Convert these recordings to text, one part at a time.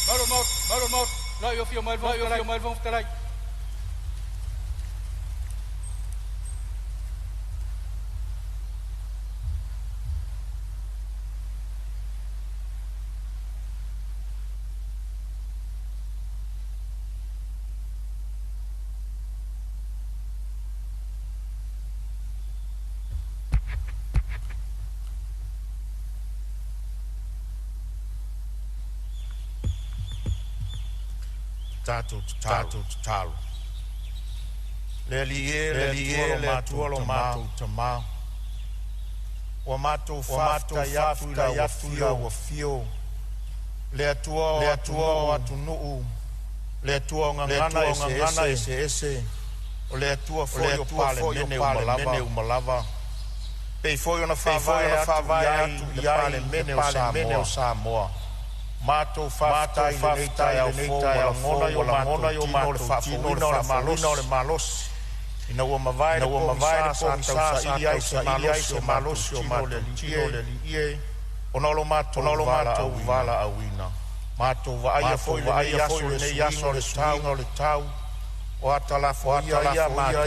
Maromout, laat je of je maar van tegelijk. Tato talo. Le tuolo mato tama. O mato fafta ya wa fio. Le tuo atunu. Le tuo ngana ese. O le tuo foio Palemene umalava. Pe foio na fava ya mene o Samoa. Mato fafta ya ngona yo mato tino le malos ina wa mavai po sa ia se malos yo mato tino le ie onolo mato vala awina mato va ia foi le yaso le tau o atala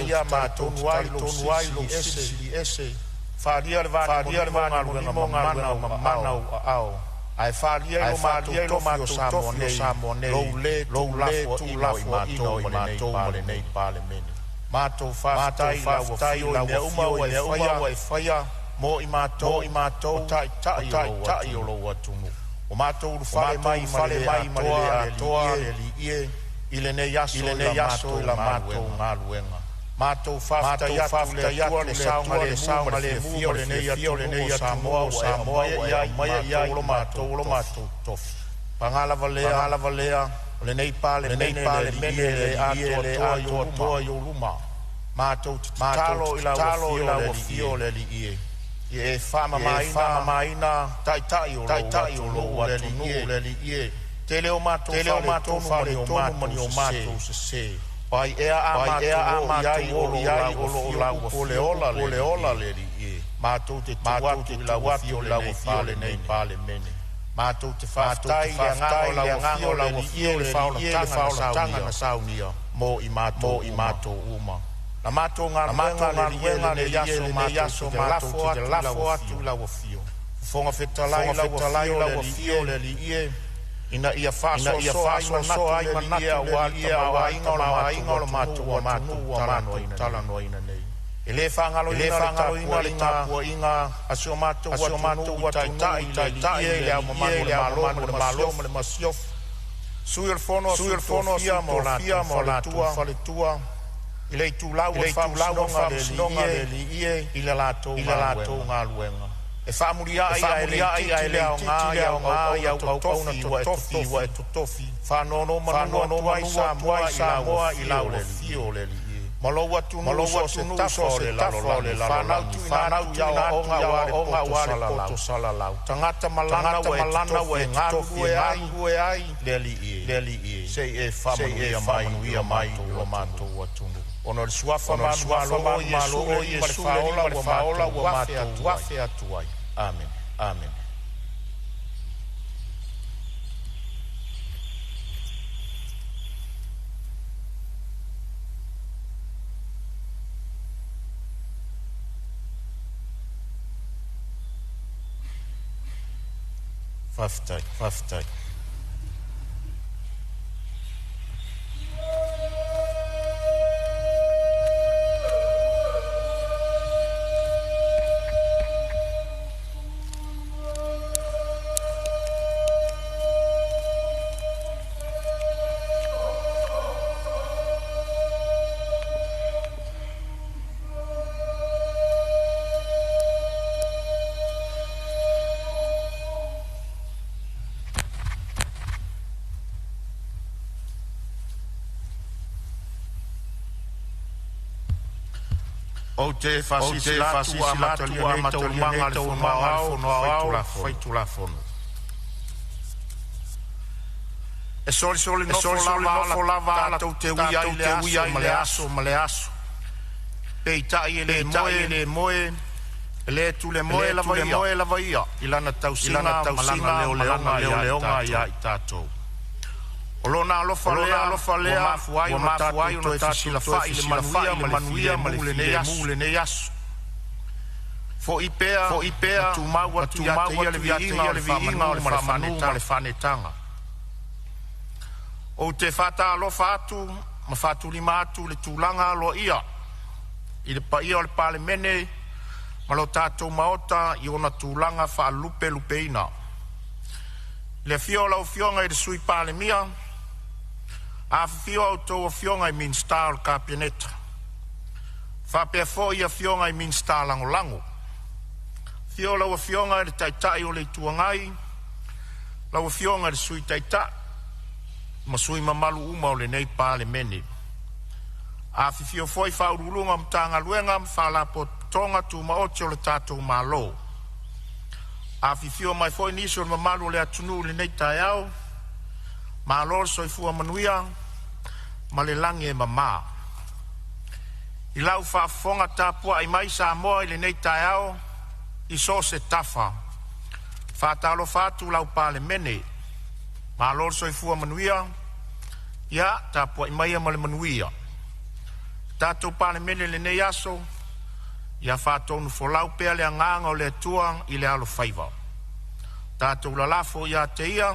ia mato nuai lo ese faria le mana au ai faria lo mato Samoan lo mato Palemene mato fafta ila wa faya mo i mato tai o lo atunu o mato fale mai toa le ie ile ne yaso ila mato ngaluenga mato fafta ya le saunga le fio le ne Samoa ya lo mato tof pangala valea le nei Palemene le ato toa yo luma mato talo ila wa fio le ie e fama maina tai o lo le ie teleo mato fale o mato se pai ea amato iai o le ola le ie mato te tuatu la fio le nei Palemene mato te faftai le ngao la ie le faula na saunia mo i mato uma la mato ngā le yaso mato te lafo atu la fio fonga fetalai la fio le ie ina ia faso ai manaia wa inga o mato talano ina nei ele fangalo ina le tapua inga asio mato wa tai le malo le masiof suir fono mo la tua ile tu lau le ie ile la to ngaluenga e famuria ia le nga tofi wa tofi fa no mai Samoa i lau le fio le malo watu so tafo le fa na tu ya onga wa to sala lau tangata malana wa ngue ai le ie sei e famuria mai lo mato watu ono suafa malo Yesu le faola wa mafe atuai amen Faftai o te fasisi la tua matolianga le fonoa faitu la fono e soli no lava la tau te uia male aso peitai le moe le tu le moe la vaia ilana tausinga leonga ia i tatou Olona alofa lea mafuai ona tatu sila fai le manuia ma le ne yaso. Fo ipea tu mau atu ya le viinga o le ma le fanetanga. O te fata alofa atu ma fatu lima atu le tulanga alo ia. I le paia o le Palemene ma lo tatou maota i ona tulanga fa lupeina. Le fiola o fionga i le sui Palemia, a fio o tō fionga i min star ka pianeta. Fa pia fo ia fionga i min star lango. Fiola o fionga i le taitai o le tuangai, la o fionga i le sui taita, ma sui mamalu uma o le nei Palemene. A fio foi fa urulunga mtanga luenga fa la potonga tu maocho le tatou malo. A fio mai foi niso le mamalu le atunu le nei taiao, ma lor soifua manuia, ma le langi e mama. I lau fa fonga tapua i mai Samoa i le nei taiao, i so se tafa. Fa talo fatu lau Palemene, ma lor soifua manuia, ia tapua i mai ma le manuia. Tatou Palemene le nei aso, ia fatonu folau pea le anganga o le atua i le alo faiva. Tatou lalafo ia te ia,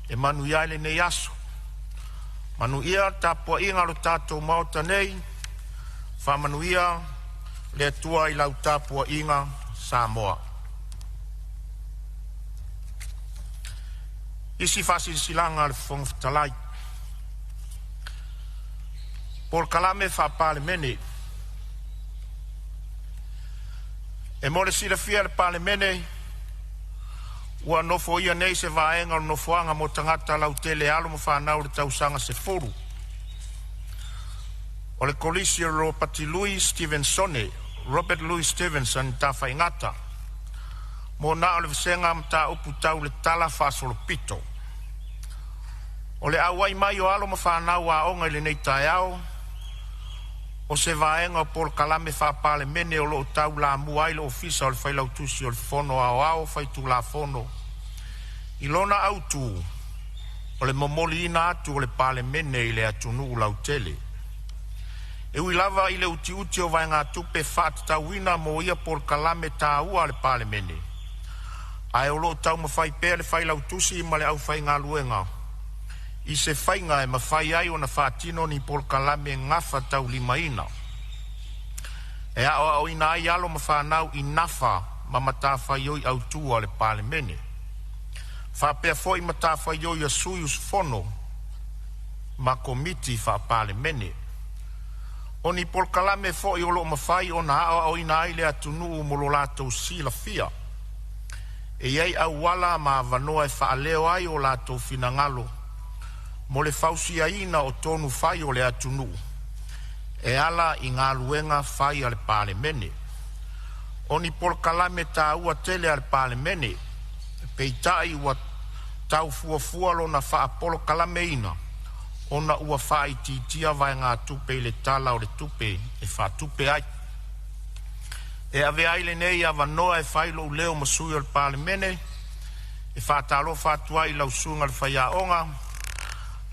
e manu ia le nei aso. Manu ia tapua inga lo tatou maota nei, fa manu ia le atua i lau tapua inga Samoa. Isi fasi silanga le Fonotaga. Por kalame fa Palemene. E mole sila fia le Palemene, ua nofo ia nei se vaenga o nofoanga mo tangata lau tele alo mo whanau le tausanga se furu. O le kolisi o pati Robert Louis Stevenson ta whaingata. Mo na o le visenga mta upu tau le tala fasolo pito. O le awai mai o alo mo whanau a onga le nei taiao, o se vaenga o por kalame fa Palemene o lo tau la muai le ofisa o le whailau tusi o le fono ao whaitu la fono. I lona autu o le momoli ina atu o le Palemene i le atunu lau tele. E ui lava i le uti o vaenga tupe fat tauina mo ia por kalame ta ua le Palemene. Ai o lo tau mawhai pēr le whailau tusi i ma le au whainga luenga. I se whainga e mawhai ai o na whatino ni por kalame ngafa tau limaina. E ao ina ai alo mawhanau i nafa ma matawhai oi au tua le Palemene. Whapea foi matawhai oi a suius fono ma komiti wha Palemene. O ni por kalame foi o lo mawhai o na ao ina ai le atunu mo lo lato sila fia. E iei au wala ma vanoa e whaaleo ai o lato finangalo. Mo le fausia ina o tonu fai o le atunu. E ala i ngā luenga fai ale Palemene. O ni por kalame ta ua tele ale Palemene. Peitai ua tau fuafua lo na wha apolo kalame ina. O na ua whai titia vai ngā tupe i le tala o le tupe e wha tupe ai. E ave ai le nei a vanoa e whai lo leo masui ale Palemene. E wha talo whatua i lau sunga le whai a onga.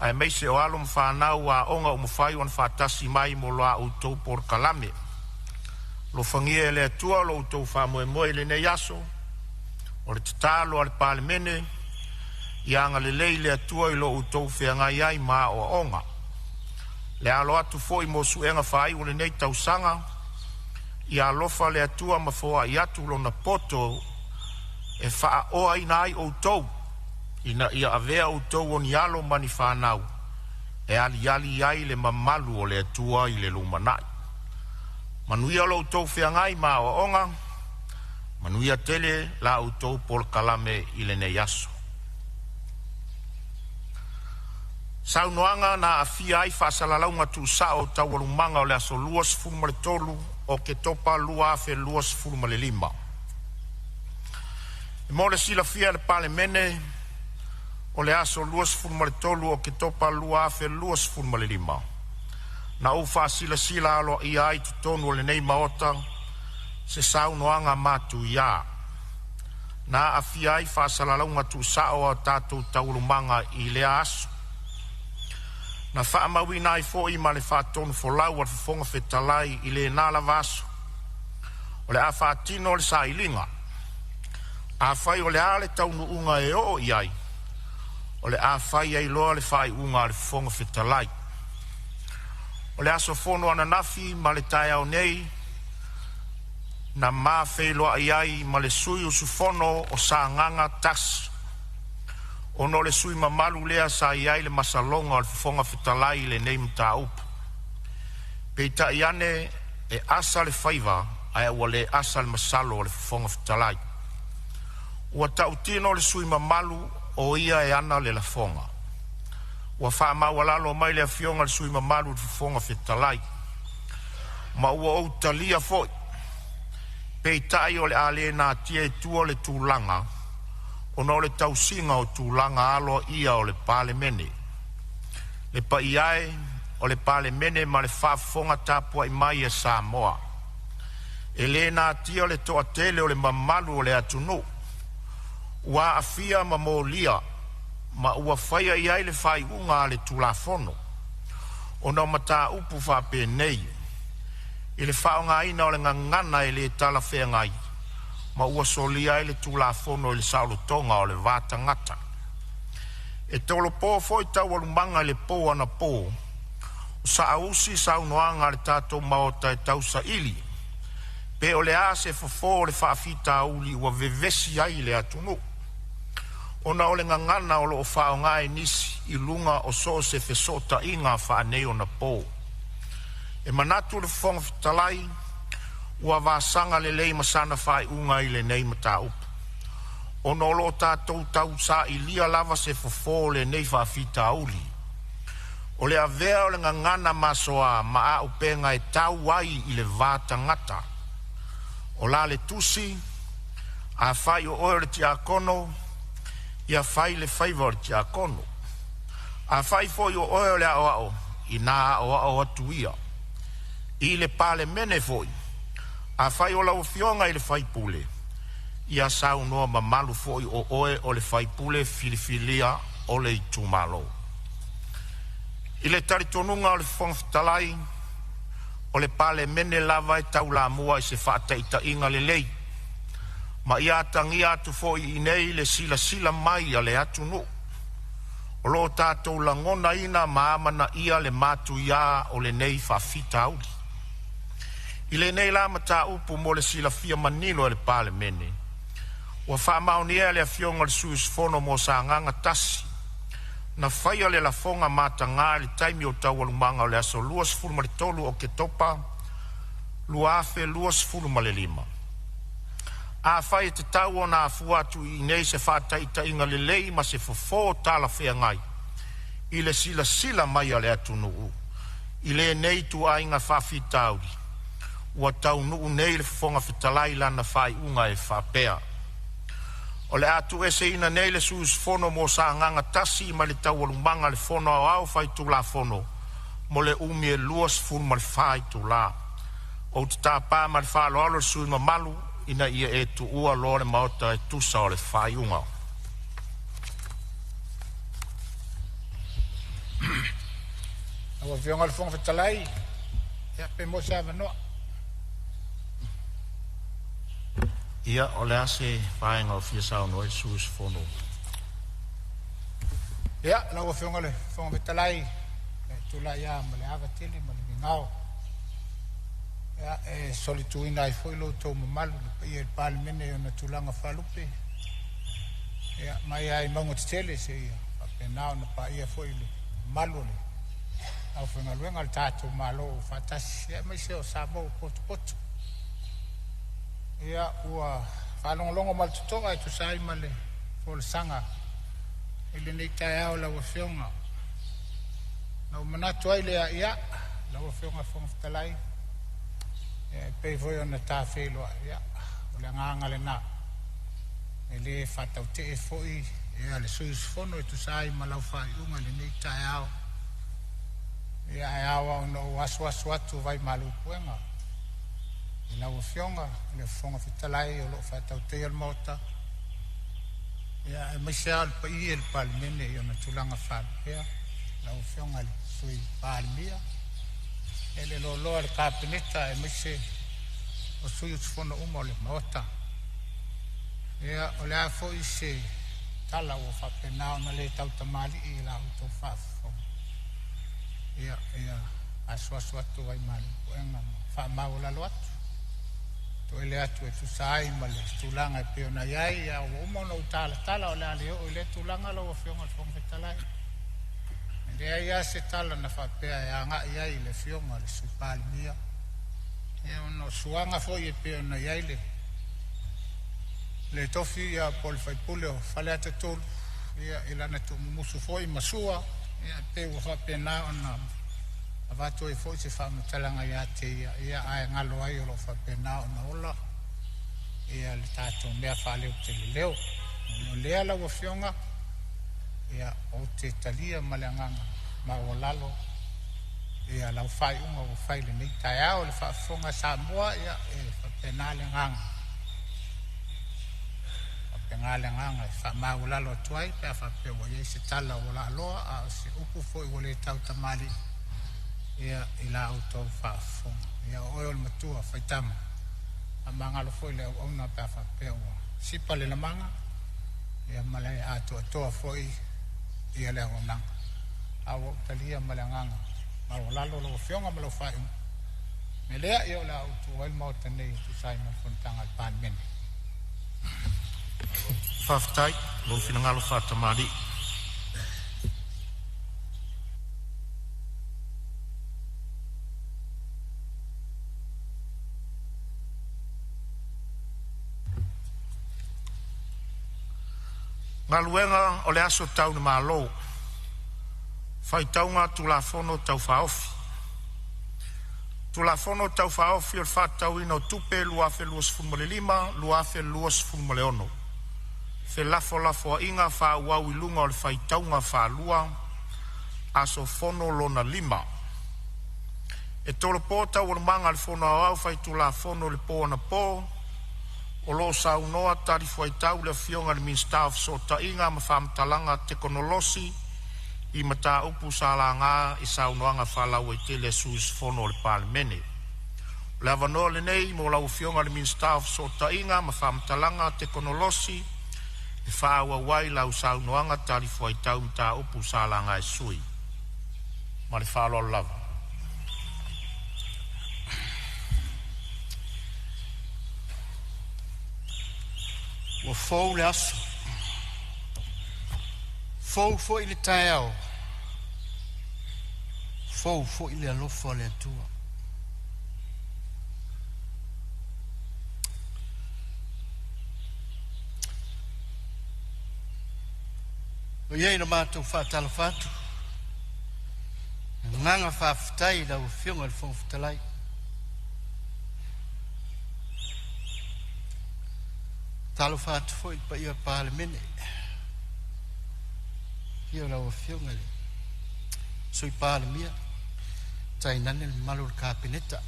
Ai meise o alo mwhanau a onga o mwhai wan whatasi mai mo loa utou por kalame. Lo whangia e le atua lo utou whamoe moe le nei aso. O le tatalo ale Palemene. I anga le lei le atua i lo utou whiangai ai maa o onga. Le alo atu foi mo suenga whai o le nei tausanga. I alofa le atua mafoa i atu lo na poto e wha oa ina ai utou. Ina ia avea o tau o ni alo mani whanau. E ali ai le mamalu o le atua i le lumanai. Manuia lo tau whiangai maa o onga. Manuia tele la o tau por kalame i le nei aso. Saunoanga na afia ai whaasalaunga tu sao tau alumanga o le aso luas fulmale tolu o ke topa lua afe luas fulmale lima. E mole sila fia le Palemene o le aso luas fulmale tolu o ke topa lua afe luas fulmale lima. Na ufa sila alo i ai tutonu o le nei maota se saunoanga matu ia. Na afia ai whaasalaunga tu sao a tātou taulumanga i le aso. Na whaamawina I fo I ma le whaatonu folau al whafonga whetalai I le nala vaso. O le a whaatino le sa ilinga. A whai o le a le taunu unga e o iai. O le a whai ai loa le whai unga le whafonga whetalai. O le aso fono ana nafi ma le tai au nei. Na maa wheloa iai ma le sui usu fono o sa nganga tasi. Ono le sui mamalu lea sa iai le masalonga o le whafonga whetalai le nei mta upu. Peita iane e asa le whaiva ai ua le asa le masalo o le whafonga whetalai. Ua tautino le sui mamalu o ia e ana le lafonga. Ua wha mawalalo mai le fionga le sui mamalu le whafonga whetalai. Ma ua o talia foi. Peitai o le ale na tia e tua le tūlanga. Ono le tausinga o tūlanga alo ia o le Palemene. Le pa iai o le Palemene ma le whafonga tapua I mai e Samoa. E le na tia le toa tele o le mamalu o le atunu. Ua afia ma molia. Ma ua whaia iai le whai unga le tūlafono. Ono mata upu whape nei. I le whaonga ina o le ngangana I le tala whea ngai. Ma ua solia I le tūlafono I le saulotonga o le vātangata. E tolo pō foi tau alumanga I le pō ana pō. O sa ausi saunoanga le tātou maota e tau sa ili. Pe o le a se fofo le whaafita auli ua vevesi ai le atunu. Ona o le ngangana o lo whaonga e nisi I lunga o so se fesota inga whaanei o na pō. E manatu le whafonga whetalai, ua vāsanga le lei masana whai unga I le nei mata upu. Ono lo tātou tau sa I lia lava se fofo le nei whaafita auli. O le avea o le ngangana masoa maa upenga e tau ai I le vātangata. O la le tusi, a whai o oe le tia kono, ia whai le whaiva le tia kono. A whai foi o oe le ao I nā ao atu ia. I le Palemene foi. A whai o lau fionga I le whai pule. Ia sau noa mamalu foi o oe o le whai pule filifilia o le itumalo. I le taritonunga o le whongwhitalai o le Palemene lava e tau la mua I se whaataita inga le lei. Ma ia tangia atu foi I nei le sila mai a le atu no. O lo tātou langona ina maamana ia le matu ia o le nei whawhita auli. I le nei la mata upu mo le sila fia manilo e le Palemene. Ua whaamaunia le afionga le suis fono mo sa nganga tasi. Na whaia le lafonga mata ngā le taimi o tau alumanga o le aso luas fulma le tolu o ke topa, luafe luas fulma le lima. A whai te tau o nā fuatu I nei se whātaita inga le lei ma se fofo tala whea ngai. I le sila mai a le atunu u. I le nei tu a inga whawhita auri. Ua tau nuu nei le whafonga whetalai lana whai unga e whapea. O le atu ese ina nei le sus fono mo sa nganga tasi ma le tau alumanga le fono au whai tu la fono. Mo le umi e luas fulma le whai tu la. O te tāpā ma le whalo alo le sui mamalu ina ia e tu ua lore maota e tusa o le whai unga. Awa fionga le whafonga whetalai. Ia pe mo sa manoa. Ia o le ase whaenga o fia sao no e sus fono. Ia, lawa fionga le whafonga whetalai. Tula ia ma le awa tele ma le ngao. Ia, e solituina I foi lo tau mamalu. Ia il Palemene o na tulanga whalupe. Ia, mai ai maunga te tele se ia. Pape nao na pa ia foi le malu le. Au whenga luenga le tātou malo o whatasi. Ia, mai se o Samoa potu. Ia ua whalongolongo maltutonga I tu sai ma le fole sanga. I le nei tai au lawa fionga. Na manatu ai lea ia, lawa fionga whafonga whetalai. Pei voi ona tā wheloa ia, o le nganga le nā. E le whatau te e foi, ia le suis fono I tu sai ma lau whai unga le nei tai au. Ia e awa ona o asu atu vai malu puenga. I lawa fionga, le whafonga whetalai o lo whatau te al mota. Ia e maise al pa I el Palemene I ona tulanga whalpea. lau fionga le sui Palemene ele lo lo al kapineta e mise o sui fono uma le mota ia o le afo ise tala o fa penao na le tau tamali i la auto fafo ia aswa tu ai mali o enga fa maula lo atu to ele atu e tu sai male tulanga pe ona yai ia o uma no tala o le ale o le tulanga lo fionga fong fetalai e ia se tala na fa pe ia nga ia le fionga le Palemene e ono suanga foi e pe ona yai le tofi ia pol fai puleo fale ate tolu ia ilana tu musu foi masua ia pe o fa pena ona avato e foi se fa matalanga ia te ia ai ngalo ai o fa pena ona ola ia le tato mea fale o te leo no lea la o fionga ia o te talia malanganga ma o lalo ia la fai unga o fai le nei taia o le fa fonga Samoa ia e fa pena le nganga ngale nganga fa maula lo tuai pe fa pe wo ye se tala wala lo a se upu foi wole tau tamali ia ila auto fa fo ia oil matua fa tama amanga lo foi le ona pe fa pe wo si pale la manga ia male a to foi ia le ona awo talia malanganga ma wala lo fionga malo fa me le ia la auto oil mo tane tu sai mo fontanga Palemene Faftai, lo finangalo fatamari. Ngaluenga o le aso tau na malo. Fai taunga tu la fono tau faofi. Tu la fono tau faofi o fatau ino tupe luafe luas funmole lima, luafe luas funmole ono. Fe lafo inga fa wau ilunga o le fai taunga fa lua, aso fono lona lima. E tolo pota o le manga le fono au fai tu la fono le po na po, o lo sa unoa tari fai tau le fionga le minstaff so ta inga ma famtalanga teknolosi, I mata upu salanga I sa unoanga fa lau e tele sus fono le Palemene. Le avano le nei mo lau fionga le minstaff so ta inga ma famtalanga teknolosi, e fa wai lau sa unoanga tari fai tau mta upu salanga e sui. Ma le fa lo lava. Wa fou le aso. Fou ile taiao. Fou ile alofo le atua. O iei na mātou whātala whātu. Nganga whāwhitai lau whiunga le whāwhitalai. Talo whātu fo I pa ia Palemene. Ia lau whiunga le. So I Palemene. Tai nane le malo le kāpeneta.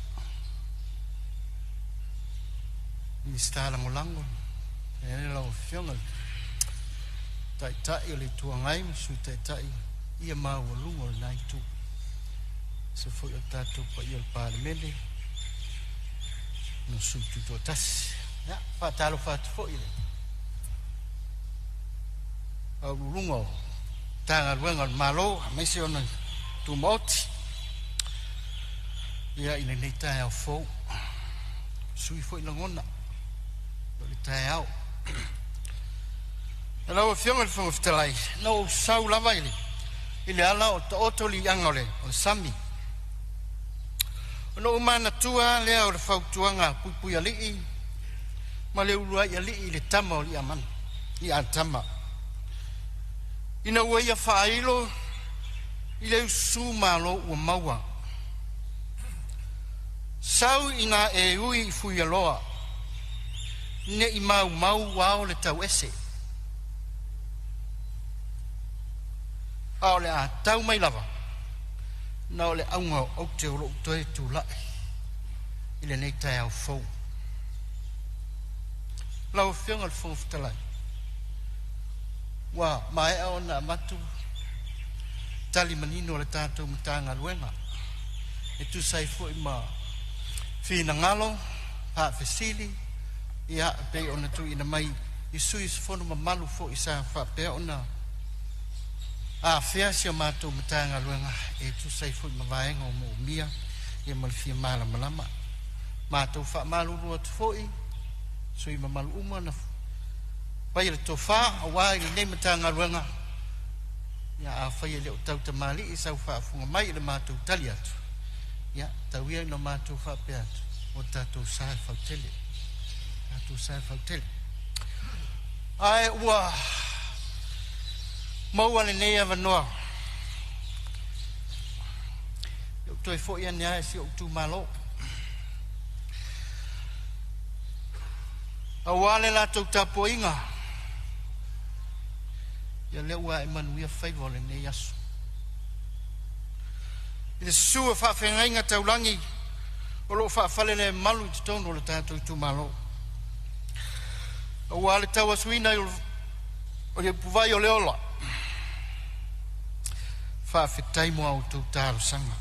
Ni stālango lango. Ia lau whiunga le. Tai le tuangai su tai ia mau lungo nai tu se foi o tato pa ia Palemene no su tu tas ya fa talo fa foi le au lungo tanga luenga malo me se ona tu moti ia ina nei tai au fo sui foi na ngona le tai au Hello, fiona le whangawhitalai. No, sau lava ili. Ile ala o ta otoli angole, o sami. No umana tua lea o le whautuanga pupui alii. Ma le urua I alii le tama o li aman. I antama. Ina ua ia whailo. I le usu malo ua maua. Sau ina e ui I fui aloa. Ne I mau wao le tau ese. Aole a tau mai lava. Na ole aunga au te oro toe tu lai. Ile nei tai au fau. Lau whiunga le whangawhitalai. Wa mai au na matu. tali manino le tātou matanga luenga. E tu sai fo ima fina ngalo, ha fesili, ia pe ona tu ina mai, isu fono mamalu fo isa fa pe ona. Fea sia mātou matanga luenga, e tu sai fo ima vaenga o mo mia, ia malfia mala malama. Mātou fa malu rua tu foi, so ima malu uma na pai le tofa, awa i le matanga luenga, ia a fai le o tau tamali i sau whaafunga mai le mātou tali atu. Ia, tauia no mātou whape atu. O tātou sae whautele. Tātou sae whautele. Ai, ua, maua le nei avanoa. Iau toi fo ia nea e si o tu malo. Awale la tau tapo inga. Ia le ua e manuia whaiva le nei asu. I le sua whawhengainga taulangi o lo whawhale le malu i titono le tātou i tūmalo. O wale tau asuina o le puvai o le ola. Whawhetai mo au tau tāro sanga.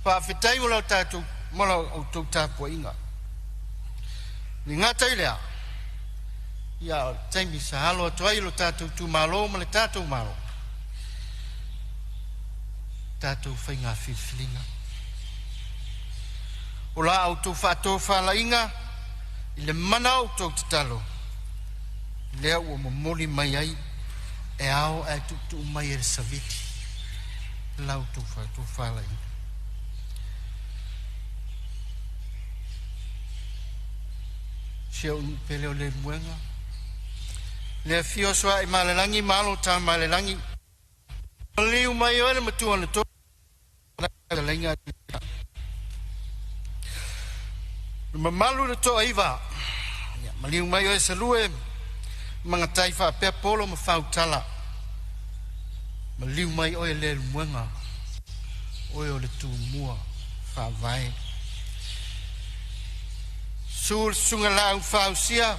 Whawhetai mo lau tātou mola au tau tāpua inga. Ni ngata i lea. Ia taimi sa halo atuai lo tātou tūmalo ma le tātou malo. Tātou whainga whiwhilinga. O la au tau whātou whalainga, i le mana au tau te talo. Lea ua mamoli mai ai, e ao e tutu mai e saviti. Lau tau whātou whalainga. Sia unu pele o le muenga. Lea fio soa i malelangi, malo tā malelangi. Liu mai o le matua le tō. Mamalu le toa iwa. Maliu mai o e salue. Mga taifa pia polo ma whautala. Maliu mai o e le muenga. O e o le tū mua. Whawai. Sul sunga lau whausia.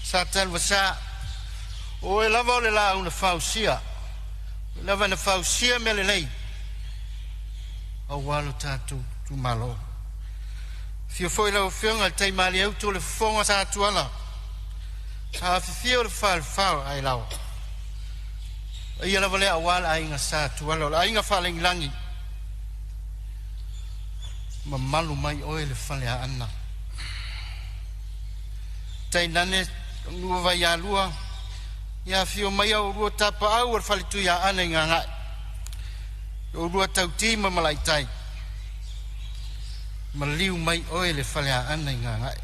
Sa talwasa. O e lava o le lau na whausia. Lava na whausia me le lei. O walo tātou tu malo. Fio foi lau whionga tei mali au tō le whonga tātou ala. A whiwhio le whao ai lau. Ia lava lea awala a inga tātou ala. A inga whaling langi. Ma malu mai oe le whale a ana. Tei nane lua vai a lua. Ia fio mai au rua tapa au ar whale tui a ana inga ngai. O rua tau tima malai tai. Ma liu mai oe le whale a ana i ngā ngai.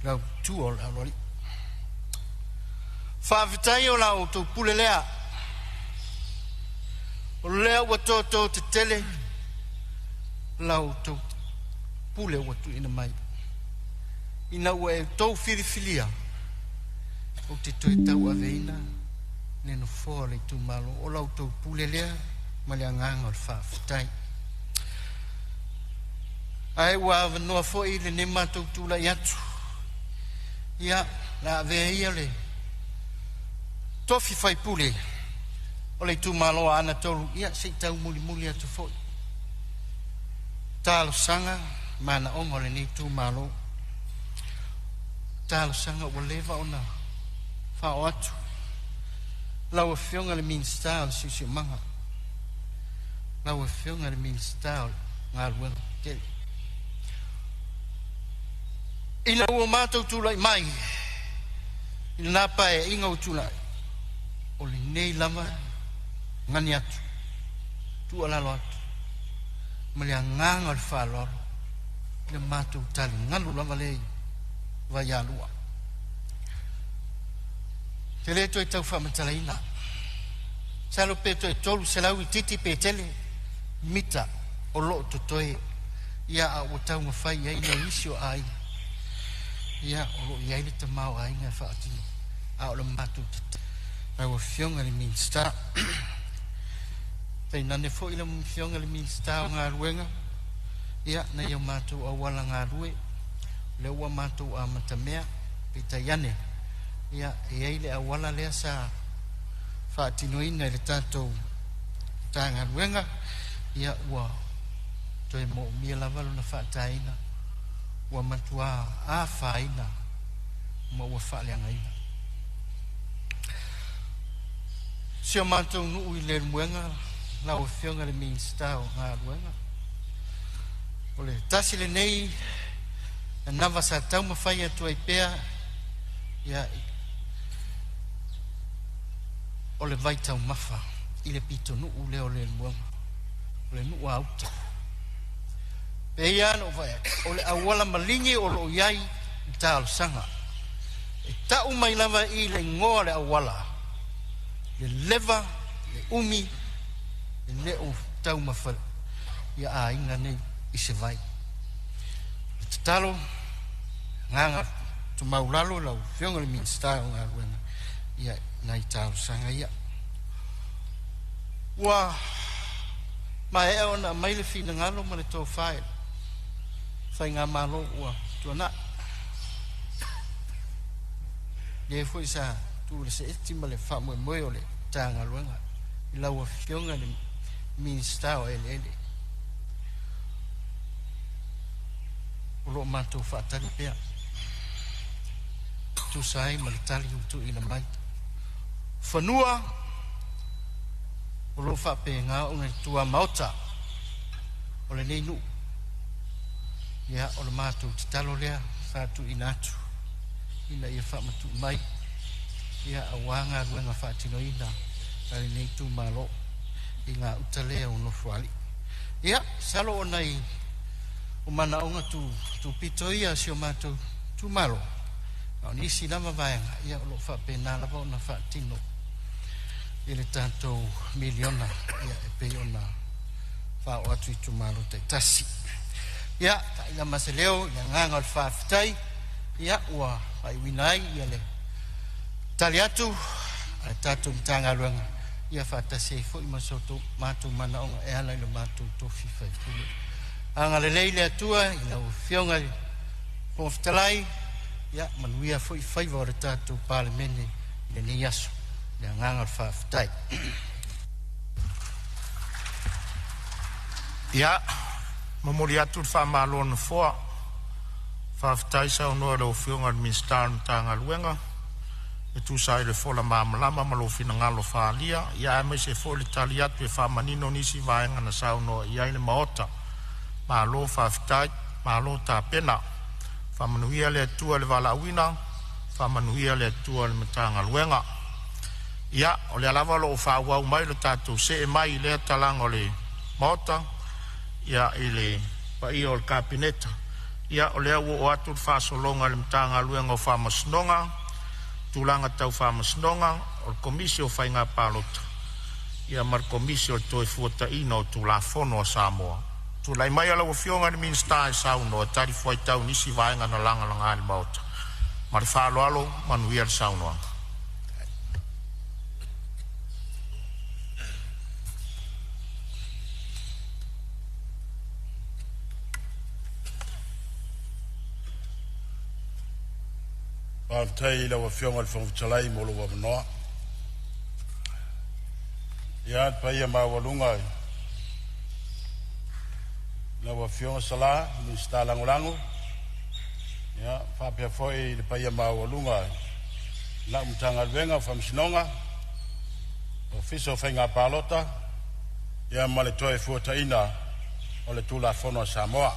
Lau tu o la lori. Whawhitai o la o tau pule lea. O lea ua tō te tele. Lau tau pule ua tu ina mai. Ina ua e tau whiriwhilia. O te toi tau aveina. Neno fōa le tu malo. O lau tau pule lea. Ma le anganga o le whawhitai. Ai ua wanoa fōi le ne mātou tūla i atu. Ia, la avea ia le. Tofi whai pule. O le tū maloa ana tolu. Ia, sei tau muli muli atu fōi. Tālo sanga, mana ongo le ne tū malo. Tālo sanga ua lewa ona. Whao atu. Lau a whionga le min style sisi manga. Lau a whionga le min style ngā ruenga tele. Ina ua mātou tūlai mai. Ina nāpa e inga o tūlai. O le nei lama ngani atu. Tua lalo atu. Ma le nganga o le whāloro. Le mātou tali nganu lama lei. Vai alua. Te le toi tau whamatala ina. Salo pe toi tolu se lau I titi pe tele. Mita o loo to toi. Ia a o tau mawhai ia ina isio ai. Ia o loo ia ina te mau ai ngai whaatino. A o le mātou tata. Ai o whionga le min sta. Tei nane fo ila mun whionga le min sta o ngā ruenga. Ia na iau mātou a wala ngā rue. Le ua mātou a matamea. Pita iane. Ia e eile a wala lea sa whaatinoina le tātou tānga ruenga ia ua toi mo mia lava lona whaataina ua matua a whaina ma ua whaaleangaina. Sio mātou nuu I le muenga la o whionga le minsta o ngā ruenga. O le tasi le nei na nawa sa tau mawhai atu ai pēa ia o le vai tau mawha I le pito nuu leo le muenga o le nuu auta. Pēia no vai o le awala malingi o lo iai I tāo sanga. E tau mai lava I le ngoa le awala. Le leva, le umi, le leo tau mawhara. Ia a inga nei I se vai. Te talo, nganga, tu maulalo lau whionga le minsta o ngā ruenga. Ia nai tāo sanga ia. Ua, ma e ona mai le whina ngalo ma le tō whae. Whai ngā malo ua tuana. Le fwoi sa tu le se eti ma le wha moe moe o le tānga ruenga. I lau a whionga le minsta o ele ele. O lo mātou whaatari pēa. Tu sai ma le tali utu I na mai. Whanua, o lo whape ngā o le tua maota, o le neinu. Ia o le mātou te talo lea, whātu I nātu. Ina ia whamatu mai. Ia a wanga ruenga whaatino ina, kare nei tu malo, I ngā utalea o no whali. Ia, salo o nei, o mana onga tu pito ia si o mātou tu malo. Au nisi lama vaenga, ia o lo whape nā lava o na whaatino. I le tātou miliona, ia e pe o na whao atu I tu malo te tasi. Ia, ka ina maseleo, ia nganga o le whaafitai, ia ua ai winai, ia le tali atu, a tātou mitanga ruanga, ia whaatase I fo I masoto mātou mana onga e ala I le mātou tofi whai pulu. Anga le leile atua, I lau whionga Fonotaga, ia manuia fo I whaiva o le tātou Palemene, le ni aso, le nganga o le whaafitai. Ia, mamuri atu le whaamalo na fua, whaafitai sa unua le o whionga le minsta o tānga ruenga, e tu sai le fola mamalama malo fina ngalo whaalia, ia e me se fo le tali atu e whaamanino nisi vaenga na sa unua ia ine maota, malo whaafitai, malo tā pena, whamanuia le atua le wala awina, whamanuia le atua le matanga ruenga. Ia, o le alawa lo o whaawau mai le tātou se e mai le talanga o le maota, ia I le pai o le kapineta. Ia, o le au o atu le whaasolonga le matanga ruenga o whaamasnonga, tūlanga tau whaamasnonga, o le komisio whainga pālota. Ia mar komisio toi fuata ina o tū la fono o Samoa. Tu lai mai ala o whionga ni minsta e sauno a tari fuai tau nisi vaenga na langa langa ni maota. Mari whaalo alo manuia le saunoa. Whaafitai la o whionga le Fonotaga molo wa manoa. Ia pai a mawalunga la wa whionga sala, minsta langolango. Ia, whapea foi le pai a mawalunga la mtanga ruenga whamsinonga, o fiso whainga pālota, ia ma le toe fuataina o le tūla fono Samoa.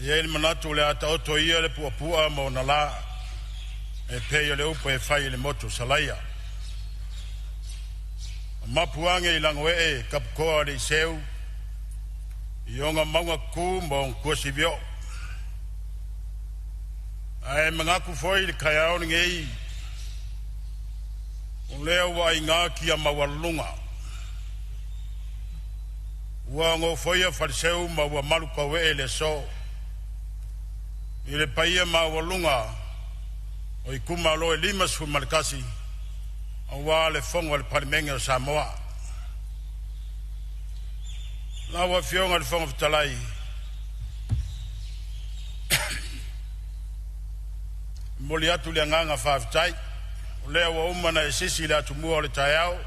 Ia il manatu le ata oto ia le puapua ma ona la e pei le upo e whai le moto salaia. Mapuange I lango e kapkoa le seu I onga maunga ku ma on kuasi vio. Ae mangaku foi le kai aoni ngei o leo wa I ngā kia mawalunga. Ua ngo foi a fariseu ma ua malu kawe e le so. I le paia mawalunga o I kumalo e limas fu malkasi a wā le fonga le Palemene o Samoa. Nā wa whionga le Fonotaga moli atu le nganga whaafitai, o lea wa umana e sisi le atu mua o le tai au,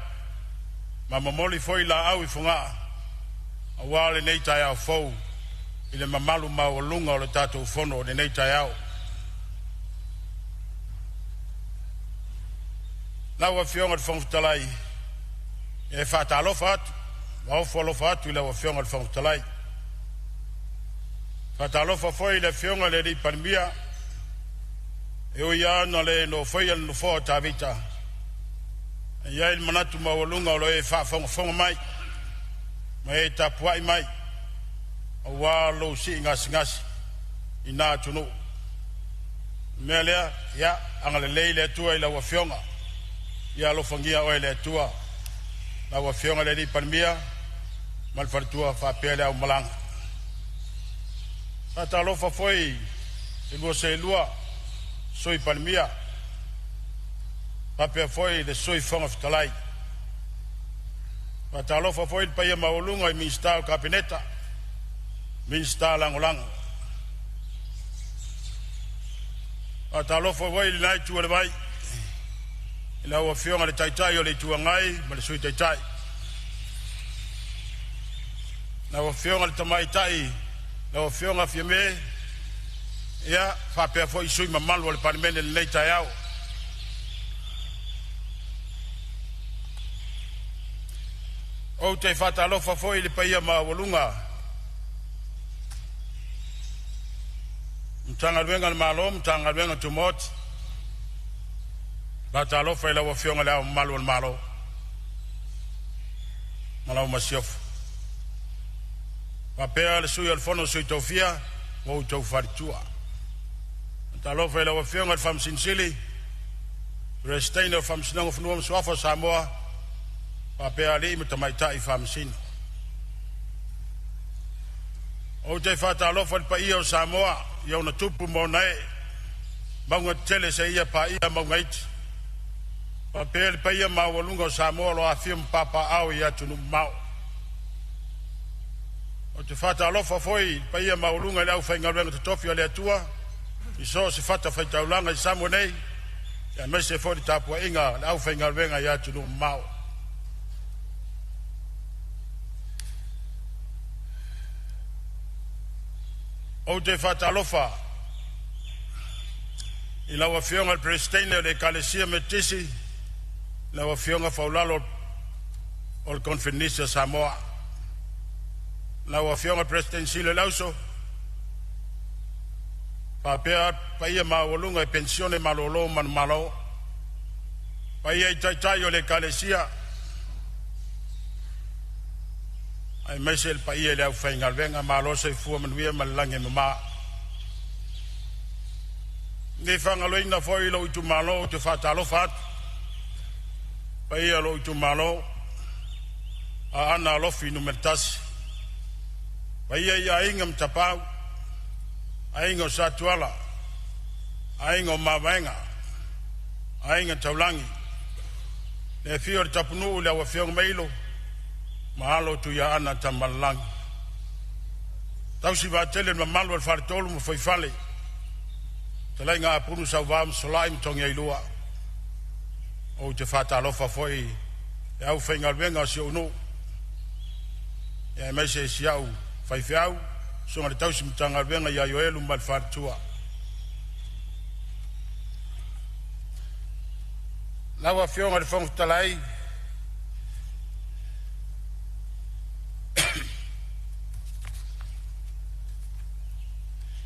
ma mamoli foi la au I whunga, a wale nei tai au fau, I le mamalu mau lunga o le tatou fono o le nei tai au. Na wa fionga le whangfutalai, e whaatalofa atu, wa ofu alofa atu I le wa fionga le whangfutalai. Whaatalofa foi le fionga le ri Palemene, e o ia na le no foi al no fo tavita. E ia il manatu mawalunga o lo e whaafonga mai, ma e tapuai mai, o wā lo si ngasi I nā tunu. Mea lea, ia, anga le lei le tua I la wa fionga, ia lo fangia o le tua, la wa fionga le ri Palemene, mal fartua whaapele au malanga. Whaatalofa foi, e lua se lua, soi Palemene, papea foi le soi whangawhitalai. Whaatalofa foi le paia maulunga I minsta o kapineta, minsta langolango. Whaatalofa foi le nai tua le vai, I la ua fionga le taitai o le tua ngai, ma le soi taitai. La ua fionga le tamaitai, la ua fionga fiame, ia whapea foi sui mamalu o le Palemene le nei tai au. O te whatalofa foi le paia mawalunga. Mtanga luenga le malo, mtanga luenga tumoti. Whatalofa ila wafionga le au malu le malo. Malau masiofu. Wapea le sui alfono sui taufia, wau tau faritua. Talofa ila wafionga le famsinsili, restaina o famsinango funua msuafa Samoa, wapea li matamaita I famsin. O te whatalofa le paia o Samoa, iau na tupu monae, maunga tele se ia pa ia maunga iti. Wapea le paia mawalunga o Samoa lo afiam papa au ia tunu mau. O te whatalofa foi, paia mawalunga le au whaingaruenga tutofi o le atua, I so se fata fai taulanga I Samoa nei, ia me se fori tapua inga, le au whaingaruenga ia tunu mau. O te whatalofa, I lawa fionga le prestene le kalesia me tisi, lawa fionga faulalo o le konfenisia Samoa. Lawa fionga prestene sile lauso, papea paia mawalunga I pensione malolo man malo, paia I taitai o le kalesia, ai mese il paia le au whaingalwenga malo se fua manuia malange mama. Ne whangaloina foi lo itu malo te whatalofa atu, paia lo itu malo, a ana lofi numertasi, paia ia inga mtapau, aingo satuala, aingo mawenga, aingo taulangi, ne fio tapunu ule wa fio meilo, mahalo tu ya ana tamalangi. Tausi va tele mamalo al fartolu mo foi fale. Talenga apunu sauvam solaim tongia ilua. O te whatalofa foi e au whaingalwenga si unu. E meise si au whaiwhiau, so ngare tausi mtangalwenga ia yoelu mal fartua. Lawa fionga de whangtalai,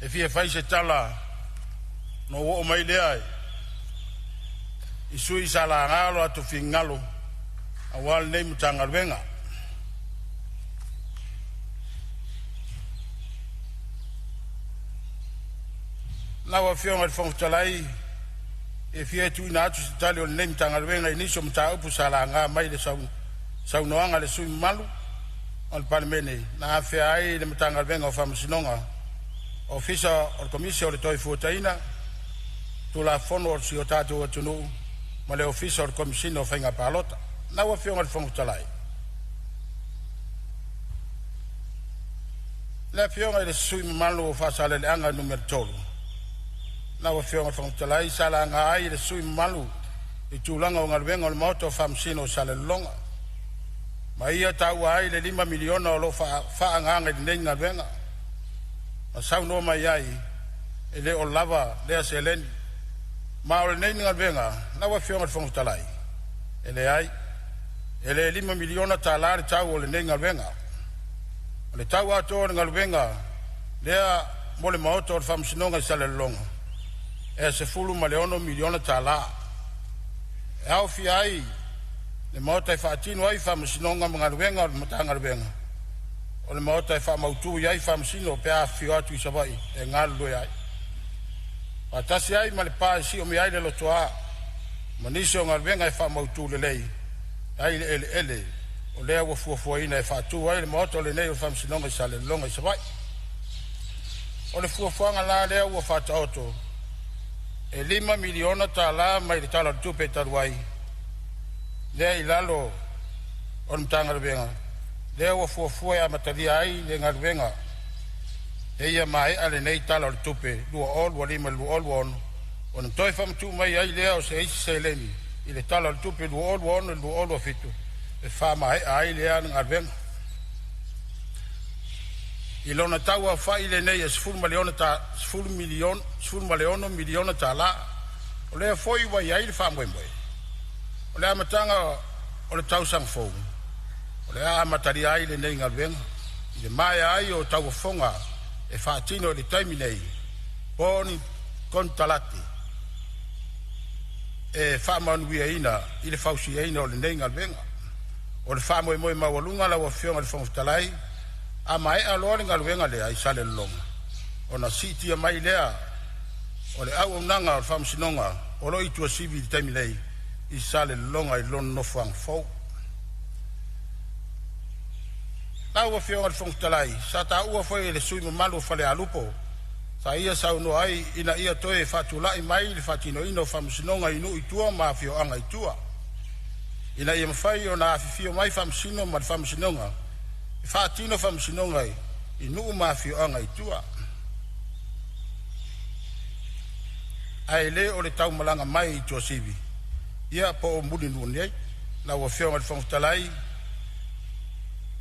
e fia fai se tala no o mai lea I sui sa la ngalo atu fingalo awal nei mtangalwenga. Lawa fionga de whangtalai, e fia tu ina atu se tali o nei mtangalwenga iniso mtaupu sa la ngā mai le sau noanga le sui malu al Palemene na fia ai le mtangalwenga o whamasinonga. Ofisa o komisia o le toi fuataina, tu la fono o si o tātou atunu, ma le ofisa o komisina o whainga pālota, na ua fionga le whangutalai. Le fionga le sui mamalo o whasale le anga numero tolu. na wa fionga whangtalai sala ngā ai le sui malu I tūlanga o ngalwenga o le maoto whamsino sa le longa. Ma ia tau ai le 5 miliona o lo whaanganga I nei ngalwenga. Ma sau no mai ai e le o lava lea se leni. Ma o le nei ngalwenga na wa fionga whangtalai. E le ai e le 5 miliona ta lari tau o le nei ngalwenga. O le tau ato o le ngalwenga lea mo le maoto o le whamsinonga sa le longa. E se fulu ma le 1 miliona ta la. E au fi ai le maota I whaatino ai whamasinonga mga ruenga o le matanga ruenga. O le maota I whamautu I ai whamasino pe a whio atu I sawai e ngālu lue ai. Patasi ai ma le pā si o mi ai le lotoa. Ma nisi o ngā ruenga I whamautu le lei. Ai le ele o lea wa fuafua ina e whaatu ai le maota o le nei o whamasinonga I sa le longa I sawai. O le fuafuanga la lea ua whaataoto. E 5 miliona ta la mai le tala tupe taruai. Lea I lalo o mtanga ruenga. Lea wa fuafua ya matalia ai le ngaruenga. E ia mai ale nei tala tupe. Lua ol wa 5 lua ol wa ono. O na toi whamatu mai ai lea o se eisi se leni. I le tala tupe lua ol wa ono lua ol wa fitu. E wha mai ai lea na ngaruenga. I lona tau a whai le nei a 10 miliona ta la. O lea foi wai ai le whamwemwe. O lea matanga o le tau sang fau. O lea amatari ai le nei ngalwenga. I le mai ai o tau fonga e whaatino le taimi nei. Poni kontalati. E whamanuia ina I le whausi eina o le nei ngalwenga. O le whamwemwe mawalunga la wa fionga le whamfutalai. A mai a loa le ngaluenga lea I sale longa. O na siti mai lea. O le au nanga o le whamsinonga. O lo I tua sivi I taimi lei. I sale longa I lon nofuang fau. Na ua whionga le whongtalai. Sa ta ua whoi le sui mamalu whale alupo. Sa ia sau no ai ina ia toe whatulai mai le whatino ino whamsinonga inu I tua ma whioanga I tua. Ina ia mawhai o na awhiwhio mai whamsino ma le whamsinonga. Whaatino whamsinonga I nuu mawhioanga I tua. Ai le o le tau malanga mai I tua sivi. Ia po o muni nuoni ai. Na ua whionga le whamtalai.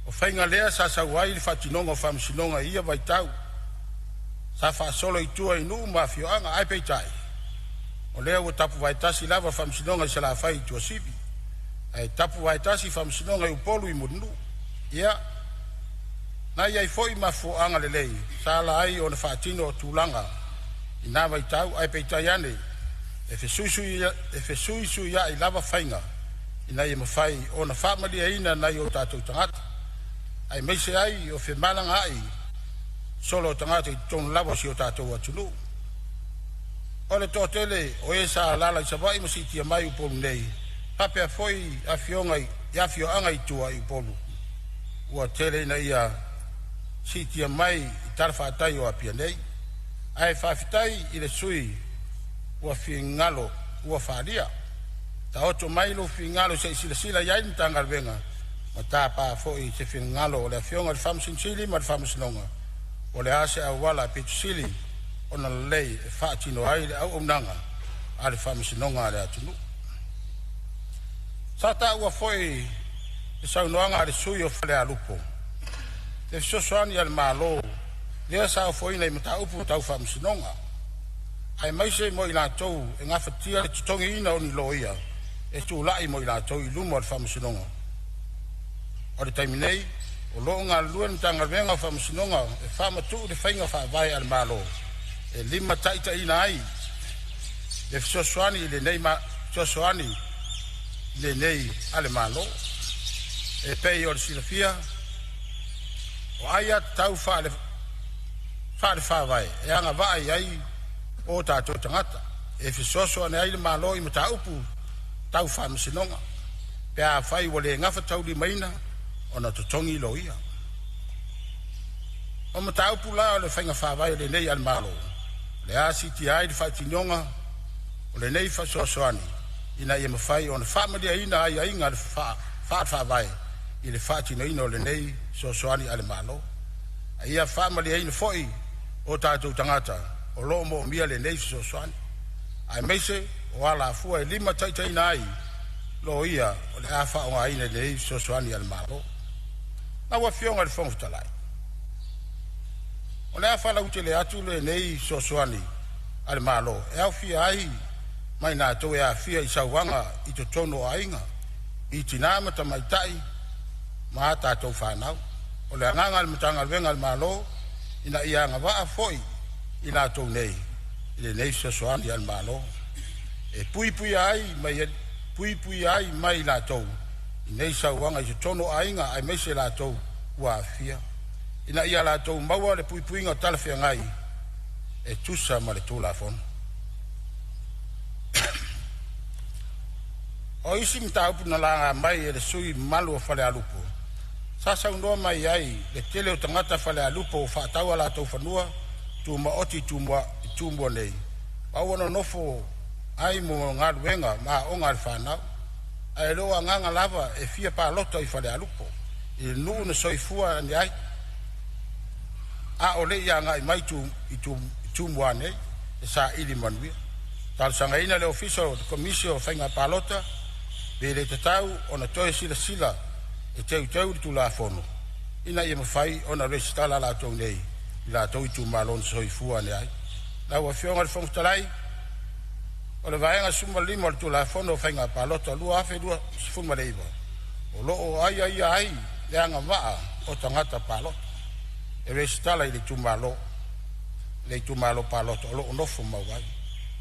O whainga lea sa sauai le whaatinonga o whamsinonga ia vai tau. Sa whaasolo I tua I nuu mawhioanga ai peitai. O lea ua tapu vai tasi lava whamsinonga I sa la whai I tua sivi. Ai tapu vai tasi whamsinonga I upolu I munu. Ia. Na iai foi mafuanga le lei. Sala ai o na whaatino o tūlanga. I nā vai tau ai peitai ane. E whesuisu ia I lava whainga. I nai e mawhai o na whamali e ina nai o tātou tangata. Ai meise ai o whemalanga ai. Solo o tangata I tonu lava si o tātou atunu. O le tōtele o e sa lala I sawai masiti a mai upolu nei. Pape a foi a fionga I fioanga I tua I upolu. Ua tele na ia sitia mai I tarwhaatai o apia nei. Ai whawhitai I le sui ua whingalo ua whaaria. Ta oto mai lo whingalo se sila iai ni tangalwenga. Ma tā pā fōi se whingalo o le whionga le whamsinsili ma le whamsinonga. O le ase au wala pitusili o na lei e whaatino ai le au unanga a le whamsinonga le atunu. Sa tā ua fōi e saunoanga a le sui o whale alupo. Te sosoani al malo, lea sa o foina I mata upu tau whamsinonga. Ai maise mo I lātou e ngā whatia le tutongi ina o ni loia, e tū lai mo I lātou I lumo al whamsinonga. O le taiminei, o loo ngā lua ni tanga venga whamsinonga, e whamatu le whainga whaavai al malo. E 5 taita ina ai, le sosoani le nei sosoani le nei ale malo. E pei o le silafia, o aia tau whaare whawai, e anga vai ai o tātou tangata. E whisoso ane aile mālo I mata upu tau whamasinonga. Pea whai wale ngawha tau li maina o na totongi lo ia. O mata upu la o le whainga whawai le nei al mālo. Le asiti ai le whaitinonga o le nei whisoso ane. Ina ia mawhai o na whamalia ina ai inga le whawai. I le whaatino ino le nei sosoani ale malo. A ia whaamali eina foi o tātou tangata o lo mo mia le nei so soani ai meise o ala fua e lima tai nai lo ia o le afa o ai nei so soani al malo na wa fionga le fontalai o le afa la utile atu le nei so soani al malo e au fi ai mai na to ya fi i sawanga i to tono ainga i tinama ta mai tai ma ta to fanau o le nganga al mutanga venga al malo ina ia nga va foi ina to nei le nei so soani al malo e pui ai mai la to nei sawanga i to tono ainga ai mese la to wa fia ina ia la to maua le pui nga talafia ngai e tusa ma le tulafon o isi mtaupu na langa mai e le sui malu o fale alupo sasa undoa mai ai le tele o tangata fale alupo o whaataua la tau whanua tu maoti tumbua nei pauana nofo ai mo ngā ruenga ma o ngā whanau ai loa nganga lava e fia pa lota i fale alupo i nuu na soifua ni ai a o le ia ngai mai tumbua nei e sa ili manuia tal sanga ina le official komisio whainga palota be le tatau o na toe sila e teu tu la fono ina ia mawhai o na resitala la tau nei i la tau i tu malon soifua ni ai la ua fionga le whongtalai o le vaenga suma lima le tu la fono whainga palota lua afe lua sifuma leiva o loo ai le anga maa o tangata palota e resitala i le tu malo palota o loo nofo mawai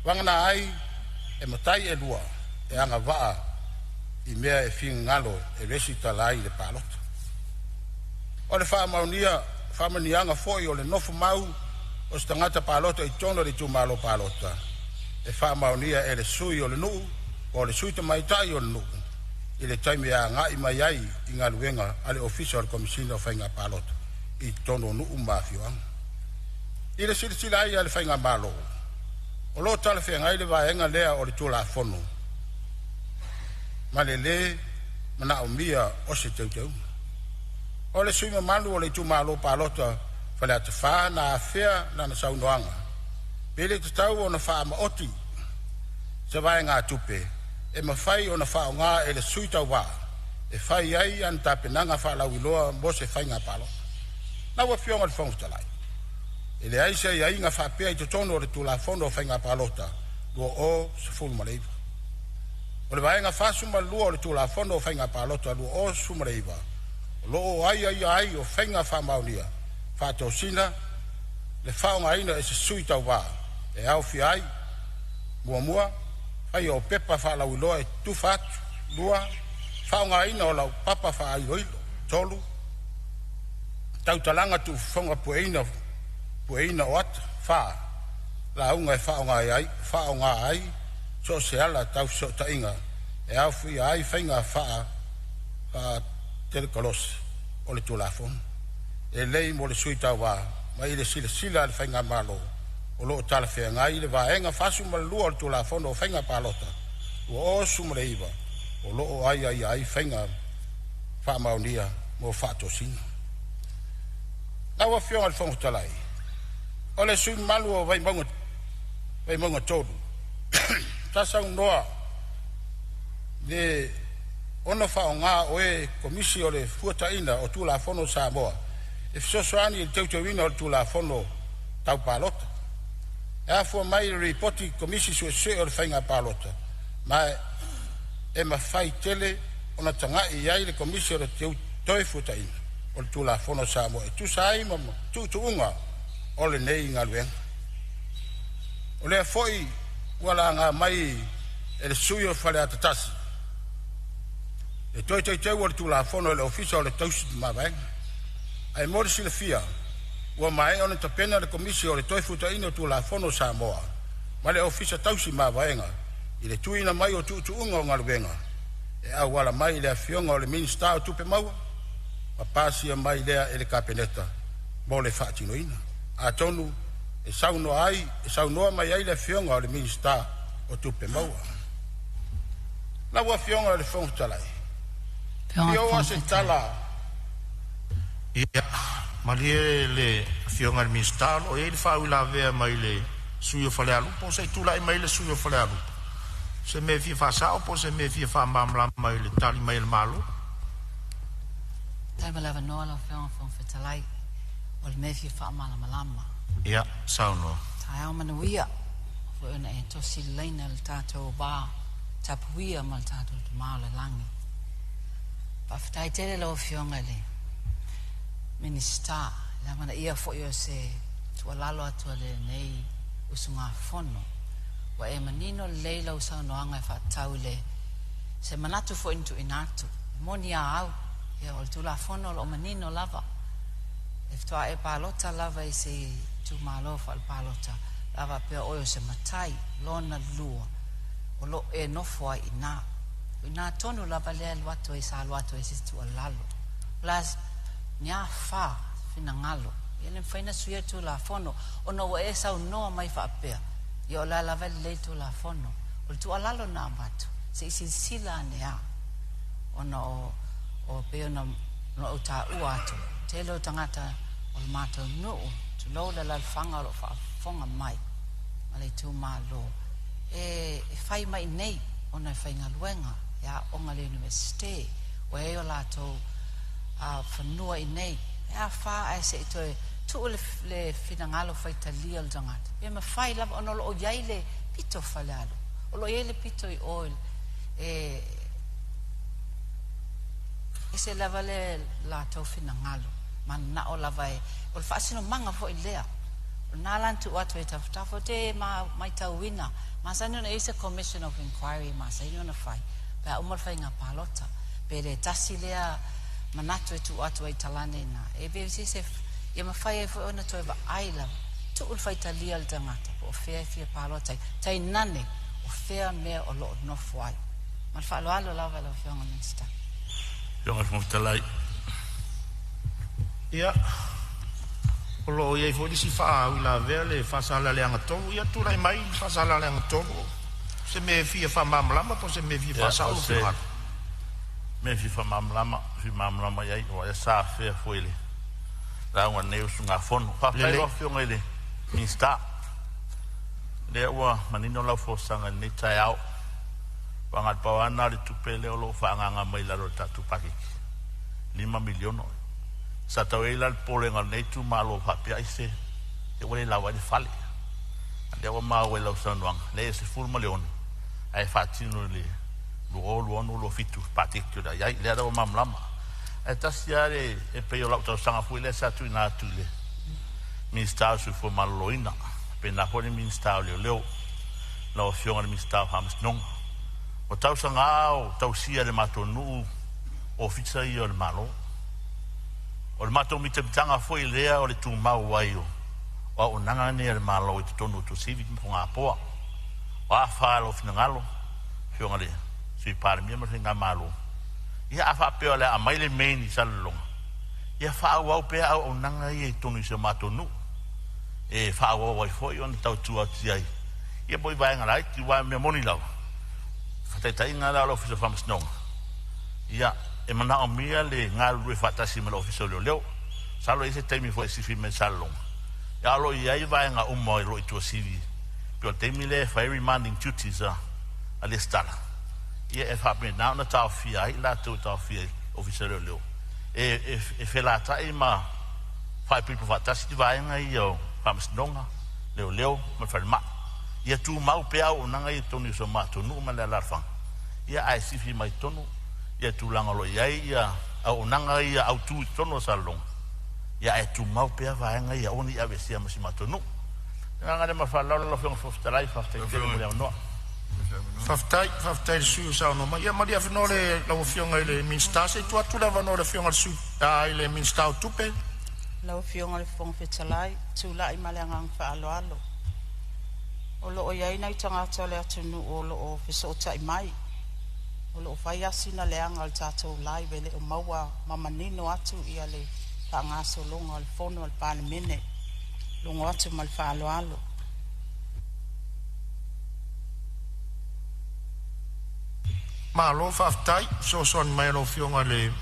wangana ai e matai e lua e anga waa i mea e fin ngalo e resitala ai le palota o le whaamanianga foi o le nofo mau o stangata palota i tono le tu malo palota e whaamaunia e le sui o le nuu o le sui ta maitai o le nuu i le taimi a ngai mai ai i ngā luenga ale official komisina o whainga palota i tono nuu mafioanga i le sila ai ale whainga malo o lo tala whenga i le vaenga lea o le tula fono ma le mana o mia o se teu o le suima malu o le tu malo palota whale ata wha na awhea na na saunoanga pele te tau o na wha maoti se vaenga tupe e mawhai o na wha o ngā e le sui tau wā e whai ai an tapenanga wha lau iloa mo se whainga palota na wa fionga le whongtalai e le aise ia inga whapea i te tono o le tula fono o whainga palota lua o se fulu maleiva o le vaenga whasuma lua o le tula fono o whainga palota lua o se fulu maleiva o loo ai o whainga whamaunia whatosina le whaonga ina e se sui tau wā e au fi ai mua ai o pepa whalau iloa e tufatu lua whaonga ina o lau papa wha iloilo tolu tautalanga tu whonga pueina o ata wha la unga e whaonga ai so se ala tau so tainga e au fi ai whainga wha telekolos o le tulafon e lei mo le sui tau wā mai le sila le whainga malo o loo tala whenga i le vaenga whasu malua o le tulafon o whainga palota o sumre iwa o loo ai whainga wha maunia mo whatosina awa whionga le whongtalai o le sui malu o vai maunga tolu tasau noa le ona whao ngā oe komisi o le fuataina o tula fono Samoa e fisosoani i teuteuina o le tula fono tau palota e afua mai le ripoti komisi sue o le whainga palota ma e mawhai tele ona tangai iai le komisi o le toi fuataina o le tula fono Samoa e tusai mama tuunga o le nei ngā luenga o le foi wala ngā mai e le sui o whale atatasi e toi o le tula fono e le ofisa o le tausi mawaenga ai mori sila fia ua mai o le tapena le komisi o le toi fuataina o tula fono Samoa ma le ofisa tausi mawaenga i le tuina mai o tuunga o ngā luenga e au wala mai le afionga o le minista o tupe maua ma pasia mai lea e le kapeneta mo le whaatinoina a tonu e saunoa mai ai le afionga o le minista o tupe maua laua afionga o le whongtalai Fio se tala. Ia, malie le fionga minister o e le whaula vea mai le Suyo fale alu, po se tula mai le suyo fale alu. Se me fi fa sa, po se me fi fa mamla mai le tali mai le malo. Tai malava no la fiona fon fetalai. O le me fi fa malama. Ia, sauno. Tai o manuia. Fo ona e tosi leina le tatou ba. Tapuia mal tatou te maole langi. Pa fitai tele lo fiona le. Minista, la mana ia fo yo se tua lalo atua le nei usunga fono. Wa e manino leila usau noanga e whaatau le se manatu fo intu inatu. Moni a au, ia o tula fono o manino lava. E ftoa e palota lava i se tu malo fa palota. Lava pia oyo se matai, lona lua. O lo e nofo ina. Ina tonu lava lea luato e sa luato e si tu alalo. Las nya fa fina ngalo. Ele faina suia tu la fono. Ono e sa no mai fa pia. Yo la lava le tu la fono. O tu alalo na batu. Se isi sila nea. Ono o pe ona no uta uato. Telo tangata o mato no. Tu lo la fanga lo fa fonga mai. Ale tu malo. E fai mai nei ona fai ngaluenga. Ya onga le universite. O e o lato a fanua i nei. E a fa e se itoe tu le finangalo fai talia o tangata. E ma fai lava ono lo o yaile pito falalo. O lo yaile pito i oil. E se lava le lato finangalo. Man na o lava e. O le fasino manga fo i lea. O na lantu watu e tafutafo te mai tau wina. Ma sa nuna isa commission of inquiry ma sa nuna fai. Pea umal fai ngā palota. Pere tasi lea manatu e tu watu e talane na. E be se ia mawhai e fo ona toi wa aila. Tu ul fai talia al tangata. O fea fia palota. Tai nane o fea mea o lo no fuai. Man fa alo lava la fionga minsta. Fionga fionga Ia. O lo ia fo disi fa la vele fa sala le anga tolu. Ia tu lai mai fa sala le anga tolu. Se me fia fa mamlama po se me fia fa sa o fionga. Me fia fa mamlama ia o ia sa fea fuele. La ua neu sunga fono. Pa pai lo fionga ile. Minsta. Le ua manino lau fo sanga ni tai au. Wangat pawana le tupele o lo whaanganga mai laro tatu pakiki. 5 miliono. Sa tau eila le pole ngal neitu malo hapia ise. Te wale lawa ni fale. Ande awa maa we lau sanuanga. Le ese full maleone. Ai fatino le luo onu lo fitu patikio da. Iai le ada o mamlama. E tasiare e peo lau tau sanga fuile sa tu ina atu le. Minstau su fo maloloina. Pe na hone minstau leo. La o fionga le minstau hamas nonga. O tau sanga au, tau sia le matonu o fitsa i o le malo. O le matou mitamtanga foi lea o le tu mau waio. O nanga ni le malo i tonu tu sivi po ngā poa. O a whaalo finangalo. Fionga le, sui Palemene ma ngā malo. Ia a whapeo le a maile meni salalonga. Ia whaau au pea au nanga i e tonu i se matonu. E whaau au ai foi o na tau tua tiai. Ia boi vai ngarai, ti wai mea moni lau. Whataitai ngā lau ofisa whamasnonga. Ia, e mana o mia le ngā rue whatasi me la ofisa leo. Salo ese teimi fo e sifi me salonga. Ia alo i ai vai ngā umo i lo i tua sivi. Pio teimi le whai remanding duties a le stala. Ia e whape nao na tau fia ai, la tau tau fia ofisa leo. E whelata i ma whai pipo whatasi di vai ngā i au whamasnonga. Leo, ma whare maa. Ia tu mau pea o nanga i tonu so matonu ma le larfang. Ia ai sifi mai tonu. Ia tu langalo iai ia o nanga i au tu tonu salong. Ia ai tu mau pea vaenga ia oni ave sia masi matonu. Nga le mafala lo fong foftalai faftai te mo le no. Faftai su sa no ma ia ma dia fnole la fionga ile minsta se tu atu la vanore fionga su. Ile minsta tupe. La fionga le fong fetalai tu la i malangang fa alo. O lo o iai nai tangata le atunu o lo o fesota i mai. O lo o whai asina le anga al tātou lai vele o maua mamanino atu ia le whaangaso longa al fono al Palemene. Longo atu mal whaalo alo. Ma lo whaftai, so son mai lo fionga le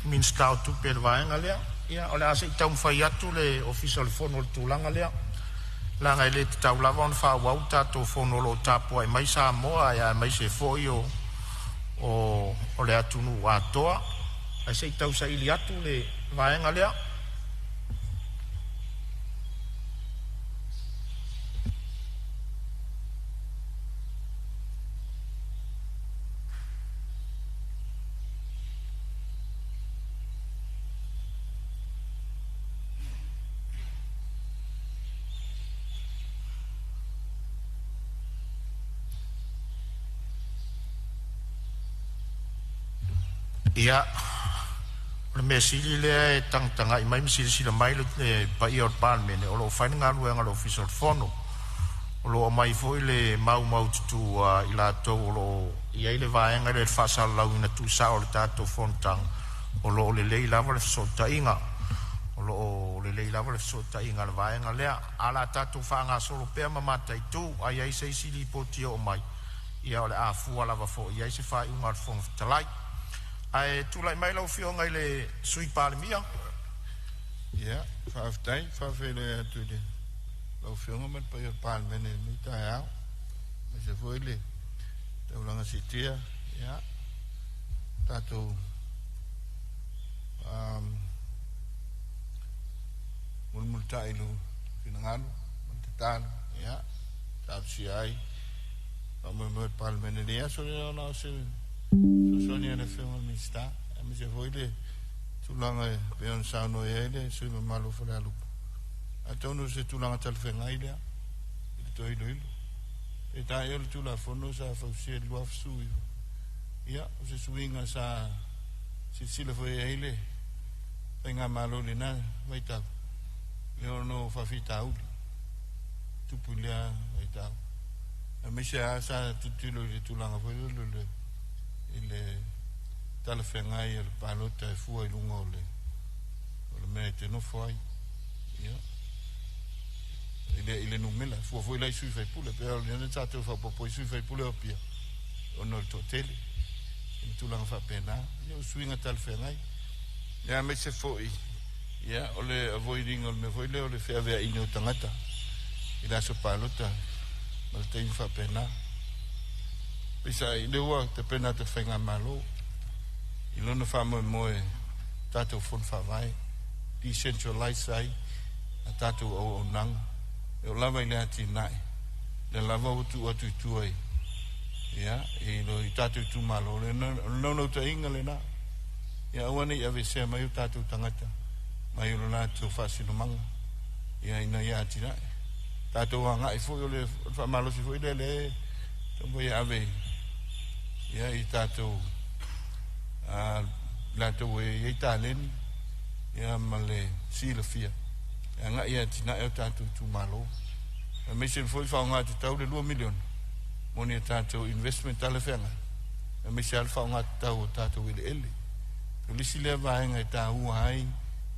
minstau tupe le vaenga lea. Ia, o le ase i tau mwhai atu le official fono le tūlanga lea. la ngai le tau lava on fa wa tatou fonolo tapo ai mai Samoa ya mai se foi o le atunu atoa ai sei tau sa ili atu le vaenga lea ia le mesili le tanga i mai mesili sila mai le pa i or Palemene o lo faina ngā luenga lo official fono o lo mai foi le mau tutu i la tau o lo ia i le vaenga le whasala lau ina tu sa o le tātou Fonotaga o lo le lei lava le whasota inga o lo le lei lava le whasota inga le vaenga lea ala tātou whaanga solo pēr mamata i tū ai ai sei sili poti o mai ia o le a fua lava fo ia i se whai unga le Fonotalai ai tu lai mai lau fio ngai le sui Palemene ja faaftai faafele atu le lau fio ngai pa yo Palemene ni ta me se foi le tau langa sitia ja tato multai lu finangalo mantetal ja tau si ai me Palemene dia so na se sonia le fema mista me se foi le tulanga pe on sauno ele se me malo fa la lupa atono se tulanga tal fenga ile to ilo e ta yo tula fono sa fa se lo afsu ia se swinga sa si le foi ele penga malo le na vai ta yo no fa fita u tu pulia vai ta me se sa tutulo le tulanga foi le ile tala fengai el palota e fua i lunga o le mea te no fai ia ile numela fua foi lai sui fai pule pero le tatou fa popo sui fai pule o pia o no to tele in tulanga fa pena ia suinga tala fengai ia me se foi ia o le avoiding o me foi le o le fea vea ino tangata ila so palota mal te fa pena pisa i le ua te pena te whainga malo i lona whamoe moe tātou fon whawai decentralize ai a tātou o nang e o lava i le ati nai le lava utu atu tuai ia i lo i tātou tu malo le nono ta inga le na ia awane i ave sea mai o tātou tangata mai o lona tātou whasino manga ia ina i ati nai tātou wanga i fwoi o le whamalo si fwoi le tombo i ave ia i tātou tātou e tāleni ia ma le sila fia ia ngā ia tina e o tātou tu malo a meise le foi whaonga te tau le 2 milion moni a tātou investment tala whenga a meise al whaonga te tau o tātou ele ele o lisi lea vaenga e tā ua ai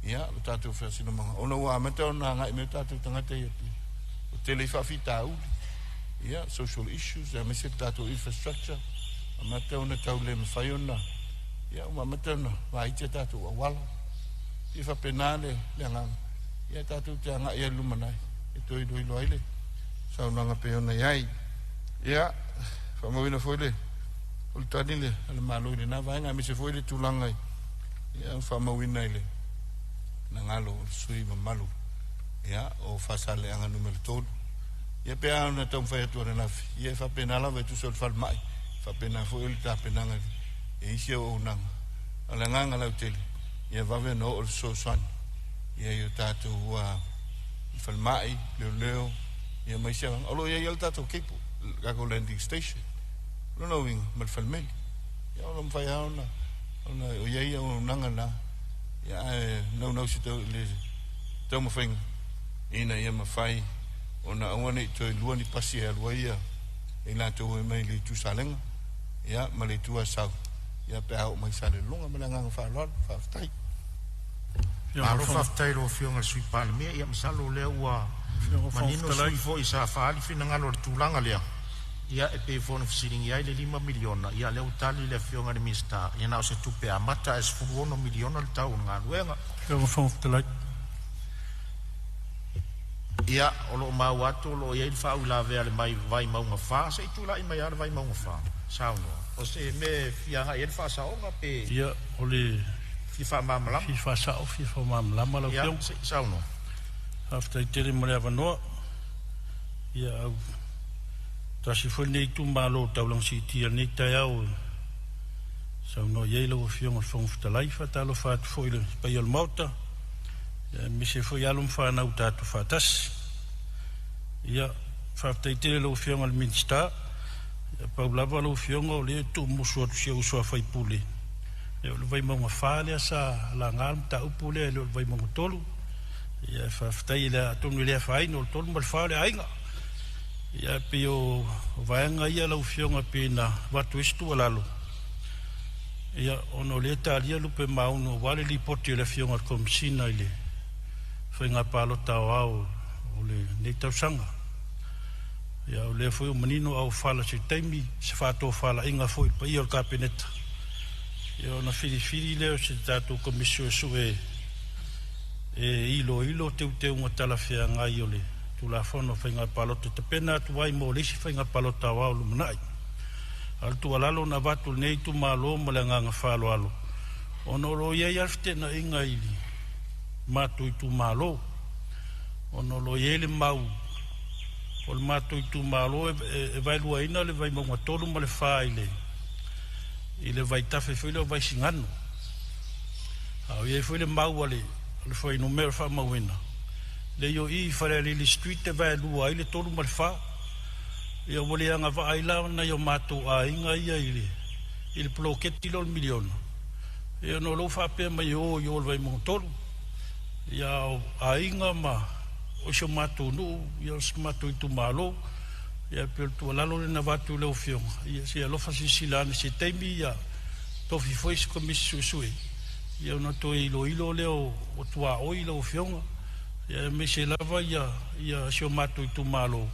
ia o tātou whasino manga ona ua amata o nā ngai me o tātou tangata ia pi o tele i whawhi tā uli ia social issues a meise tātou infrastructure amata ona tau le mawhai ona ia uma mata ona waitia tātou awala i whapenale le anganga ia tātou te anga ia lumanai e toi doi loa ile saunanga pe ona iai ia whamawina foi le o le tani le ale malo ile na vaenga me se foi le tūlanga ia whamawina ile na ngalo sui mamalu ia o whasale anga numero tolu ia pe ana tau mwhai atua na nafi ia whapenala vai tu sol whalmai whapena foi le tāpenanga e isi o unanga ala nganga lau tele ia vave no o so san ia yo tātou whalmai leo ia mai sia alo ia il tātou kipu kako landing station no wing mal Palemene ia o mwhai haona o ia o unanga na ia no si tau le tau mawhainga ina ia mawhai ona awane i toi luani pasi e alua ia e la tau e mai le tusalenga ia ma le tua sau ia pe au mai sale longa ma nganga fa lol fa tai aro fa tai lo fio ngal sui Palemene ia masalo le ua manino sui fo isa fa ali fina ngalo tulanga le ia e pe fono fisiling ia le 5 miliona ia le utali le fio ngal mista ia na se tupe amata es fu 1 miliona le tau ngaluenga eu vou falar Ia, o lo mau atu, lo ia ilfa au la vea le mai vai maunga wha, se itu lai mai ara vai maunga wha. Sao no. O se me fianga ia ilfa saonga pe. Ia, o le... Fifa mamalama. Fifa sao, fifa mamalama lau fiong. Ia, sao no. Hafta i tere mo le avanoa. Ia au. Tasi foi nei tu malo taulang si tia nei tai au. Sao no iei lau fiong al fong fitalai fatalo fatu foi le paiol mauta. Ia mi se foi alum whanau tatu fatasi. Ia, hafta i tere lau fiong al minsta. Ia paulava lau fiong o le tu musu atu sia usua fai pule. Ia le vai maunga whale asa la ngalm ta upule le vai maunga tolu. Ia hafta i le atonu le whaino le tolu mal whale ainga. Ia pe o vaenga ia lau fionga pe na watu estu alalo. Ia ono le talia lupe mauno wale li poti le fionga komisina ile. Whainga palo tau au o le neitau sanga. Ia o le foi o manino au fala se taimi se fato fala inga foi pa ia o kapeneta. Ia ona firi leo se tato komisio su e ilo teu ngatala fia ngai ole. Tula fono whainga palota te pena tu wai mo lisi whainga palota wau lumanai. Al tu alalo na watu nei tu malo malanganga whalo alo. Ono lo iei alfte na inga ili. Matu i tu malo. Ono lo iei le mau. O le matu i tu malo e vai lua ina le vai maunga tolu ma le whaile. I le vai tafe while o vai singano. Au iei while mau ale whai numero wha mauina. Le yo I fare li street te vai lua ile tolu mal fa yo vole anga va ila na yo mato a inga ia ile il bloquetti lo milion yo no lo fa pe ma yo vai mo tolu ya a inga ma o so mato no yo smato tu malo ya per tu la lo na va tu lo fion ya si lo fa si silane si temi ya to fi foi come susui yo no to ilo leo o tua o ilo fion. Ia me se lava ia se o matu i tu malo.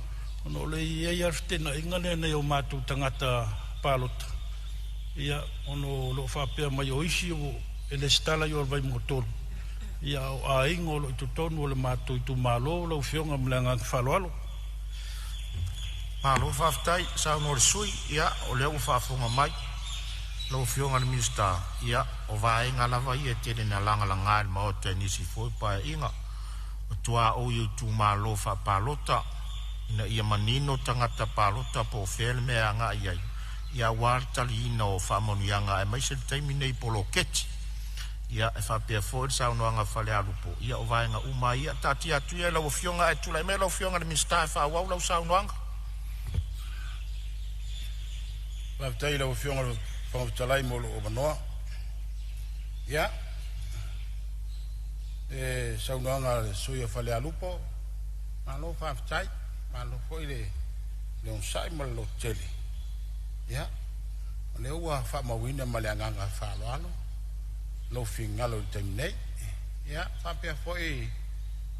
Ono le ia arftena inga le nei o matu tangata palota. Ia ono lo whapea mai o isi o ele stala i o vai motor. Ia a ingo lo i tu tonu o le matu i tu malo lo fionga mlanga whaloalo. Malo whaftai sa ono le sui ia o leo whafonga mai. Lo fionga le minsta ia o vaenga lava ia tene na langa langa il maota nisi foi pa inga. Tua o yu tu malo fa palota ina ia manino tangata palota po fel me anga ia ia wartali no fa monianga e mai se taimi nei poloketi ia e fa pe for sa no anga fale alupo ia o vaenga uma ia tati atu ia lo fionga e tu la me lo fionga de mista fa wa lo sa no anga va tai lo fionga fa talai mo lo banoa ia saunoanga suia fale alupo malo faftai malo foi le un sai mal lo tele ya le ua fa mawina malanga fa lo lo finga lo temne ya fa pe foi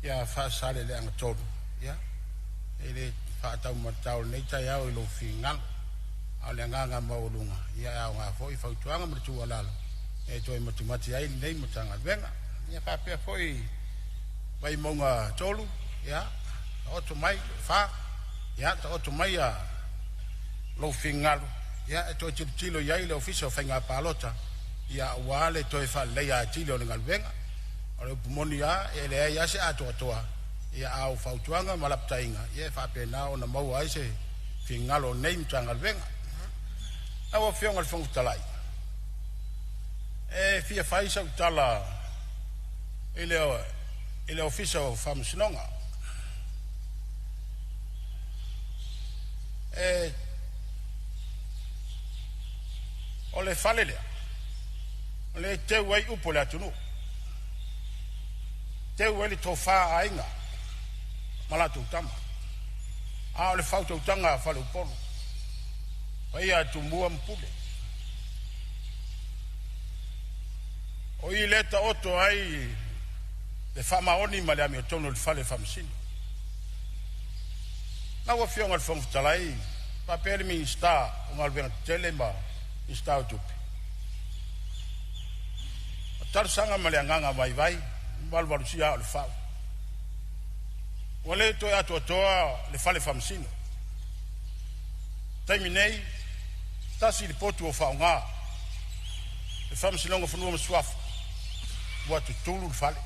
ya fa sale le ang todo ya ele fa tau matau nei tai au lo finga ale nganga maulunga ya nga foi fa tuanga mtu wala e toi matimati ai nei mutanga venga ia papea foi vai monga tolu ya oto mai fa ya oto mai a lo fingalo ya to tilo ya ile official fenga palota ya wale to fa le ya tilo ngal venga o pumoni ya ele ya se ato toa ya au fautuanga malaptainga ya fa pe na ona mau ai se fingalo nei tanga venga awo fionga fonga talai fia faisa tala ele official fam sinonga ole falele ole te wai upola tunu te wai to fa ainga mala tu tama ole fauto tanga falu polo pai atu mua mpule o ileta oto ai le fama oni male ami tono le fale famsin na wo fionga fong talai pa permi sta ngal ben telema sta tu tar sanga male nganga vai bal sia le fa Wale to atu toa le fale famsino. Taimi nei tasi le potu o faunga. Le famsino ngo funua mswaf. Watu tulu le fale.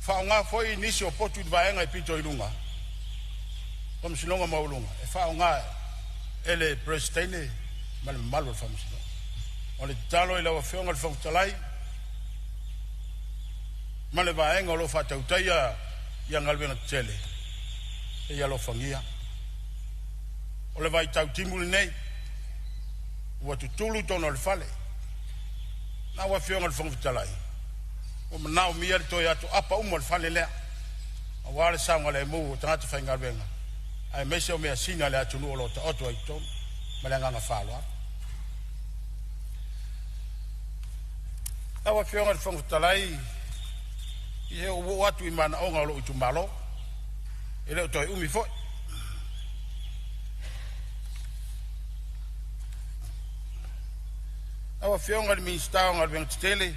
Faunga foi nisi o potu de vaenga e pito ilunga. Famsino ngo maulunga. E faunga ele prestene mal malo famsino. Ole talo ila wa fionga le fautalai. Male vaenga lo fa tautaya ia ngalwenga tele e ia lo fangia o le vai tau timuli nei ua tutulu tono le fale na ua fionga le whangwitalai o manao mia le toi atu apa umo le fale lea a wale saunga le mu o tangata whai ngalwenga ai mese o mea sina le atu nuo lo ta oto ai tonu ma le nganga whaloa na ua fionga le whangwitalai Ie o watu I mana onga lo itu malo. Ele o toi umi foi. Awa fionga li minstao ngal beng tele.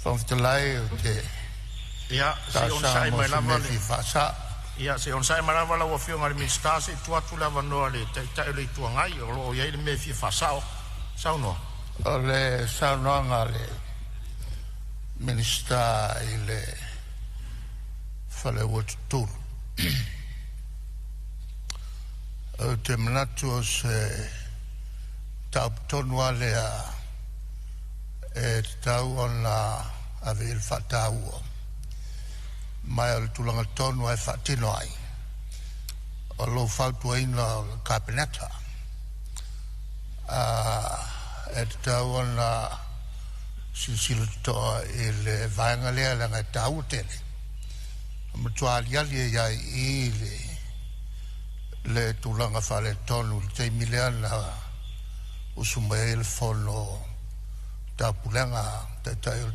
Whangwitalai o te... Ia, se on sai mai lava le... Whasa. Ia, se on sai mai lava la fionga li minstao se tuatu lava noa le tai le tuangai o lo iei le me fi whasao. Sao noa? O le sao noa ngā le... Minister ile fale watu tulu. O te manatu o se tau tonu ale a e tau ona ave il fatau o. Mai al tulanga tonu ai fatino ai. O lo fautu aina o kabineta. E tau ona sila toa le vaenga lea langa tau tele. Matua aliali e iai I le tulanga whale tonu le teimi lea na usuma e le fono tapulenga,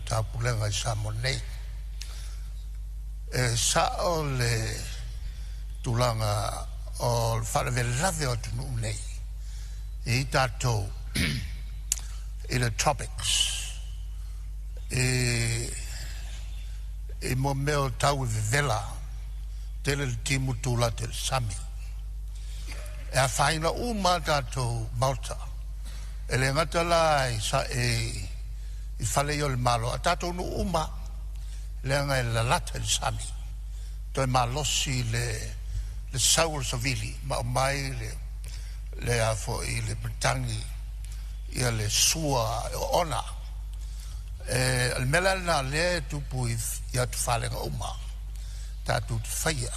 tapulenga I Samoa nei. E sao le tulanga o le whale velave o tunu nei. E I tātou I le tropics. E mo meo tau vela tele le timu tula te sami e a whaina uma tātou Malta e le ngata la I whale I o le malo a tātou nu uma le anga e la lata le sami toi malosi le saul savili ma mai le afo I le Britangi I le sua ona al melal na le tupu ia tu falenga uma tatu faia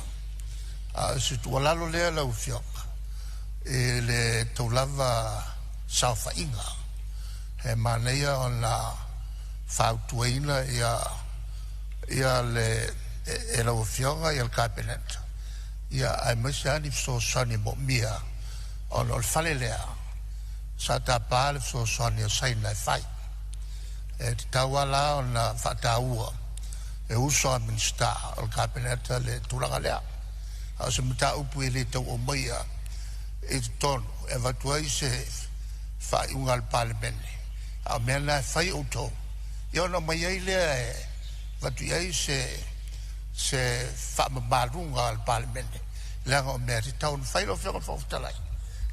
se tu lalo le la ufioka le tolava salfa inga e maneia ona fautuina ia le la ufioka ia il cabinet ia ai mesani so sani mo mia ona il falelea sa tapal so sani sai na fai e te tauala o na whataua e uso a minsta o kabineta le tūranga lea a se mta upu le tau o maia e te tonu e watuai se whaiunga al Palemene a mena e whai uto I ona mai ai lea e watuai se whamamarunga al Palemene leanga o mea te taun whai lo whianga whautalai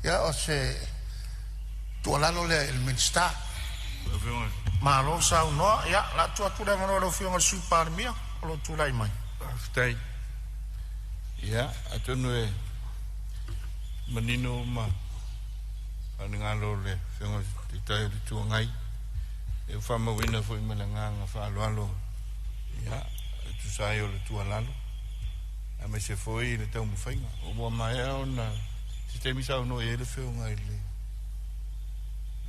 ia o se tualalo lea il minsta Malo sau noa, ia, la tua tula mano lo fionga sui parmia, lo tulai mai. Aftai. Ia, atonu e manino ma aningalo le fionga titai di tuangai. E whama wina fo I malanganga whaaloalo. Ia, tu sai o le tualalo. A me se foi le tau mwhainga. O mua mai au na titemi sau no e le fionga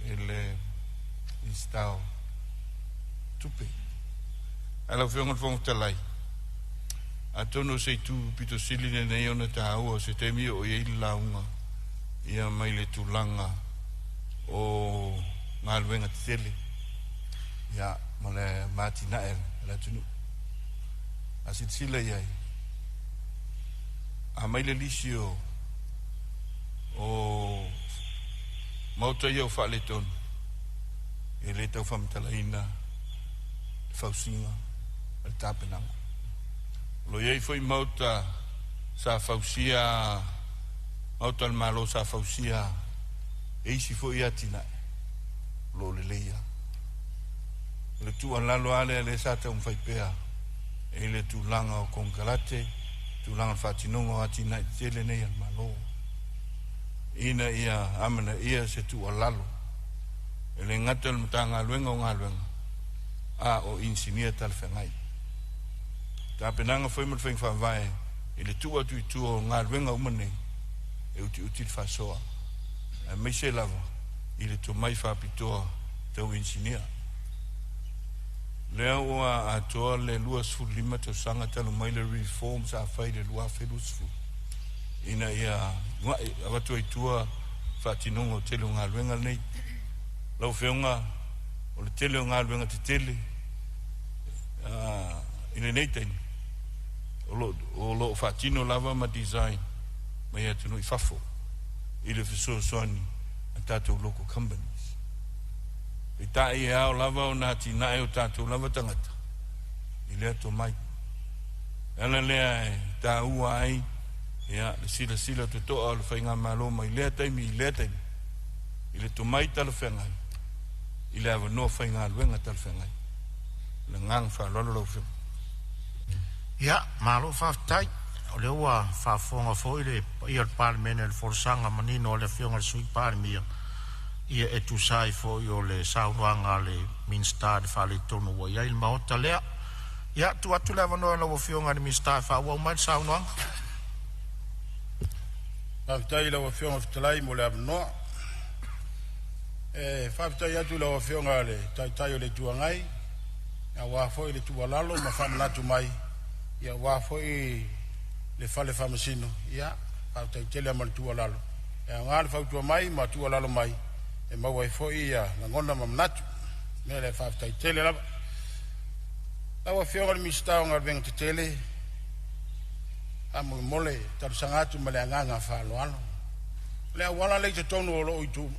ele instao tupe ala fionga fong talai atono se tu pito siline nei ona tau se temi o ye launga ia mai le tulanga o ngalwenga tele ia male matina la tunu asit sila ia a mai le lisio o mauta ia o fale ton e le tau famtalaina fausinga al tapenanga Lo iei foi mauta sa fausia mauta al malo sa fausia eisi foi atina lo le leia. Le tu alalo ale le sa te fai pea e le tu langa o konkalate tu langa fatinongo atina tele nei al malo. Ina ia amana ia se tu alalo. Ele ngatal mtanga luenga o ngaluenga. O insinia tal fengai. Ta penanga foi mo feng fa vai. Ele tua tu o ngaluenga umane. E uti fa soa. A me se lava. Ele tu mai fa pitoa tau insinia. Leo a toa le luas fu lima to sanga talu mai le reforms a fai le lua felus fu. Ina ia watu ai tua fa tinongo telu ngaluenga nei. Lau feunga o le tele o ngaluenga te tele. Ina nei teni. O lo fa tino lava ma design. Mai atu no i fafo. Ile fiso soani a tatou local companies. I tae e ao lava o nati na e o tatou lava tangata. I lea to mai. Ala lea e ta ua ai. Ia le sila to toa le whainga maloma. I lea taimi, i lea taimi. I le to mai tala whengai. I lea wanoa whainga aluenga tala whengai. Le ngang wha lolo lau whenga. Ia, malo whaftai. O le ua whafonga fo i le ia Palemene le forsanga manino o le whionga le sui Palemia. Ia e tu sai fo i o le saunuanga le minstad whale tonu wa ia il maota lea. Ia tu atu le wanoa la whionga le minstad wha ua umai saunuanga. Whaftai la whionga fitalai mo le avanoa. Whaftai atu la whionga le tai o le tuangai. Ia wafo i le tualalo ma whamanatu mai. Ia wafo i le fale famasino. Ia whaftai tele ama le tualalo. Ia ngā le whautua mai ma tualalo mai. E maua i fo ia na ngona mamnatu. Mea le whaftai tele lava. Lawa whionga le mistao ngā venga te tele. Amu mole taru sangatu ma le anganga whaloalo. Le awala le te tonu o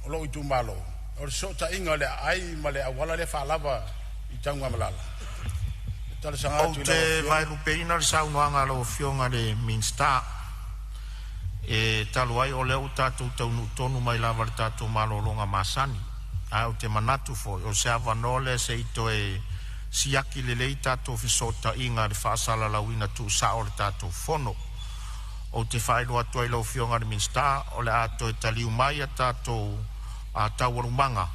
lo itu malo. O le sota inga le ai ma le awala le whalava i taunga malala. Taru sangatu o te vai rupeina le saunuanga lo whionga le minsta. E taluai o leo tātou taunu tonu mai lava le tātou malolonga masani. O te manatu fo. O se avanole se ito e siaki le lei tātou fisota inga le whaasala lauina tu sao le tātou fono. O te whaelo atua i lau whionga le minsta. O le ato e taliu mai a tātou tauarumanga.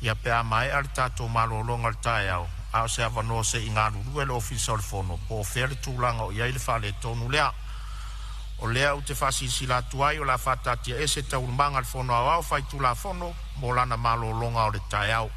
Ia pea mai a le tātou malolonga le tae au. O se avano se inga rurue le ofisa o le fono. Po fere tūlanga o iai le whale tonu lea. O lea u te whasisi la tuai o la whatatia e se taurumanga le fono au whai tu la fono mo lana malo longa o le tae au.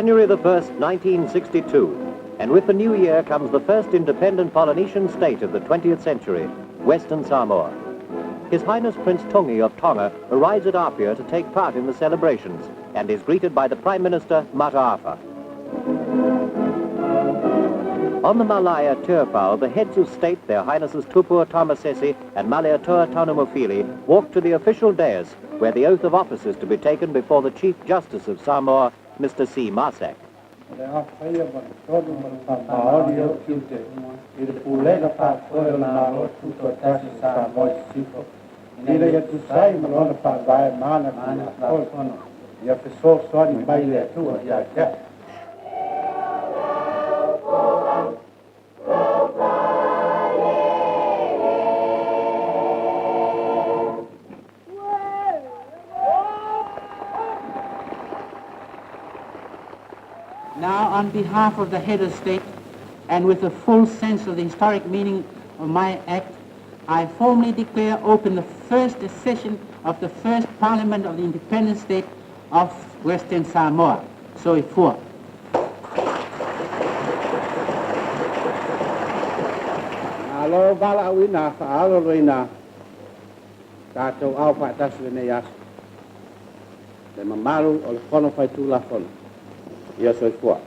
January the 1st, 1962, and with the new year comes the first independent Polynesian state of the 20th century, Western Samoa. His Highness Prince Tungi of Tonga arrives at Apia to take part in the celebrations and is greeted by the Prime Minister, Mataafa. On the Malaya Turfao, the heads of state, their Highnesses Tupua Tamasesi and Malietoa Taunamofili, walk to the official dais, where the oath of office is to be taken before the Chief Justice of Samoa, Mr. C. Marsack. Now, on behalf of the head of state, and with a full sense of the historic meaning of my act, I formally declare open the first session of the first Parliament of the independent state of Western Samoa. So it for. Alo bala wina fa alo wina tato au fa tasu ne yas. Le mamalu o le fono fai tu la fono. Ia so it for.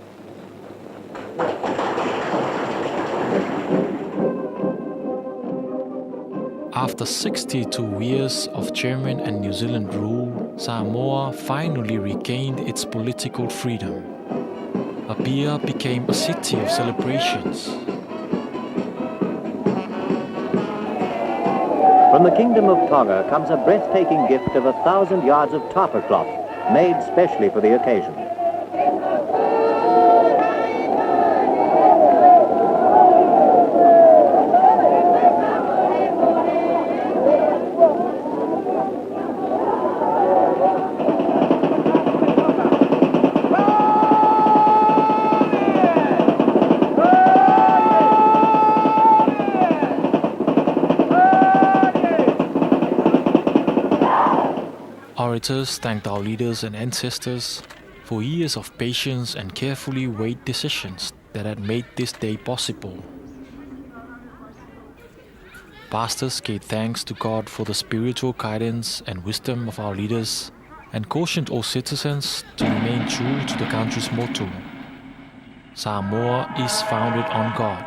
After 62 years of German and New Zealand rule, Samoa finally regained its political freedom. Apia became a city of celebrations. From the Kingdom of Tonga comes a breathtaking gift of 1,000 yards of tapa cloth, made specially for the occasion. Orators thanked our leaders and ancestors for years of patience and carefully weighed decisions that had made this day possible. Pastors gave thanks to God for the spiritual guidance and wisdom of our leaders and cautioned all citizens to remain true to the country's motto: Samoa is founded on God.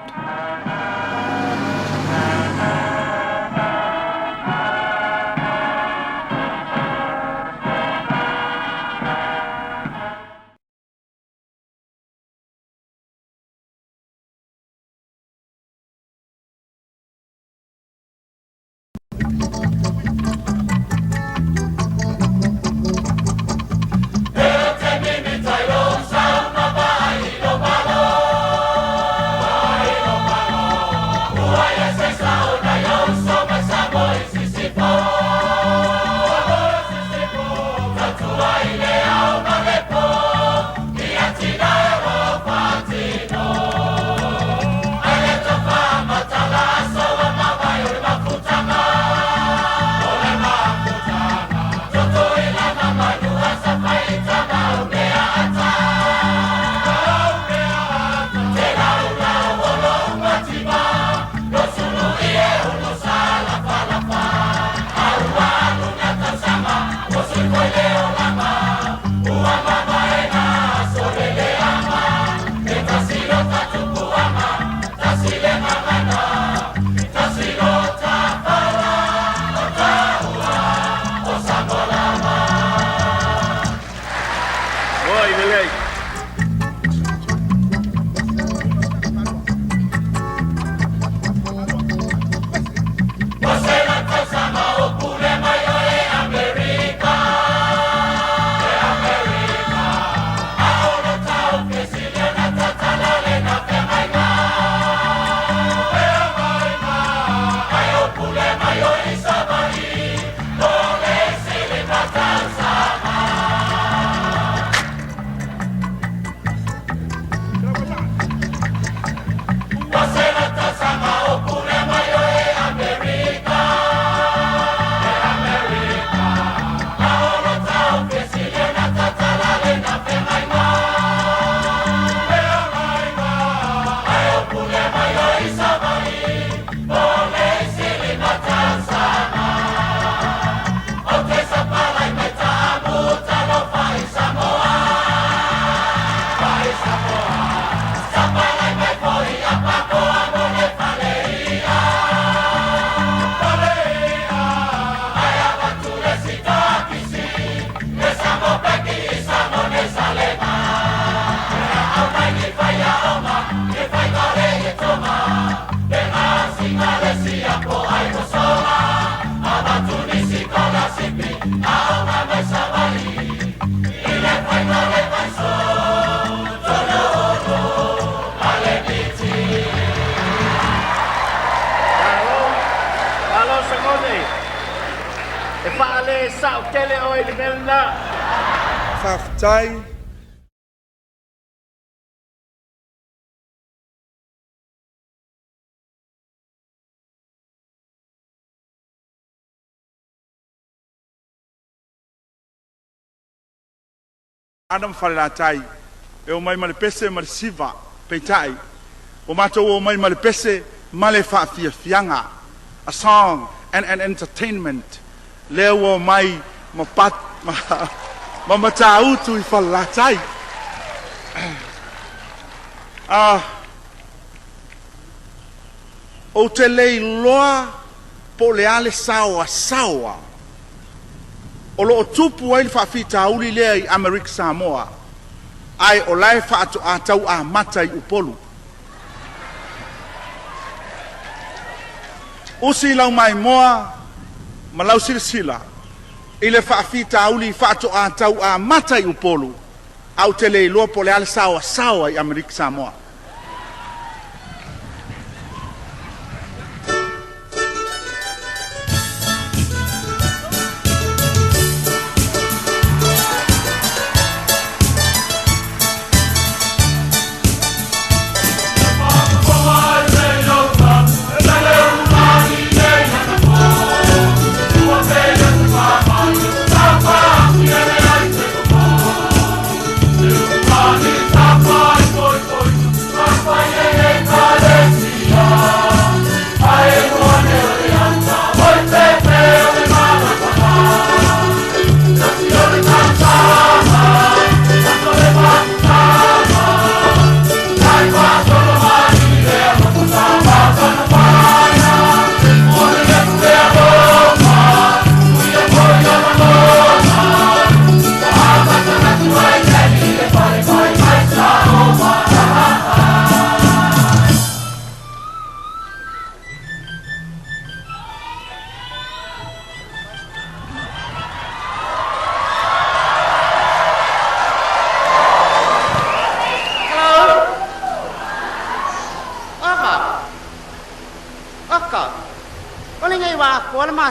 Faftai. Adam Falatai, e o mai male pese male siva, peitai, o matou o mai male pese male fa'afia fianga, a song and entertainment, leo o mai mapat ma matautu I Falatai. O te lei loa po le ale sawa sawa. O lo tupu ai whawhita uli lea I Amerika Samoa. Ai o lai whaatu a tau a mata I upolu. Usi lau mai moa, ma lau sila. I le whawhita uli whaatu a tau a mata I upolu. Au te lei loa po le ale sawa sawa I Amerika Samoa.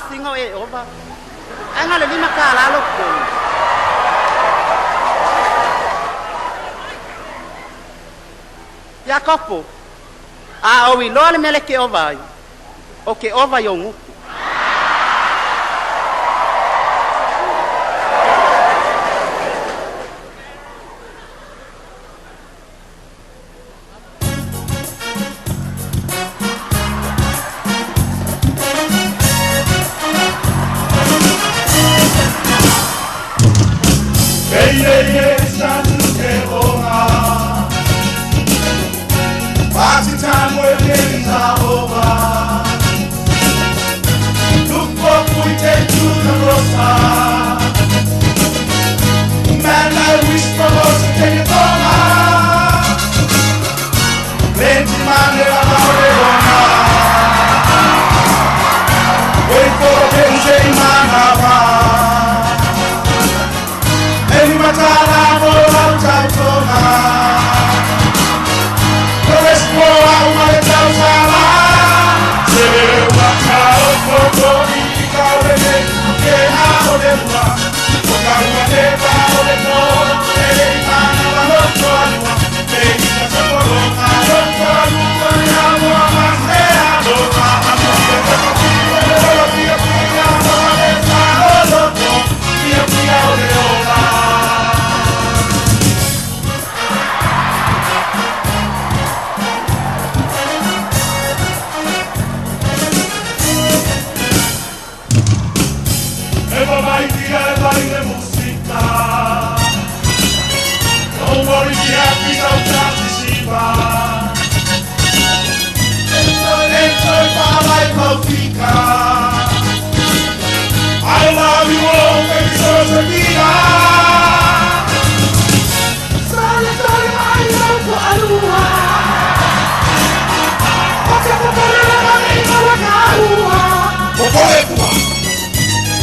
Singo e over. Anga le lima kala loko. Ya kopo. O wi lo le mele ke over. O ke over yongu.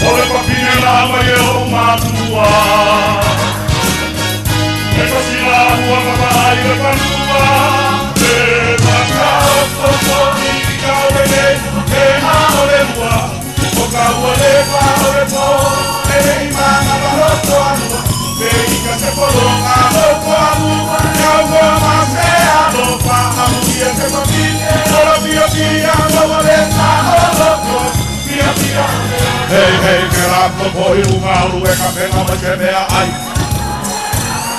Ole papine mai e o matua. E pasila hua mamai e panua. E maka o tōtoni ki kaore ne, e hao le mua. O ka ua le pao le po, e rei mana maroto anua. E ika se poronga loko anua, e au goa mase alofa, amu ia se mamine, ora pia pia, maua le taho loko. Hey, hey, que rato poi unga ulu e ka penga mai ke mea ai.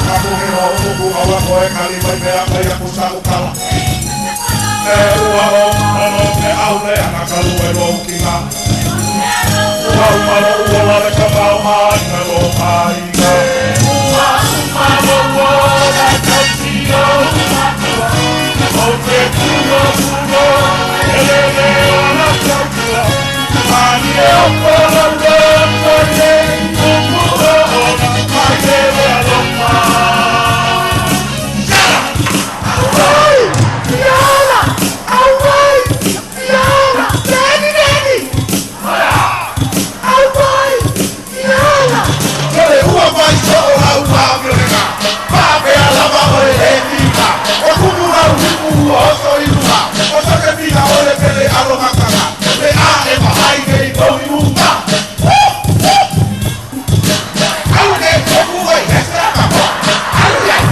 Ka puhi o uku awa koe kali mai mea mai a kusa ukala. E ua o ono e au le ana kalu e lo ukinga. Ua umalo ua wale ka mau mai na lo hainga. Ua umalo ua na kauti o umakua. O te kuno kuno, ele leo na kautua. Ani e o kolo loko ne, uku o ona, mai te wea lopa. Yala! Awai! Yala! Awai! Yala! Nani, nani! Awai! Yala! Kele ua mai so o lau pāpireka, pāpe a lava o e he tika, o kumu lau hiku o so iluha, o sake pina o le pele aromakanga, le a e mahai ke i tau i unga. Au ne toku oi hesera ka hoa, alu yai,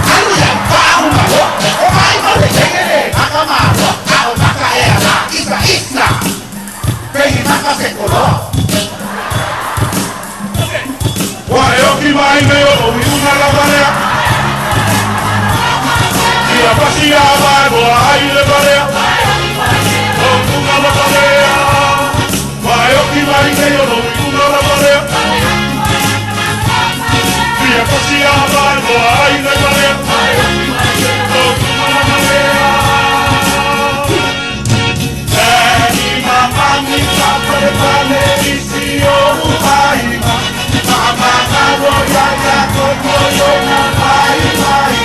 pāunga hoa, o mai o le kengere haka mātua, a o naka e ana, isa, pehi naka se koloa. Wa e oki mai me o i unga la barea, ia pasi a mai boa ai le barea, o unga la barea. Vai o que vai que eu não me na barea. Via passia vai vai na barea. Na barea. Ani mama mi sapre pale isio uhaima. Mama karo ya ya koyo yo na mai mai.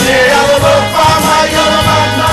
Se alo pa mai yo na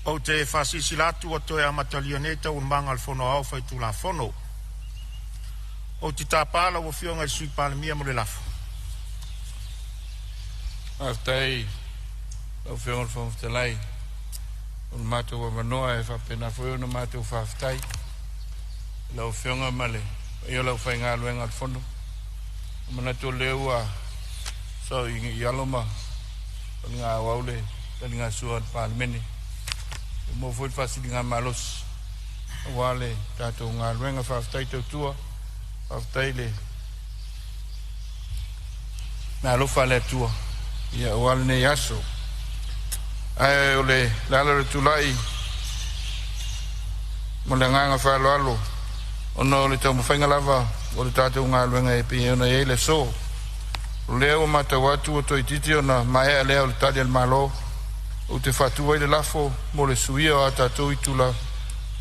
o te whasisilatu o toi amatalioneta un manga al fono au fai tu la fono. O te tāpala o fionga i sui Palemene mo le lafo. Aftai, o fionga al fono ftelai. Un mato wa manoa e whapena fweo na mato whaftai. Lau fionga male. Io lau fai ngā luenga al fono. Mana to leua. So i aloma. Ngā waule. Tani ngā sua Palemene. Mo foi fácil ngā malos. Wale tato ngā luenga whaftai tau tua. Whaftai le. Ngā lofa le tua. Ia wale ne yaso. Ai ole lalare tulai. Mo le nganga whalo alo. Ono le tau mawhainga lava. O le tato ngā luenga e pi ona e le so. Leo mata watu o toi titi ona mai leo le tali al malo. O te whatua i le lafo mo le suia o a tatou i tula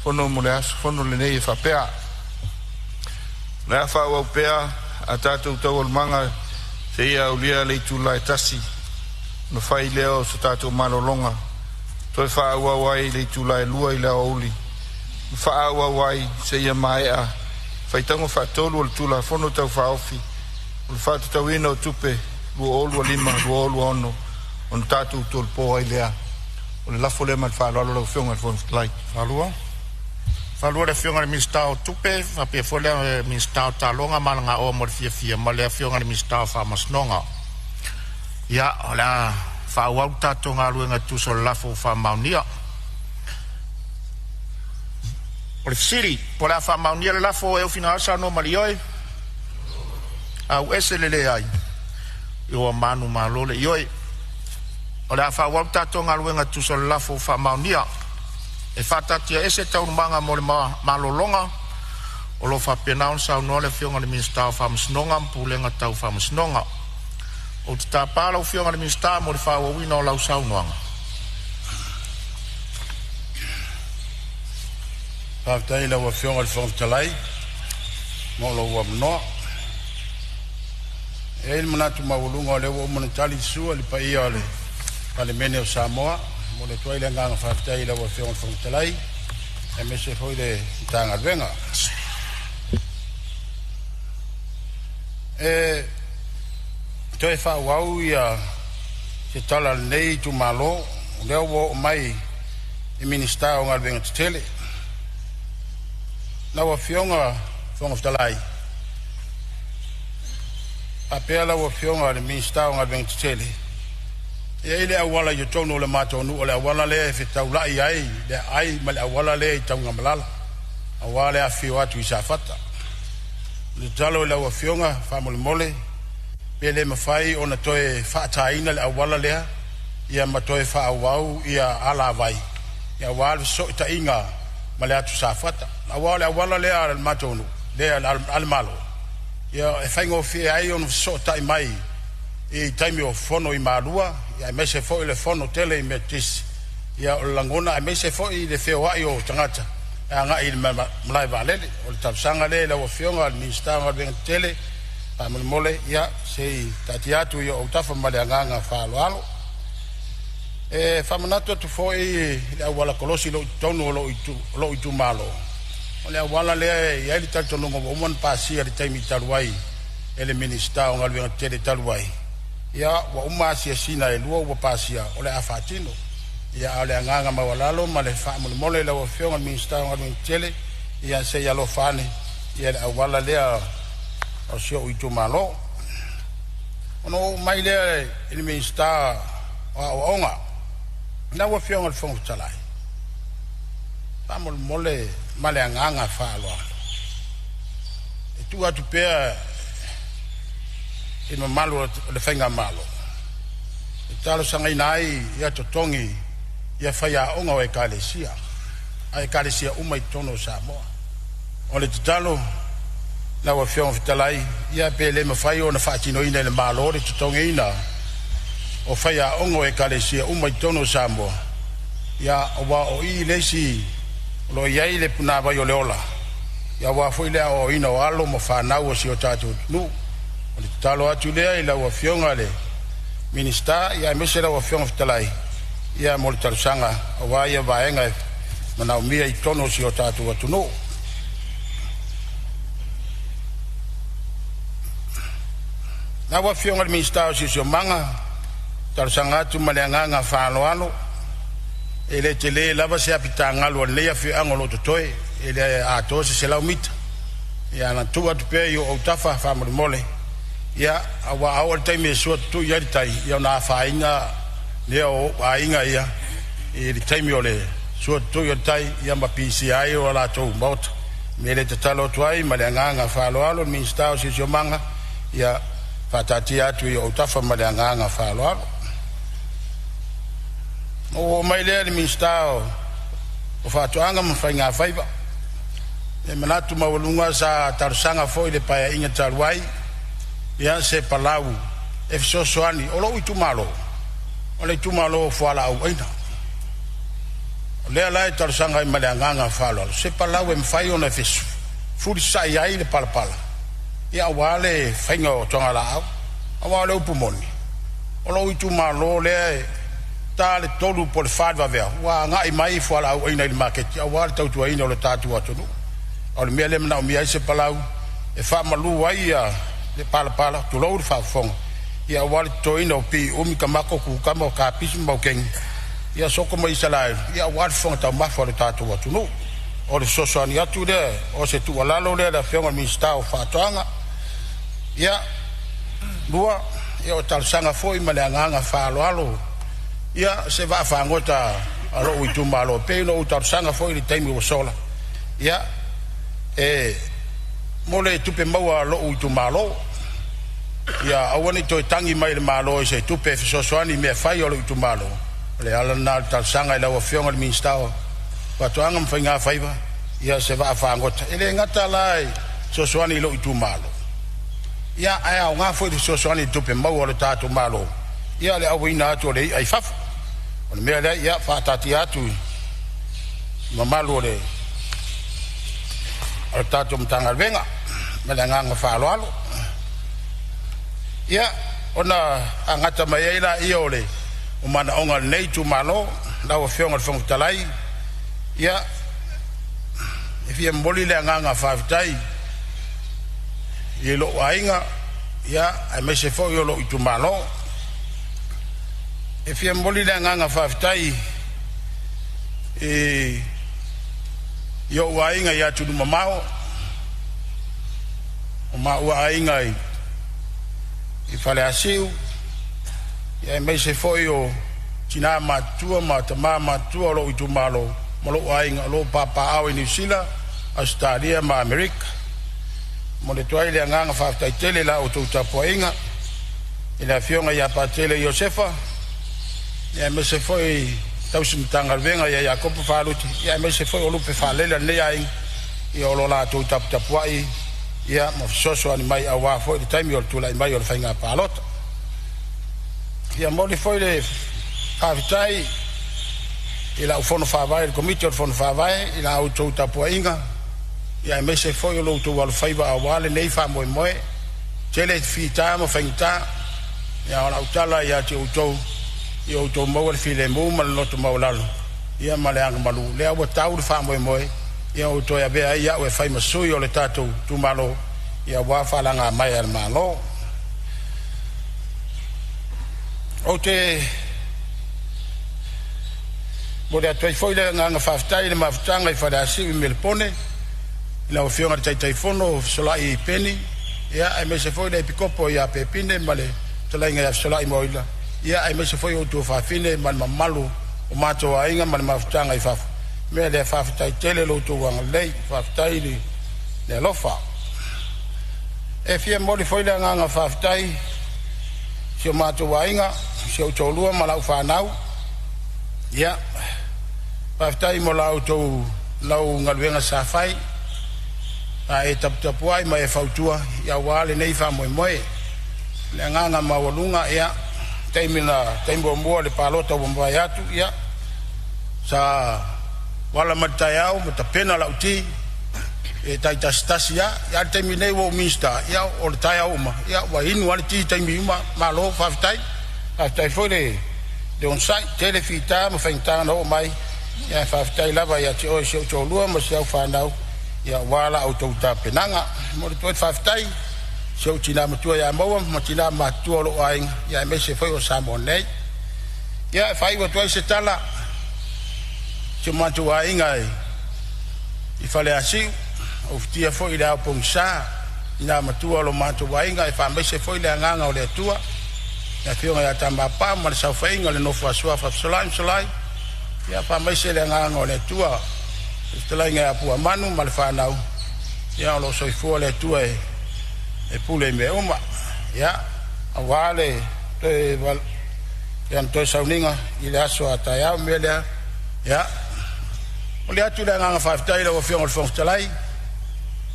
fono mo le aso fono le nei e whapea. Le a whau au pea a tatou tau al manga se ia au lia le tula e tasi. No whai leo sa tatou malolonga. Toi whau au ai le tula e lua i leo auli. Whau au ai se ia mai a whaitango whatolu al tula fono tau whaofi. O le whatu tau ina o tupe lua olua lima, lua olua ono. On tatou tol po ai lea. O le lafo le mal whalo alo lau whionga fon flight. Whalua? Whalua le whionga le ministao tupe, whapea fole le ministao talonga malanga o mo le fia ma le whionga le ministao whamasnonga. Ia, o la whauau tatou ngā luenga tuso le lafo whamaunia. O le fisiri, po la whamaunia le lafo e ufina asa no marioi. Au ese le le ai. Io manu malole ioi. O le a whauau tatou ngā luenga tuso le lafo whamaunia. E whatatia ese tau manga mo le malolonga. O lo whapenaun sau noa le whionga le ministao whamasnonga mpulenga tau whamasnonga. O te tāpala o whionga le ministao mo le whauawina o lau sau noanga. Whaftai lau a whionga le whamtalai. Mo lo wamnoa. E il manatu maulunga o le o manatali sua li pa ia le Palemene o Samoa. Mo le toile nganga whaftai lau a whionga le whamtalai. E me se foi le tanga venga. E toi whauau ia se tala nei tu malo. Leo wo mai i minister o ngā venga tele. Lau a whionga whamtalai. A pea lau a whionga le minister o ngā venga tele. E ile awala yo tono le matonu o le awala le e tau lai ai le ai ma le awala le i tau ngamalala awale a fio atu i sa fata le talo le awa fionga whamole mole pe le mawhai o na toe whaataina le awala lea ia ma toe whaawau ia ala vai ia awale so ita inga ma le atu sa fata awale awala lea le matonu lea al malo ia e whaingo fie ai o na so tai mai i taimi o fono i malua ia me se foi le fono tele i metis ia o langona me se foi le feo ai o tangata nga i malai valele o le tapsanga le la o fionga ni stanga ben tele pa mole ia sei tatiatu ia o tafa male nganga falo alo e famanato tu foi la wala kolosi lo tono lo itu malo o le wala le ia li tanto no mo mon pasi ali taimi taluai ele minister o ngal tele taluai ia wa uma sia sina e lua wa pasia o le afatino ia ale nganga mawalalo ma le fa mole la o fionga minister ngal tele ia se ia lo fane ia le awala le o sio itu malo ono mai le il minister o onga na wa fionga le fonga talai fa mole ma le nganga fa lo e tu atu pe ino malo le fenga malo talo sanga inai ia totongi ia faya onga o ekalesia uma itono Samoa o le talo na wa fion fitalai ia pele me fai ona fatino ina le malo le totongi ina o faya onga o ekalesia uma itono Samoa ia o i lesi lo ia le puna ba yo le ola ia wa foi le o ina o alo mo fa na o si o tatu nu o le talo atu lea i lau a fionga le minister ia mesera o fionga fitalai ia mo le talusanga o wa ia vaenga mana umia I tono si o tātou atuno. Na wa fionga le ministao si o manga talusanga atu maleanganga whaaloalo e le te le lava se apita ngalo o lea fi angolo totoe e le ato se lau mita ia na tua tu pe yo o tafa family mole ia awa awal time so tu ia tai ia na fainga le o ainga ia e le time yo le so tu ia tai ia ma PCI o la to bot me le talo tuai ma le nganga falo alo ministao si o manga ia fatati atu yo o tafa ma le nganga falo alo o mai le ministao o fatuanga ma fainga faiba e manatu mawalunga sa tarsanga foi le paia inga taruai ia se palau e sosoani o lo itumalo o le itumalo fuala au aina o le ala tarsanga I maleanganga falo se palau e mfai ona fisu furi sai ai le palapala ia wale fainga o tonga la au awale upumoni o lo itumalo le tale tolu por fadva vea wa ngai mai fuala au aina le market awale tautu aina o le tatu atunu o le mea le mana o mea se palau e wha malu ai le pala tu lau wha whonga ia wale toina o pi umi ka mako kukama o ka pisi mau kengi ia soko mai salai ia wale whonga tau mafa o le tātou atunu o le sosoani atu le o se tu alalo le la whionga ministao whatoanga ia lua ia o talusanga foi ma le anganga whaaloalo ia se wa whangota alo uitu malo pe no talusanga foi le taimi o sola ia mole tupe maua lo utu malo ia awani to tangi mai le malo se tupe fisosoani me fai o utu malo le ala na talsanga la ofionga le ministao patuanga mfainga faiva ia se va fangot ele ngata lai sosoani lo utu malo ia ai nga foi sosoani tupe maua le tatu malo ia le awina atu le ai faf o me le ia fatati atu mamalo le o tatu mtanga venga melanganga faloalo ia ona angata mai ila iole o mana onga nei tu malo la o fionga fong talai ia if ye mboli le nganga favitai yelo ainga ia ai me se fo yolo tu malo if ye mboli le nganga favitai yo wainga ya tu mamao o ma wainga I fale asiu ya me se foi o tina matua matama matua lo itu malo malo wainga lo papa au New Zealand Australia ma America mo le toai le nganga fa tele la o tu tapoinga ila fionga ya patele Josefa ya me se foi tausim tanga venga ya Jacob faluti ya me se foi o lupe falela le ai ia o la tu tapuai ia mo soso ani mai awa foi the time yo tu la mai o fainga palot ia mo le foi le avitai ila o fono favai committee o fono favai ila o tu tapuinga ia me se foi o lo tu al faiva awale nei fa mo tele fita mo fainta ia o la utala ia te utou yo to mo le file mo mal no to maulalo ia maleanga malu le o tau fa mo ia o to ya be ia o fai masu yo le tatu tu malo ia wa fa langa mai al malo o te mo le toi foi le nga fa ftai le maftanga I fa da si me le pone la o fionga tai fono sola I peni ia ai me se foi le pikopo ia pepine male sola nga sola I moila ia ai me se foi o tu fa fine man malu o mato ainga man maftanga I fa me le fa ftai tele lo tu wang lei fa ftai le lofa e fie mo le foi le nga fa ftai si o mato ainga si o tolua malau fa nau ia fa ftai mo lau to lau ngalwenga sa fai a e tapuai mai e fautua ia wale nei fa moi le nga mawalunga ia tembo mo le palota bomba yatu ia sa wala matayao matapena la uti e taita stasia ya temine wo mista ya o tayao ma ya wa inu wal ti temi ma malo faftai foi de on sai telefita ma fainta no mai ya fa tai lava ya ti o se to lua ma se fa nau ya wala auto ta penanga mo to fa tai se o tina ma tu ya mo ma tina ma tu lo ai ya me se foi o Samoan nei ya fa i to se tala se ma tu ai ngai i fa le asi o tia foi da pongsa ina ma tu lo ma tu ai ngai fa me se foi le nganga o le tua ya fio ya tamba pa ma sa fa inga le no fa sua fa solai ya pa mai se le nganga o le tua stela inga pu manu mal fa nau ya lo so fu le tua e pule me uma ya awale te val yan to sauninga ile aso ata ya mele ya o le atu le nganga fa tai lo fio o fo stelai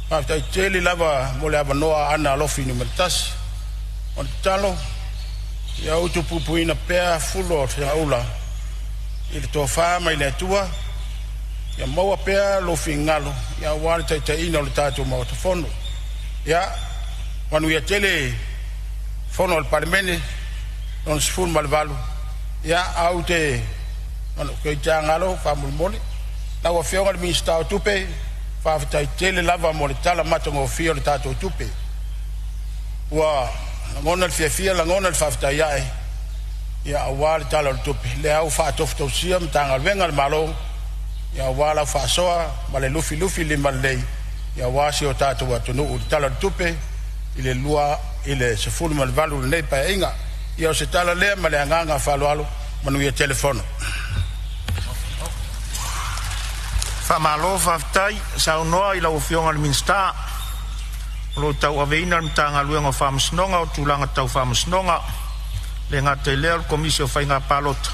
fa tai tele lava mo le abanoa ana lo finu mertas on talo ya utu pupuina pea fulo ya ula ile to fama ile tua ya maua pea lo fingalo ya wale tai ina le tatu mo to fono ya wanu ya tele fono al Palemene on sful malvalu ya aute ono ke jangalo famul mole na wa fionga mi sta tupe fa tai tele lava mo le tala matongo fio le tatu tupe wa ngona fia la ngona fafta ya awal tala tupi le au fa tofto siam tanga venga malo ya wala fa soa male lufi le malei ya wasi o tatu watu no tala tupi ile lua ile se fulu mal valu le pa inga ya se tala le male nganga fa lo manu ya telefono fa malo faftai sa no ila o fiona al minsta lo tau aveina mtanga luenga famsnonga o tulanga tau famsnonga le ngate leo komisi o fainga palot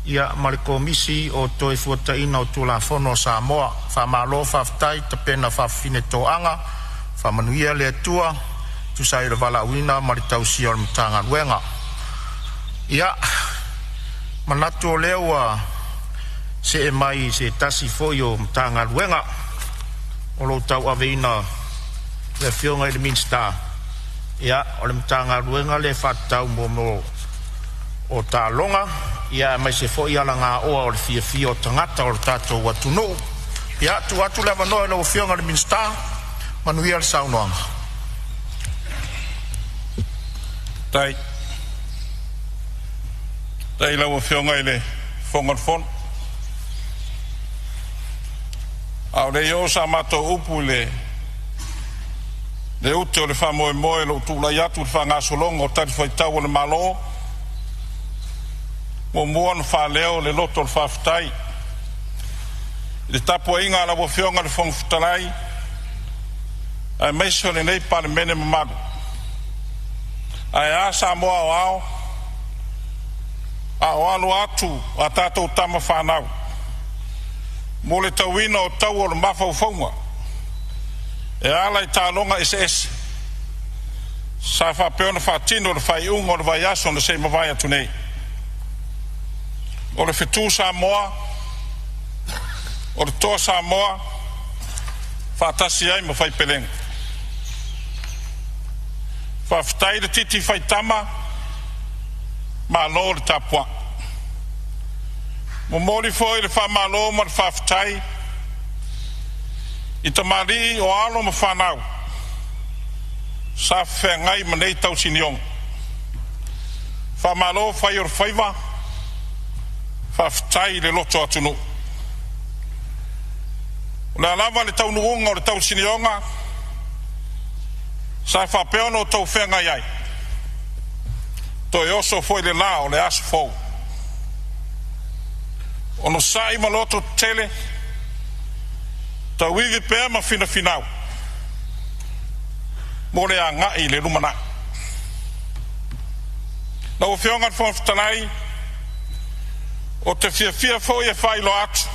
ia male komisi o toi fuataina o tulafono Samoa famalo faftai tapena fafine toanga famanuia le tua tusai le valawina male tau siol mtanga luenga ia manatu leo se mai se tasi foyo mtanga luenga o lo tau aveina le fionga le minsta ya o le mtanga ruenga le fatau mo o talonga ya mai se fo ya langa o le fia o tangata o tato watuno ya tu atu le vano le fionga le minsta manuel saunoanga tai la fionga le fonga fon au le yo samato upule le ute o le wha moe lo tula iatu le wha ngā solonga o tari whaitau o le malo mo mua na wha leo le loto le whawhitai le tapu inga la wo fionga le whangwhitalai ai meiso le nei Palemene mamaru ai a Samoa o ao alu atu a tātou tama whanau mo le tauina o tau o le mawhau whaunga e ala i tālonga SS sa whapeona whatino le whai unga o le vai aso na se mawai atu nei o le whetū Samoa o le toa Samoa whatasi ai ma whai pelenga whawhitai le titi whai tama ma lo le tapua mo mori foi le wha ma lo ma le whawhitai i tamari o alo ma whanau sa whengai ma nei tau siniong wha malo whai or whaiva whawhitai le loto atunu le alava le tau nuunga o le tau sinionga sa whapeono o tau whengai ai to e oso foi le la o le aso fau ono sai ma loto tele ta wivi pea ma fina finau mo le anga i le lumana na o fionga whawhitalai o te fia fo e whai lo atu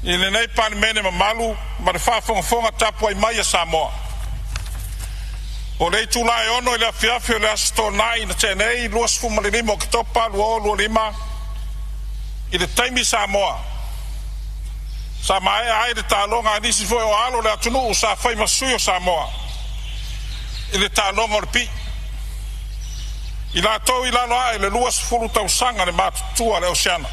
i le nei Palemene mamalu ma le whafonga tapu ai mai a Samoa o le tula e ono i le afiafi o le asto nai na tenei luas fuma le lima o kitopa lua lima i le taimi Samoa sa mai ai le talonga nisi foi o alo le atunu sa fai masui o Samoa i le talonga o le pi I la tau I lalo ai le luas fulu tau sanga le matutua le oceana.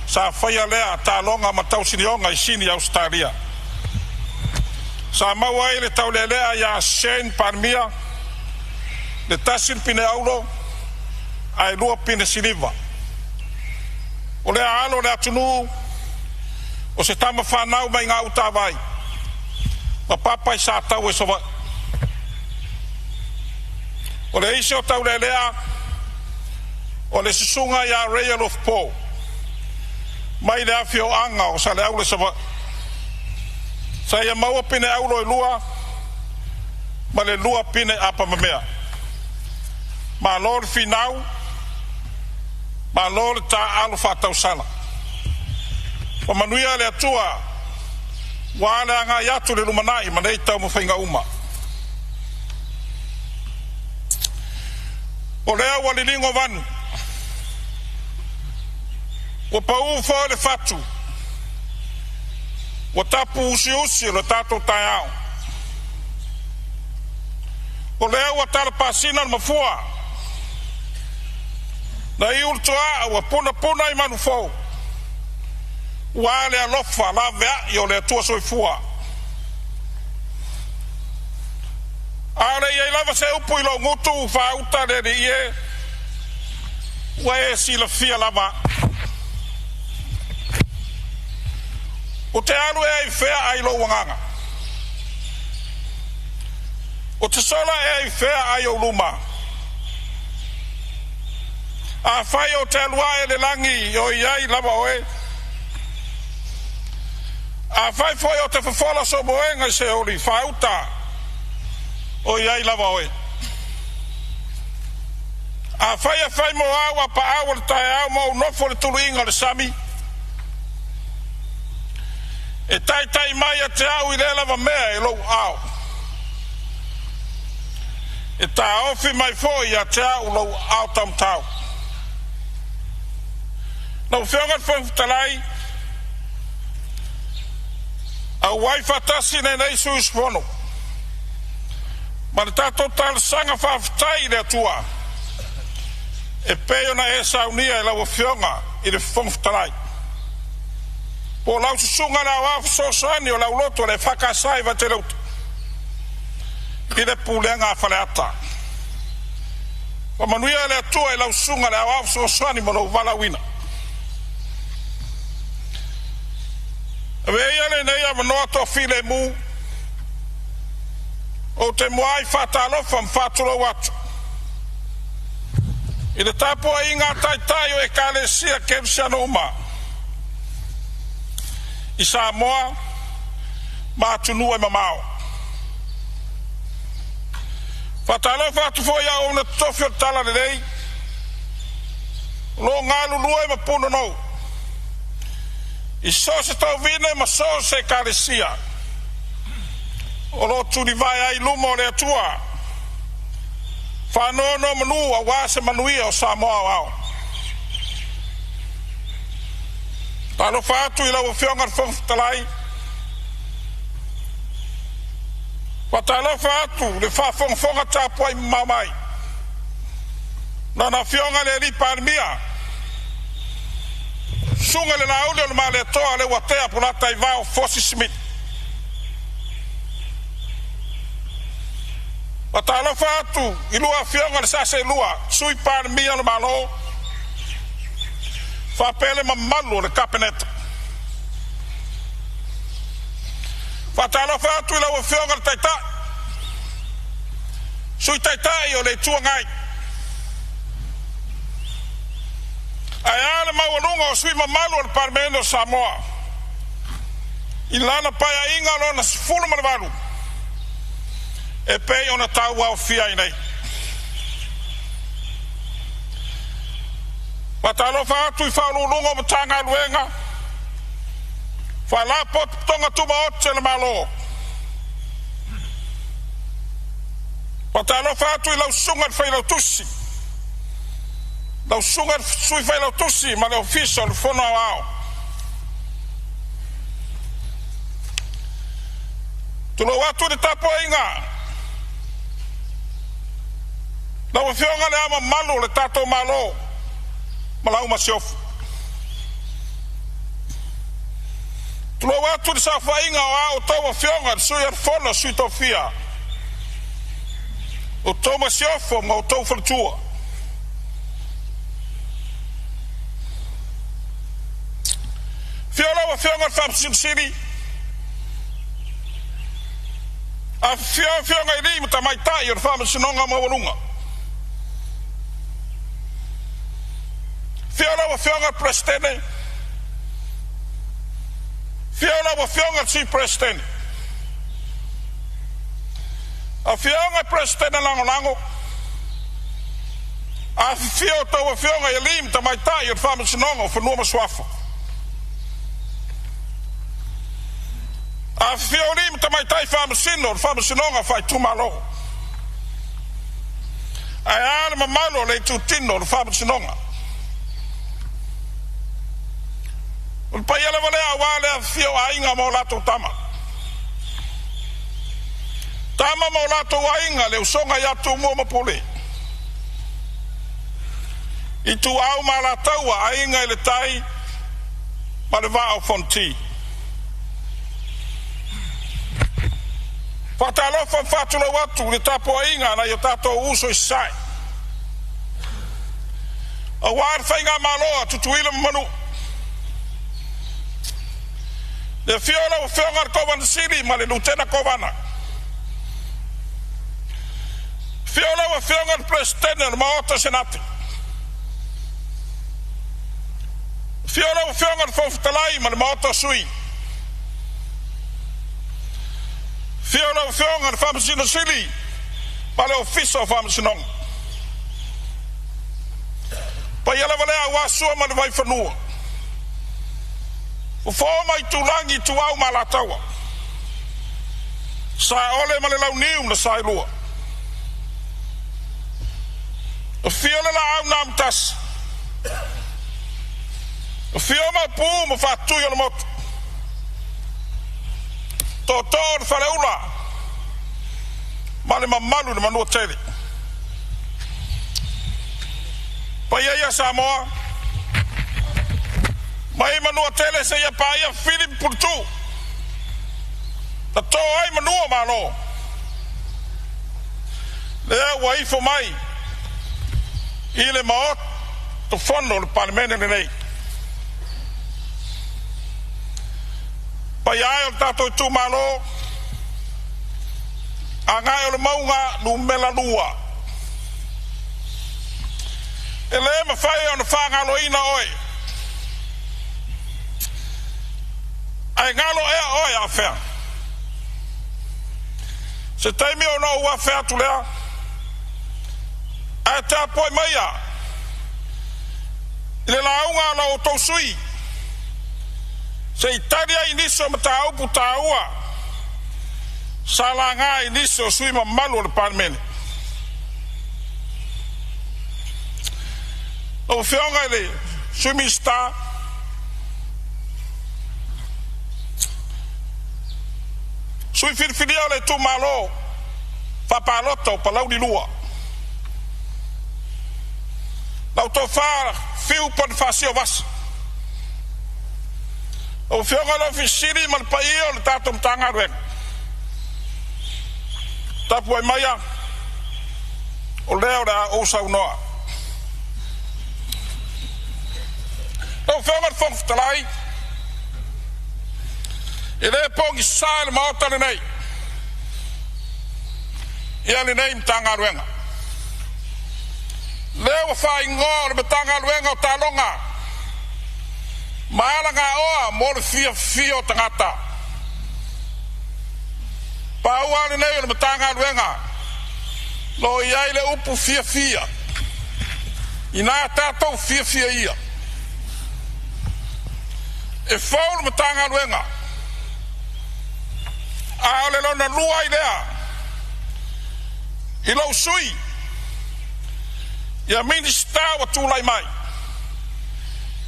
Sa whaia lea ta longa ma tau sinionga I sini Australia. Sa maua ai le tau lea ia Shane Parmia, le tasil pine aulo, ai lua pine siliva. O lea alo lea tunu, o se tama whanau mai ngā utawai. Ma papai sa tau e sowa. O le isi o tau lea, o le susunga ia Rail of Po. Mai le afio anga o sa le au le sowa. Sa ia maua pine aulo e lua, ma le lua pine apa mamea. Ma lor finau, ma lor ta alu whatau sana. O manuia le atua, wale anga iatu le lumanai, ma nei tau mawhainga uma. O lea walilingo vanu, o pau fo le fatu, o tapu usi le tato tai au. O lea o tala pasina mafua, na I ultua o puna I manu fo. Wa le alofa la vea I o le tua soifua. Ale I lava se upu I lo ngutu fa uta le ie. Wa e si la fia lava. O te alu e I fea ai lo wanganga. O te sola e I fea ai o luma. A fai o te alua e le langi o iai lava oe. A fai foi o te fafola so moenga se oli fauta o iai lava oe. A fai mo awa pa awa le tae au mo nofo le tulu inga le sami. E tai mai a te au I le lava mea e lou au. E ta ofi mai foi a te au lou au tam tau. Nau whiongat whangtalai, a wai whatasi nei suis whono. Ma le tātou tāle sanga whawhtai le atua. E peo na e saunia e lau whionga I le whangtalai. Po lau susunga na wafu sosani o lau loto le whakasai wa te lautu. I le pulenga a whaleata. Wa manuia le atua e lau sunga le wafu sosani mo lau walawina. Veia le nei a manoa to file mu o te moai whatalofa mwhaturo watu. I le tapo a inga tai o e kalesia kemsiano uma. I Samoa mātunua I mamao. Whatalofa atu fo ia o na tofio tala le rei. Lo ngalu lua I mapuno nou. I so se tau vine ma so se kalesia. O lo tuni vai ai lumo le atua. Whanono manu a wase manuia o Samoa au. Talo whātu I lau whiongar whongtalai. Watalo whātu le whawhongwhonga tāpuai mamai. Nana whionga le riparmia. Sunga le naule o le male toa le watea pulata I vao Fosi Smith. Watalo whātu I lua whionga le sase lua. Sui parmia le malo. Whapele mamalu le kapeneta. Watalo whātu I lau whionga le taita. Sui taitai o le tuangai. Ai le maualunga o sui mamalu o le Palemene o Samoa. I lana paia inga lo na sifulu manawalu. E pei o na tau au fia I nei. Watalo whātu I whaulunga o matanga aluenga. Whala pot tonga tuma ote le malo. Watalo whātu I lau sunga le whailau tusi. Lau sunga sui whailau tusi ma le ofisa le whono au. Tulo watu le tapo inga. Na wa fionga le ama malu le tato malo. Malau masiofu. Tulo watu sa fainga wa o tawa fionga sui ar fono sui tofia. O toma siofo ma o tau faltua. Fiola wa fionga famsin siri. A fionga ili mta maitai ar famsinonga mawalunga. Fiola wa fionga prestene. Fiola wa fionga si prestene. A fionga prestene lango. A fio to wa fionga ili mta maitai ar famsinonga fanua swafo. A fiolim tamai tai famsinonga fai tumalo. Ai ana mamalo le tutino le famsinonga. Ul paiala vale awale a fio ainga mo lato tama. Tama mo lato ainga le usonga ya tu mo mapole. Itu au malataua ainga le tai ma le va au fonti. Fatalo fa fatula watu le tapo inga na yo tato uso isai. A war fainga malo tutuila manu. Le fiola o fionga kovan siri ma le lutena kovana. Fiola o fionga presidente ma ota senati. Fiola o fionga foftalai ma le ota sui. Fiola fionga na famsino sili pale ofisa famsinong pa yala vale awa sua ma vai fanua o forma i tulangi tu au malatawa sa ole ma le lau niu na sai lua o fiola la au nam tas o fioma pu ma fatu yo mo Totor faleula male mamalu na manu tele paya Samoa mai manu tele se ya paya Philip Purtu ta to ai manu malo le wai fo mai ile maot to fondo le Palemene nei Paya o tato tu malo angai o maunga numela lua ele ma fai on fanga loina oi ai ngalo e oi afa se taimi o no wa fa tu le ata poi maya ile launga la o to sui se Italia iniso matau putaua salanga iniso sui mamalu le Palemene o fionga le sumista sui filfilia le tu malo fa paloto palau di lua l'autofa fiu pon fasio vas o fionga lo fisiri mal paio le tatum tanga ren tapu ai maya o leo da o saunoa o fionga fonf talai ele pongi sal mauta le nei ia le nei tanga ren leo fa ingor be tanga ren o talonga Malanga oa mor fio tangata. Paua ni nei o matanga luenga. Lo iai le upu fia. Ina tato fia ia. E fau matanga luenga. A ole lona lua idea. Ilo sui. Ia minista wa tulai mai.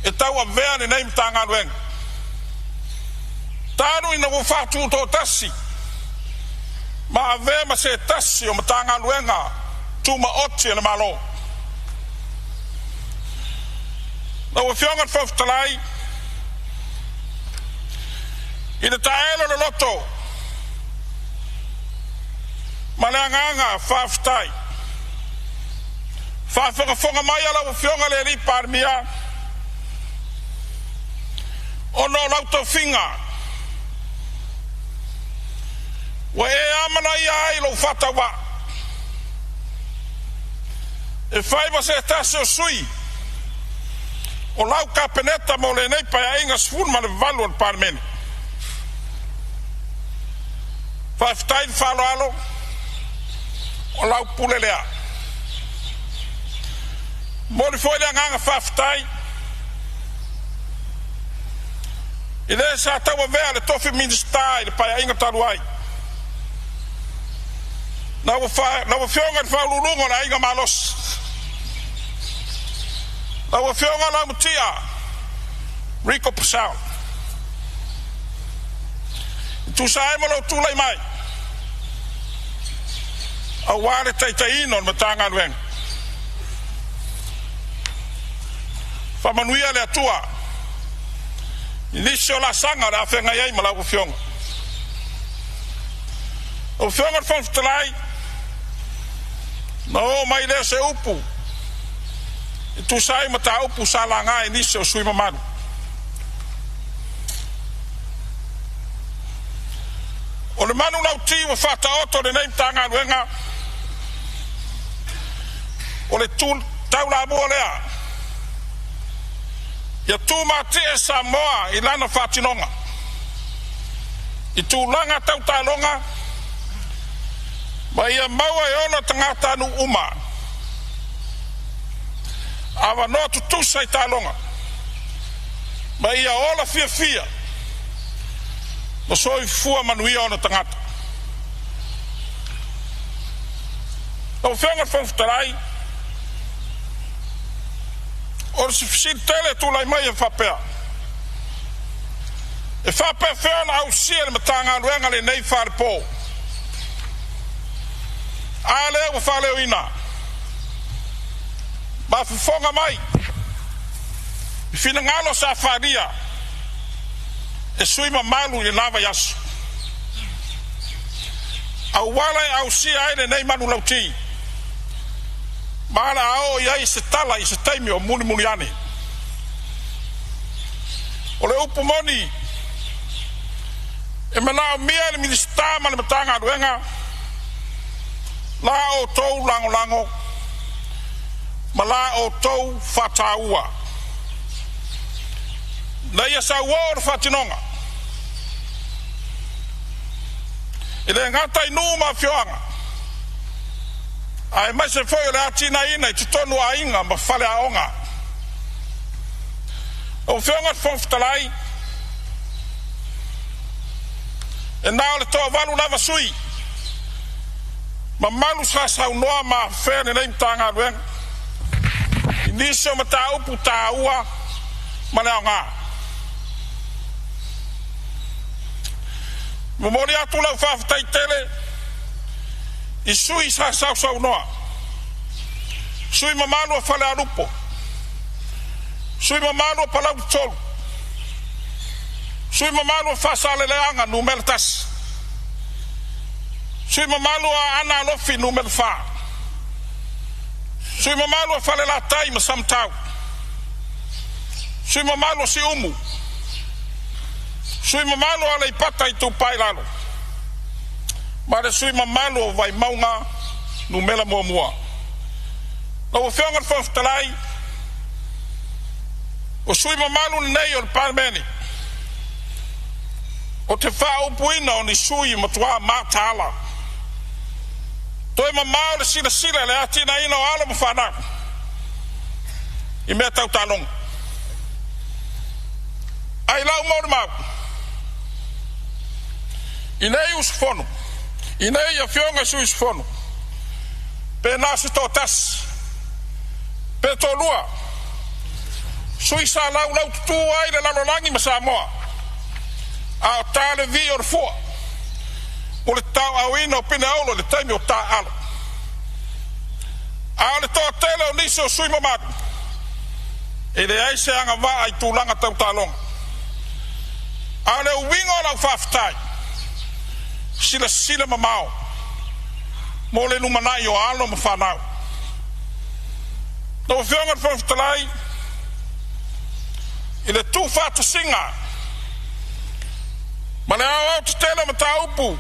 E tau a vea ni neim tanga luenga. Tanu ina wafatu to tasi. Ma a vea ma se tasi o matanga luenga. tuma oti na malo na o fionga foftalai ina taelo lo loto malanganga faftai fa fonga mai ala o fionga le ri parmia ono lauto finga wa e amana ia ilo fatawa e fai va se tasso sui o lau kapeneta mo le nei pa inga sfun ma le valu al Palemene fa ftai falo alo o lau pulelea mo li foi le nganga fa ftai ile sa tawa vea le tofi ministai le pa inga taluai na o fionga fa lulungo na inga malos na o fionga la mutia Rico Pasau tu sai mo lo tu lai mai a wale tai ino matanga wen fa manuia le tua inisio la sanga da fenga yai mala o fionga fa ftalai no mai le se upu tu sai mata upu sala nga inisio sui mamanu o le manu lauti wa fata oto le nei tanga wenga o le tu taula mo lea ya tu mate e Samoa ilana fatinonga i tu langa tau talonga ma ia maua e ono tangata nu uma awa no tu sai talonga ma ia ola fia no soi fua manuia ono tangata o fenga foftarai o si tele tu lai mai e fapea fena au sia le matanga luenga le nei farpo ale o fale oina ma fonga mai fina ngalo sa faria e sui malu le lava yasu au wala au sia ele nei manu lauti mana ao ia se tala i se taimi o muni ane o le upu moni e mana mia le minista ma le matanga luenga la o tou lango ma la o tou fataua na ia sa uor fatinonga ile ngata inuma fioanga ai mai se foi le atina ina i tutonu a inga ma fale a onga o fionga foftalai e nao le toa valu lava sui ma malu sa unoa ma fene nei mtanga luen inisio ma ta upu ta ua ma le onga ma mori atu lau fafatai tele i sui sa unoa sui ma malu a fale a lupo sui ma malu a palau tolu sui ma malu a fasale leanga numel tas sui ma malu a ana lofi numel fa sui ma malu a fale la tai ma samtau sui ma malu a si umu sui ma malu a le ipata i tu pai lalo ma le sui ma malu a vai maunga numela mua na o fionga foftalai o sui ma malu nei o le Palemene o te wha upuina o ni sui matua matala toi ma mao le sila le atina ina o ala ma whanau i mea tau talong ai lau mauri mau i nei usfono i nei a fionga sui usfono pe nasi to tas pe to lua sui sa lau tutu ai le lalolangi ma Samoa a tale vi or fo o le tau au ina o pina aulo le taimi o ta alo A le toa tele o nisi o sui mamatu. E le ai se anga wa ai tūlanga tau tālonga. A le uwinga o lau whaftai. Sila mamao. Mo le lumanai o alo ma whanau. Tau whionga whaftalai. I le tū whata singa. Ma le au te tele ma tā upu.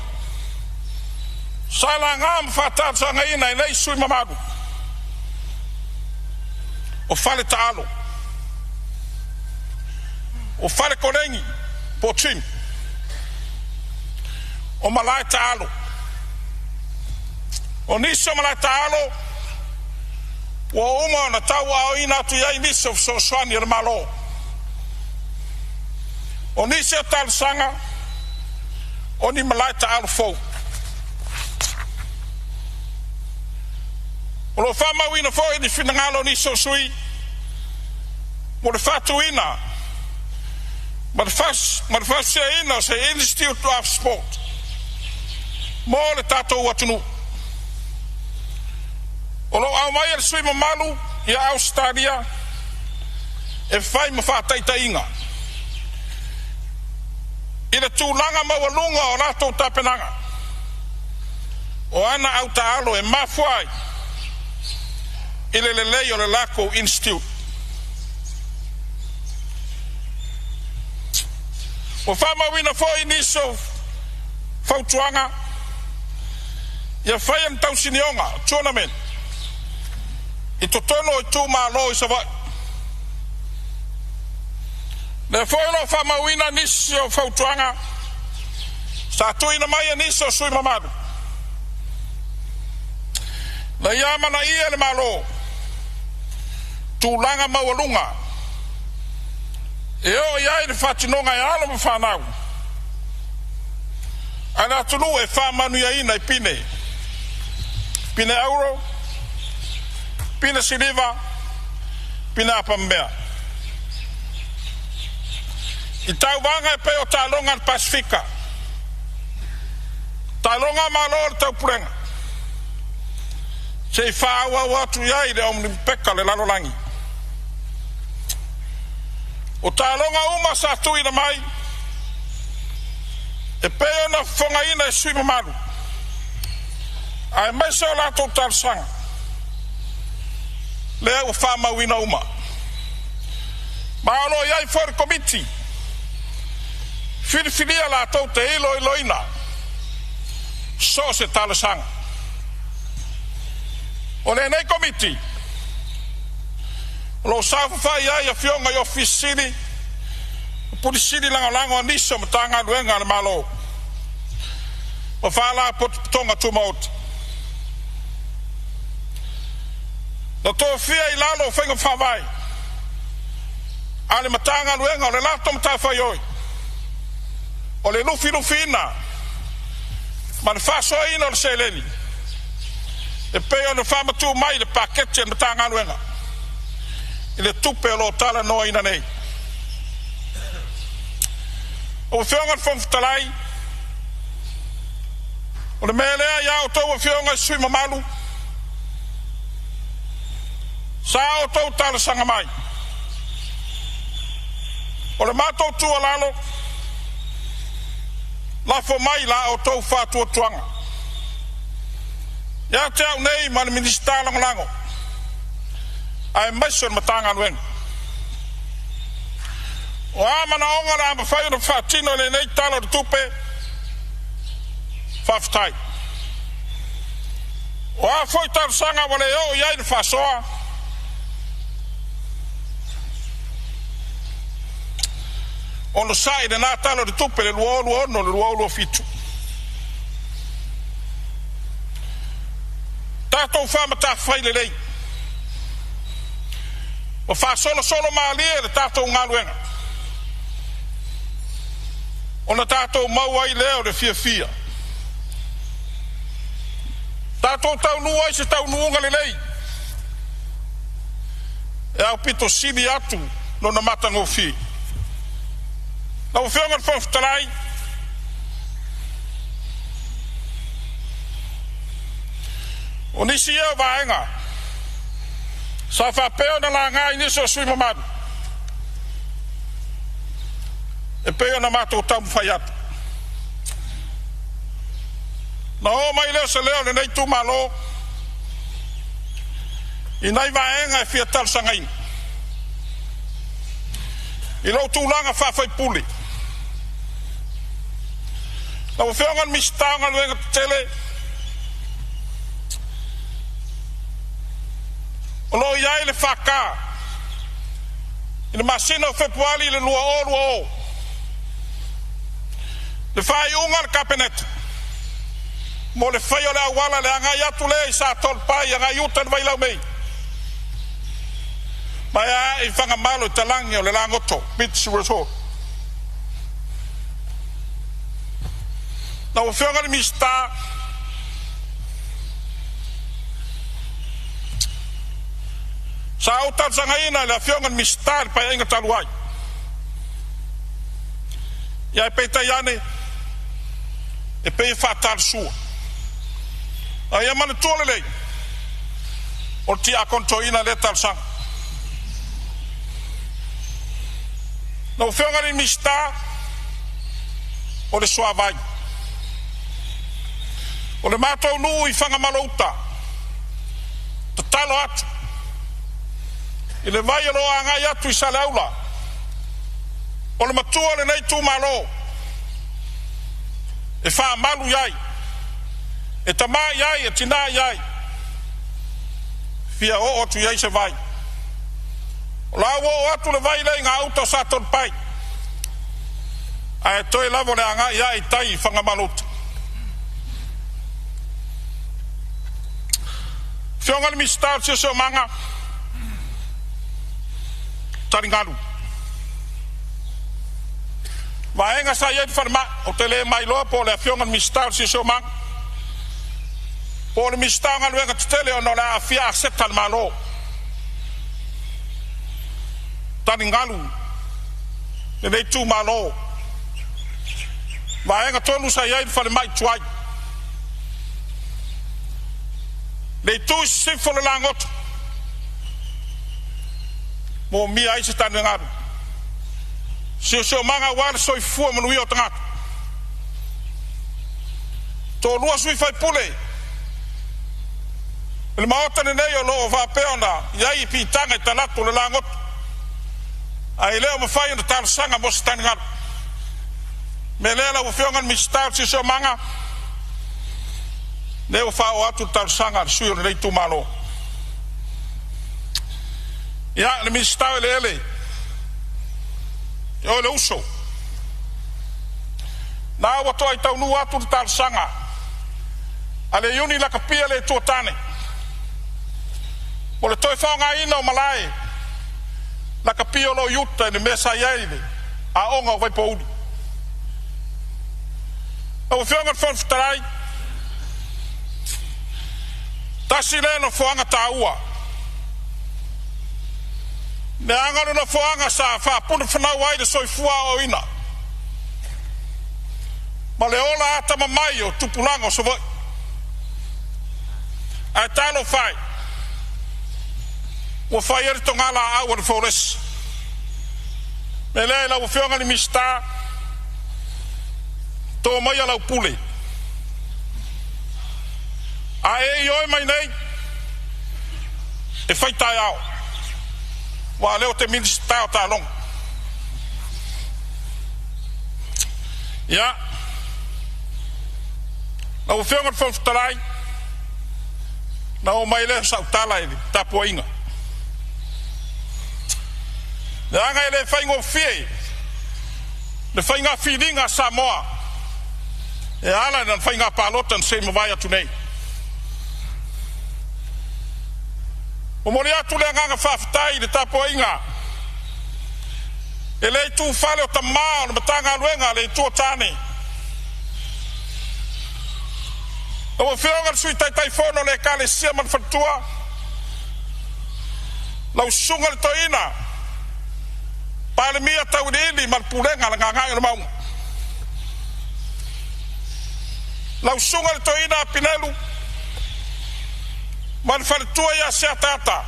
Sala ngā ma whatata nga ina i nei sui mamatu. O fale tālo. O fale korengi po tim. O malai tālo. O nisi o malai tālo. O uma na tau au ina atu iai nisi o soani ar malo. O nisi o tālo sanga. O ni malai tālo fau. O lo whamau ina fo e ni whinangalo nisi o sui. Mo le whatu ina. Ma le whasia ina se Institute of Sport. Mo le tātou atunu. O lo au mai al sui mamalu i Australia e whai ma whataita inga. I le tūlanga mawalunga o rātou tāpenanga. O ana au tāalo e mafuai i le lelei o le Lako Institute. O whamawina fo i niso fautuanga ia whai am tau sinionga tournament i totono i tū mālo i savai. Le fo ilo whamawina niso fautuanga sa tuina mai a niso sui mamadu. La iamana ia le mālo tūlanga mawalunga. E o iai le whatinonga e alo ma whanau. Ana tunu e whamanu ia ina i pine. Pine euro, pine siliva, pine apamea. I tau wanga e peo tālonga al Pasifika. Tālonga mālo tau purenga. Se i whaawa watu iai le omnimpeka le lalolangi. O tālonga uma sa tuina mai e peo na whonga ina e sui mamaru. Ai mai se o lātou tālsanga. Lea o whamauina uma. Maolo iai for komiti. Whiriwhiria lātou te ilo iloina. So se tālsanga. O le nei komiti. Lo safu fai ai a fionga i ofisiri. Pulisiri lango niso matanga luenga le malo. O fala tonga tumaut. Na to fia i lalo whenga whawai. Ale matanga luenga o le lato mata whaioi. O le lufi ina. Ma le whaso ina o le seleni. E peo le whamatu mai le pakete matanga luenga. I le tupe o lo tala noa ina nei. O whionga whamfutalai. O le melea ia o tau o whionga sui mamalu. Sa o tau tala sanga mai. O le mātou tua lalo. Lafo mai la o tau whātua tuanga. Ia te au nei ma le minister lango. Ai maison matanga wen. O amana onga la ma fai no fatino le nei talo de tupe. Faftai. O a foi tar sanga wale o ia in fasoa. On lo sai de na talo de tupe le luolo fitu. Tato fama ta fai le lei. O fa solo maalia le tātou ngaluenga. O na tātou mauai leo le fia. Tātou tau nuai se tau nuunga le lei. E au pito sili atu no na matango fi. Na o whionga whawhtalai. O nisi eo vaenga. Sa whapeo na la ngai ni so sui mamadu. E peo na mato tamu whaiata. Na o mai leo se leo le nei tu malo. I nei vaenga e fia tal sangain. I lau tūlanga whawhai puli. Na o whiongan mistaonga luenga tele. O lo iai le whaka. I le masina o Februari le lua o. Le whai unga le kapenet. Mo le whai o le awala le angai atu le i sa tolpai angai utan vai lau mei. Mai a i whanga malo i talangi o le langoto. Bitsi resort. Na o whionga le mista. Sa au tal sangaina le whionga le mista le pai inga taluai. Ia e peita iane. E pei whatar sua. A ia mana tuole lei. O ti a kontoina le tal sang. Na o whionga le mista. O le soa vai. O le mātou nuu I whanga malouta. Ta talo atu. I le vai alo a ngai atu I sale aula. O le matua le nei tū malo. E wha malu iai. E tamā iai, e tina iai. Fia o otu iai se vai. O la o atu le vai lei ngā auto sa ton pai. A e toi lavo le anga iai tai I whanga malouta. Whionga le mistar sia seo manga. Taringalu. Vaenga sa iei whanama o te le mai loa po le whionga le mistar sia seo manga. Po le mistar ngā luenga te tele o no le a fia a setan malo. Taringalu. Le nei tū malo. Vaenga tonu sa iei whanemai tuai. Le tu sifo le langot. Mo mi ai se tanu ngaru. Se manga wale soi fua manui o tangata. To lua sui fai pule. Le maota ne nei o loo vapeona. Iai pi tanga I talatu le langot. Ai leo mawhai na tala sanga mo se tanu ngaru. Me lea la wafiongan mi star se manga. Leo whao atu tau sanga sui o nei tu malo. Ia, le mistau ele ele. Ia le uso. Nā wato ai tau nu atu tau sanga. Ale iuni la kapia le tuatane. Mo le toi whao ngā ina o malai. La kapia lo yuta ni mesa iaile. A onga o vai poudi. Au whiongan whanftarai. Tasi le no foanga taua. Ne angaro no foanga sa wha puna whanau ai de soi fua o ina. Ma le ola ata mamai o tupulango so voi. Ai talo whai. Ua whai eri to ngala awa de forest. Me le la wafionga ni mista. To mai ala upule. A e oi mai nei e fai tai au wa leo te minista o ta long ya na o whionga whawhtarai na o mai le sa utala ili tapua inga le anga ele whaingo fie le whainga whiringa Samoa e ala na whainga palotan se mawai atu nei. O mori atu le nganga whawhtai le tapo inga. E le tu whale o tamao na matanga luenga le tu o tane. O whionga sui tai fono le kale sia man whatua. Lau sunga le toina. Palemene tau ili man pulenga la nganga na maunga. Lau sunga le toina pinelu. Man whaletua ia sea tata.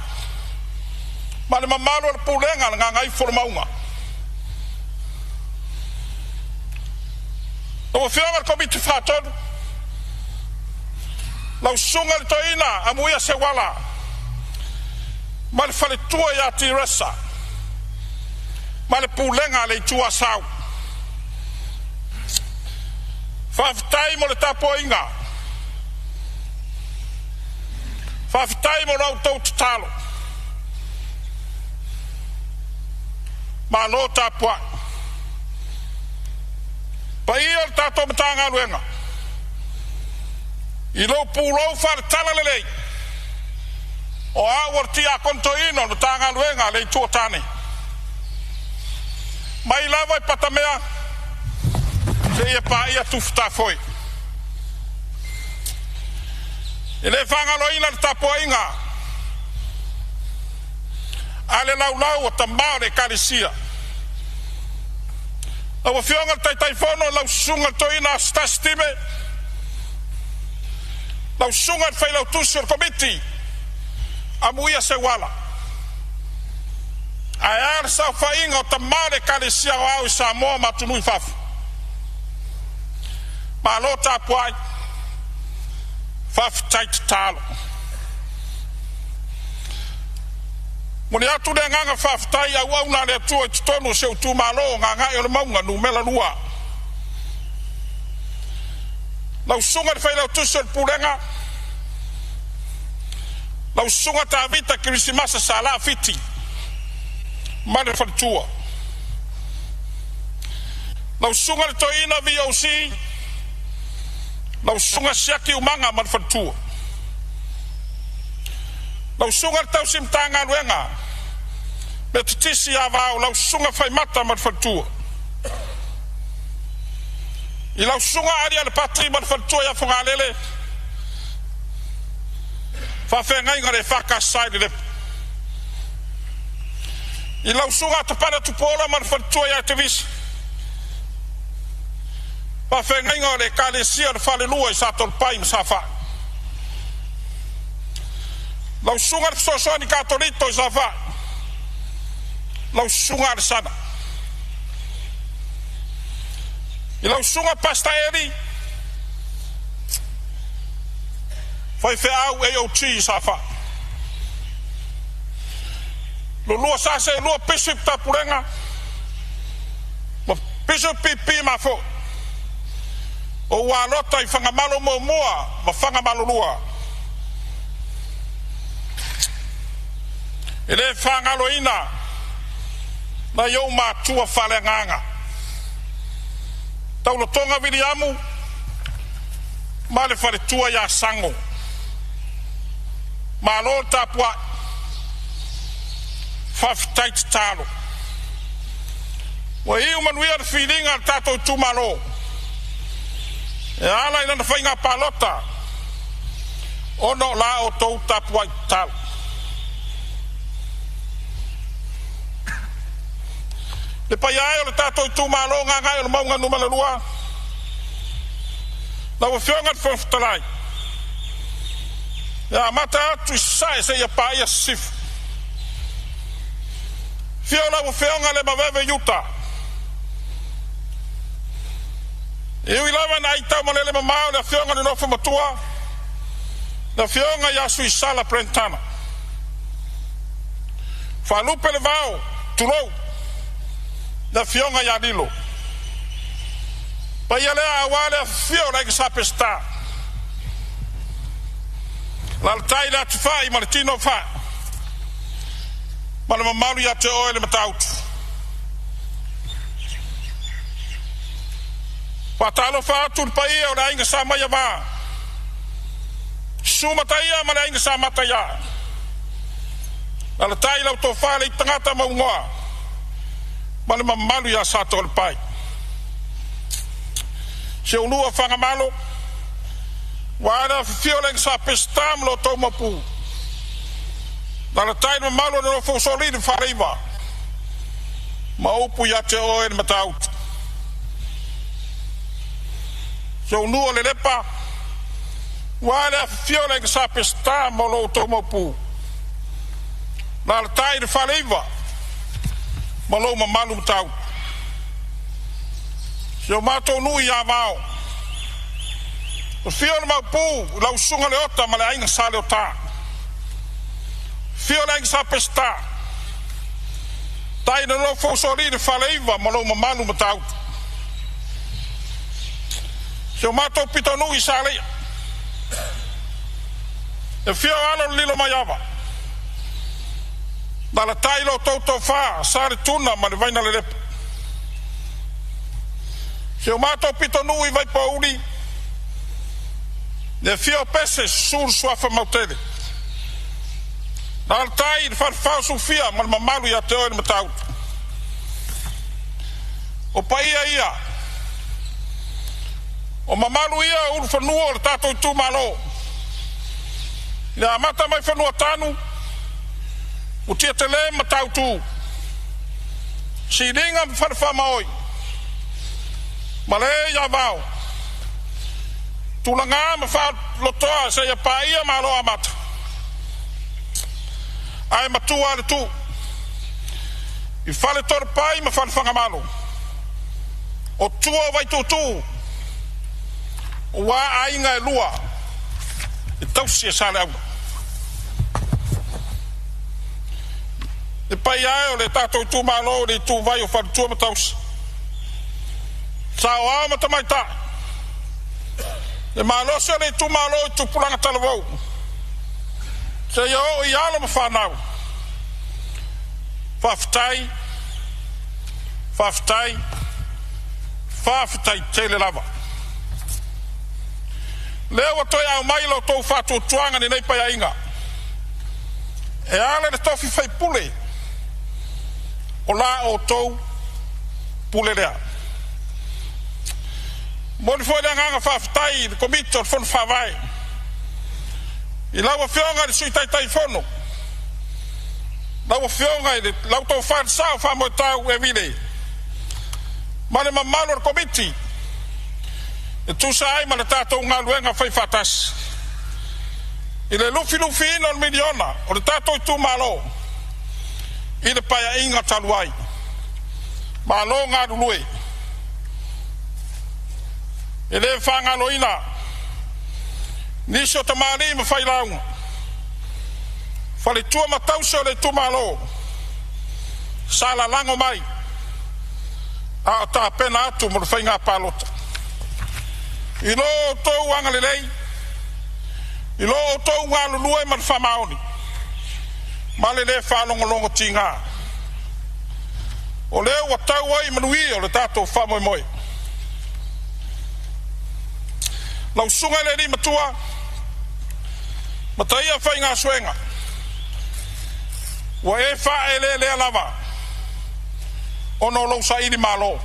Ma le mamalo le pulenga nga ngai fo maunga. O fianga komiti faton. Lau sunga le toina amuia se wala. Ma le fale tua ya tiresa. Ma le pulenga le tua sau. Fafitai mo le tapo inga. Fafitai mo rau tau tatalo. Ma lo tapoa. Pa ia le tato matanga luenga. I lo pulo far tala lelei. O a warti a konto ino le tanga luenga le tuotane. Ma i lava i patamea. Se ia pa ia tufta foi. I le fanga lo ina le tapoa inga. Ale lau o tambao le karisia. Awa fionga tai fono lau sunga toina stastime. Lau sunga fai lau tusur komiti. Amuia se wala. Ayar sa fainga o tambao le karisia o au Samoa matunui fafu. Ma lo tapuai. Fafu tait talo. Moni atu de nganga fafutai au au na le tua tonu se utu malo nganga yo le maunga nu mela lua. Lau sunga de faila tuso le purenga. Lau sunga ta vita krisimasa sala fiti. Mane fatua. Lau sunga de toina VOC. Lau sunga siaki umanga man fatua. Lau sunga tau simtanga luenga. Me titisi avao lau sunga fai mata man fatua. I lau sunga aria le patri man fatua ya funga lele. Fa fenga inga le faka side le. I lau sunga tapana tupola man fatua ya tevis. Fa fenga inga le kalesia le fale lua I satol pai msafa. Lau sunga de sosoni katolito zafa. Lau sunga de sana. I lau sunga pasta eri. Fai fe au AOT zafa. Lua sase lua bishop tapurenga. Bishop pipi mafo. O walota I fanga malo moa ma fanga malo lua. Ele fanga loina na yo matua fale nganga tau lo tonga viriamu ma le fale tua ya sango ma lo tapua fafitait talo wa hiu manuia feeling al tato tu malo e ala ina fainga palota ono la o to tapua talo. Le paiai o le tato I tu malo ngai o le maunga numala lua. Na wa fionga Fonotaga. Ya mata atu sai se ya paia sif. Fiola wa fionga le maveve yuta. E ui lava na ita malele mamao le fionga le nofo matua. Na fionga ya sui sala prentana. Fa lupe le vao tulou. Da fionga ya dilo. Pa yale awale fio like sapesta. Laltai la tfai Martino fa. Mal mamalu ya te oile mataut. Patalo fa tul pa ia ora inga sama ya ba. Suma taia mala inga sama taia. Laltai la to fa le tangata maungoa. Male mamalu ya sato le pai. Se unua fanga malo. Wada fioleng sa pestam lo to mapu. Dala tai mamalo no fo solid fariva. Ma upu ya te oen mataut. Se unua le lepa. Wada fioleng sa pestam lo to mapu. Na le tai le faleiva. Ma lo mamalu matau. Se o matou nui ia vao. O fio le maupu, lau sunga le ota ma le ainga sa le ota. Fio le ainga sa pesta. Tai na lo fosori le faleiva ma lo mamalu matau. Se o matou pito nui sa le. E fio alo lilo maiava. Na la tai lo toto fa, sa le tuna ma le vaina le lepa. Se o matou pito nui vai pauli. Ne fio pese sur suafa mautele. Na la tai le farfau su fia ma le mamalu ia teo le matau. O paia ia. O mamalu ia ulu fanua le tato i tu malo. Ia amata mai fanua tanu. Utia tele matau tu. Si ringa farfa maoi. Male ia vau. Tulanga ma fa lotoa se ia paia malo amata. Ai matua le tu. I fale torpai ma fanfanga malo. O tua vai tu. Wa ainga e lua. E tausi e sale au. E pai ai o le tato i tu malo le tu vai o fale tua ma tausi. Sao au ma tamaita. E malo se le tu malo i tu pulanga talavou. Se yo i alo ma whanau. Whaftai tele lava. Leo toi au mai lo tau whātua tuanga ni nei pai ainga. E ale le tofi whai pule. O la o tau pule rea. Moni foi le nganga whaftai, le komito, le fono whawai. I laua whionga le sui tai fono. Laua whionga i le lau tau whan sao whamoe tau e vile. Mane mamalo le komiti. E tu sai ma le tatou ngā luenga whai whatas. I le lufi ino le miliona, o le tatou i tu malo. I le paia inga taluai. Malo ngā lulue. I le whangalo ina. Nisi o tamari ma whai launga. Whale tua matause o le tu malo. Sala lango mai. A o ta pena atu mo le whai ngā palota. I lo tau anga le lei. I lo tau ngā lulue ma le whamaoni. Ma le le whalongolongo ti ngā. O leo wa tau ai manui o le tato whamoe moe. Lau sunga le ni matua. Mataia whai ngā suenga. Wa e wha e le lava. Ono lau sa ili malo.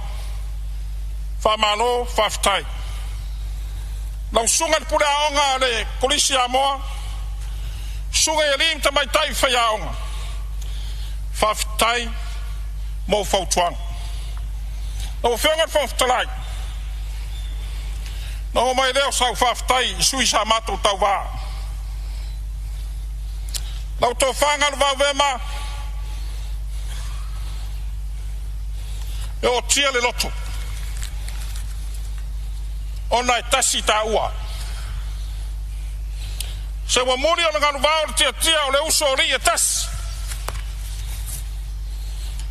Wha malo, whaftai. Lau sunga le pule aonga le polisi Samoa. Sunga e lim tamai tai whai aonga. Whaftai mo whautuang. Lau whionga whaftalai. Nau mai leo sau whaftai i sui sa matou tau wā. Lau tō whangaru wau wema. E o tia le loto. Ona e tasi tā ua. Se wa muri o le nganu wau le tia o le uso o ri e tasi.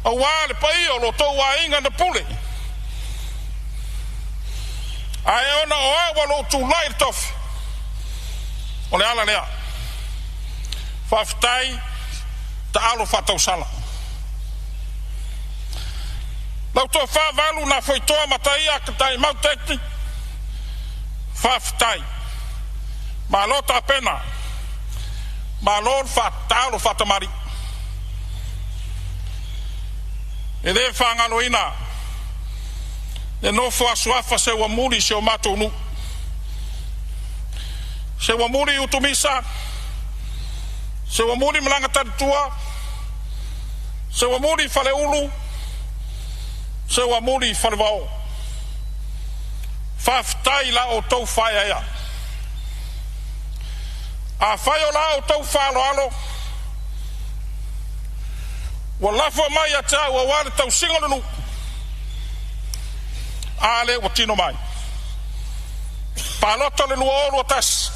A wā le pai o lo tō wā inga na pule. Ai ona o awa lo tu lai tofi. O le ala lea. Whaftai ta alo whatau sala. Lau tō whāwalu na whaitoa matai a katai mautekti. Whaftai. Ma lo ta pena. Ma lo whatalo whatamari. E le whangalo ina. E no fuasuafa se wa muri se o matou nu. Se wa muri utumisa. Se wa muri malanga tatua. Se wa muri fale ulu. Se wa muri fale vao. Whaftai la o tau whaia ia. A whai o la o tau whalo alo. Wa lafo mai ata wa wale tau singo lunu. Ale wa tino mai. Palota le lua olu atas.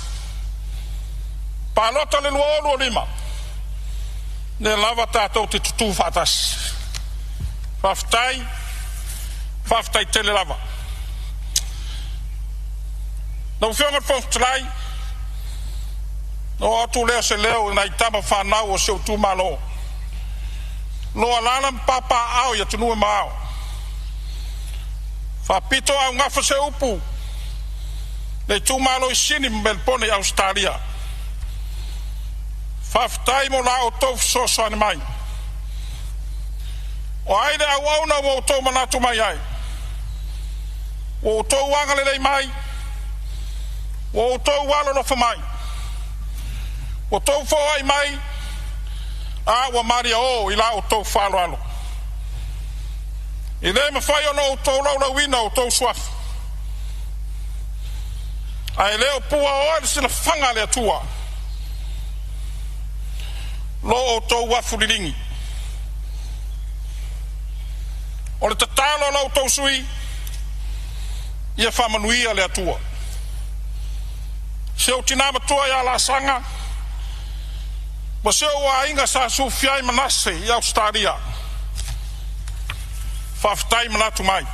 Palota le lua olu lima. Ne lava tātou te tutu whatas. Whaftai tele lava. Nau whionga whautalai. No atu leo se leo na itama whanau o seu tūmalo. Loa lalam papa au ya tunua maao. Whapito au ngafa se upu. Le tūmalo I sini Melbourne Australia. Whaftai mo la o tau soso ane mai. O aile au au na wo tau manatu mai ai. Wo tau wanga lelei mai. Wo tau walo lofa mai. Wo tau fo ai mai. A wa maria o ila o tau whalo alo. I le mawhai ono o tau laula wina o tau swaf. Ai leo pua o ele sila whanga le atua. Lo o tau wafuriringi. O le tatalo lau tau sui. Ia whamanuia le atua. Se o tinama tua ia la sanga. Ma se o a inga sa su fiai manase I Australia. Whaftai manatu mai.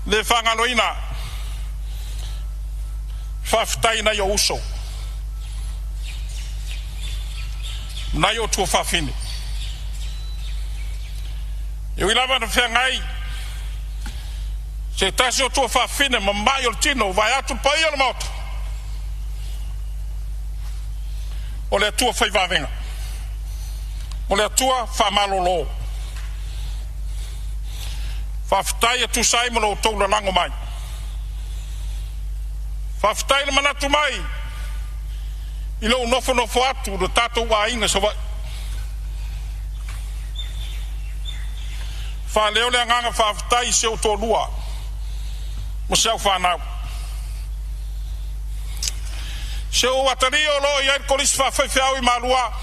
Le whanganoina. Whaftai na yo uso. Na yo tua whawhine. Eu ilava na whengai. Se tasi o tua whawhine ma mai o tino vai atu pai o mauta. O le tua whaivavenga. O le tua whamalolo. Whaftai e tu sai mo lo tau la lango mai. Whaftai le manatu mai. I lo nofo atu le tatou wa inga sa vai. Whaleo le anganga whaftai se o tō lua. Mo se au whanau. Se o watari o lo I air kolis whawhaiwhau I malua.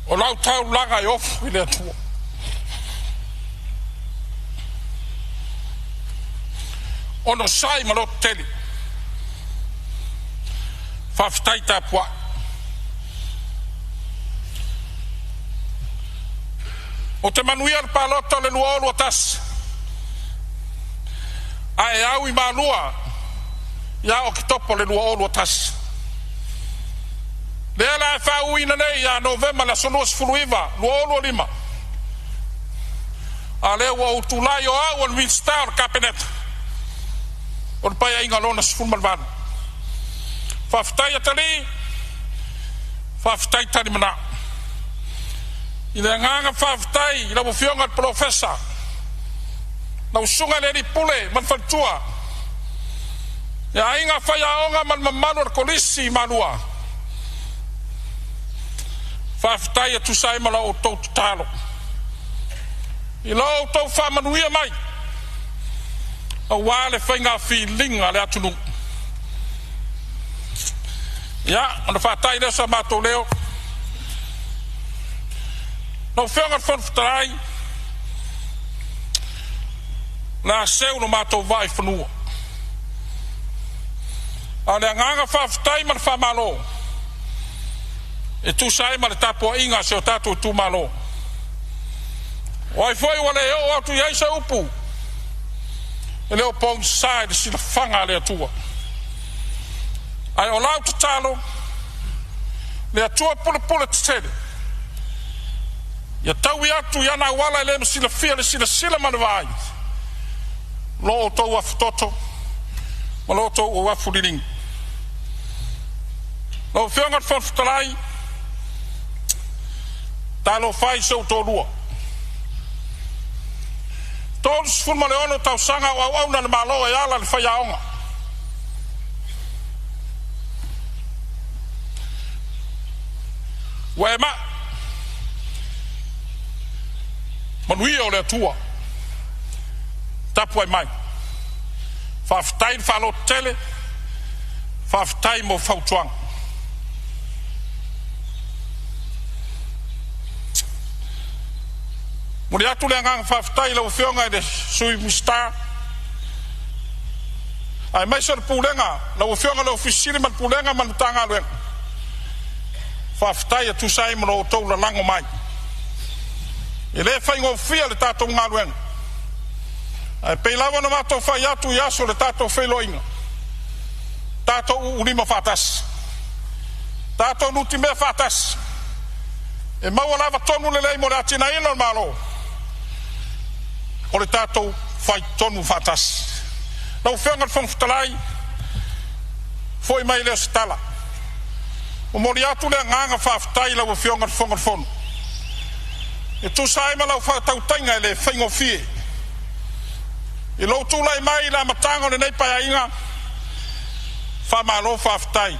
O lau tau langa I ofu I le atua. Ono sai malo teli. Whaftai tāpua. O te manuia le palota le lua olu atas. Ai au I malua. Ia o ki topo le lua olu atas. Lea la e whau ina nei ia November la sonua sifuluiva. Lua olu lima. A lea ua utulai o au al Windstar Cabinet. O le pai a inga lona sifulumalvana. Whaftai atali. Whaftai tani mana. I le nganga whaftai. I la wafionga profesa. Na usunga le pule man whantua. Ia inga whaiaonga man mamanu ar kolisi manua. Whaftai atu saimala o tau tutalo. I lo o tau whamanuia mai. A wale whainga whilinga le atunu. Ia, ana whatai leo sa mato leo. No whionga whanfutarai. Na seu no mato vai whanua. A le nganga whaftai man whamalo. E tu sai ma le tapua inga se o tatu tu malo. O ai foi wale o atu iai sa upu. E leo pong sai de sila whanga le atua. Ai o lau tatalo. Le atua pula te tele. Ia tau I atu ia na wala le ma sila fia le sila manavai. Lo o tau afu toto. Ma lo o tau o afu liling. Lo whiongat whanfutalai. Talo fai se o tō lua. Tōlu sifulma le ono tau sanga o au na le malo e ala le whai aonga. Wa e ma. Manuia o le atua. Tapu ai mai. Whawhitai whalo tele. Whawhitai mo whautuang. Mori atu le ngang whawhitai lau whionga i le sui mista. Ai mai sara pulenga. Lau whionga lau fisiri man pulenga man tanga luenga. Whawhitai atu sai mo tau la lango mai. I le whaingo fia le tātou ngā luenga. Ai pei lawa na mātou whai atu i aso le tātou whailoinga. Tātou urima whātas. Tātou nuti mea whātas. E maua lava tonu le lei mo le atina ina o malo. O le tātou whai tonu whātas. Lau whionga whangfutalai. Foi mai leo stala. O mori atu le nganga whawhitai lau whionga whangafonu. E tu sai ma lau whātau tainga le whaingo fie. I lau tūlai mai la matango le nei pai inga. Wha malo whawhitai.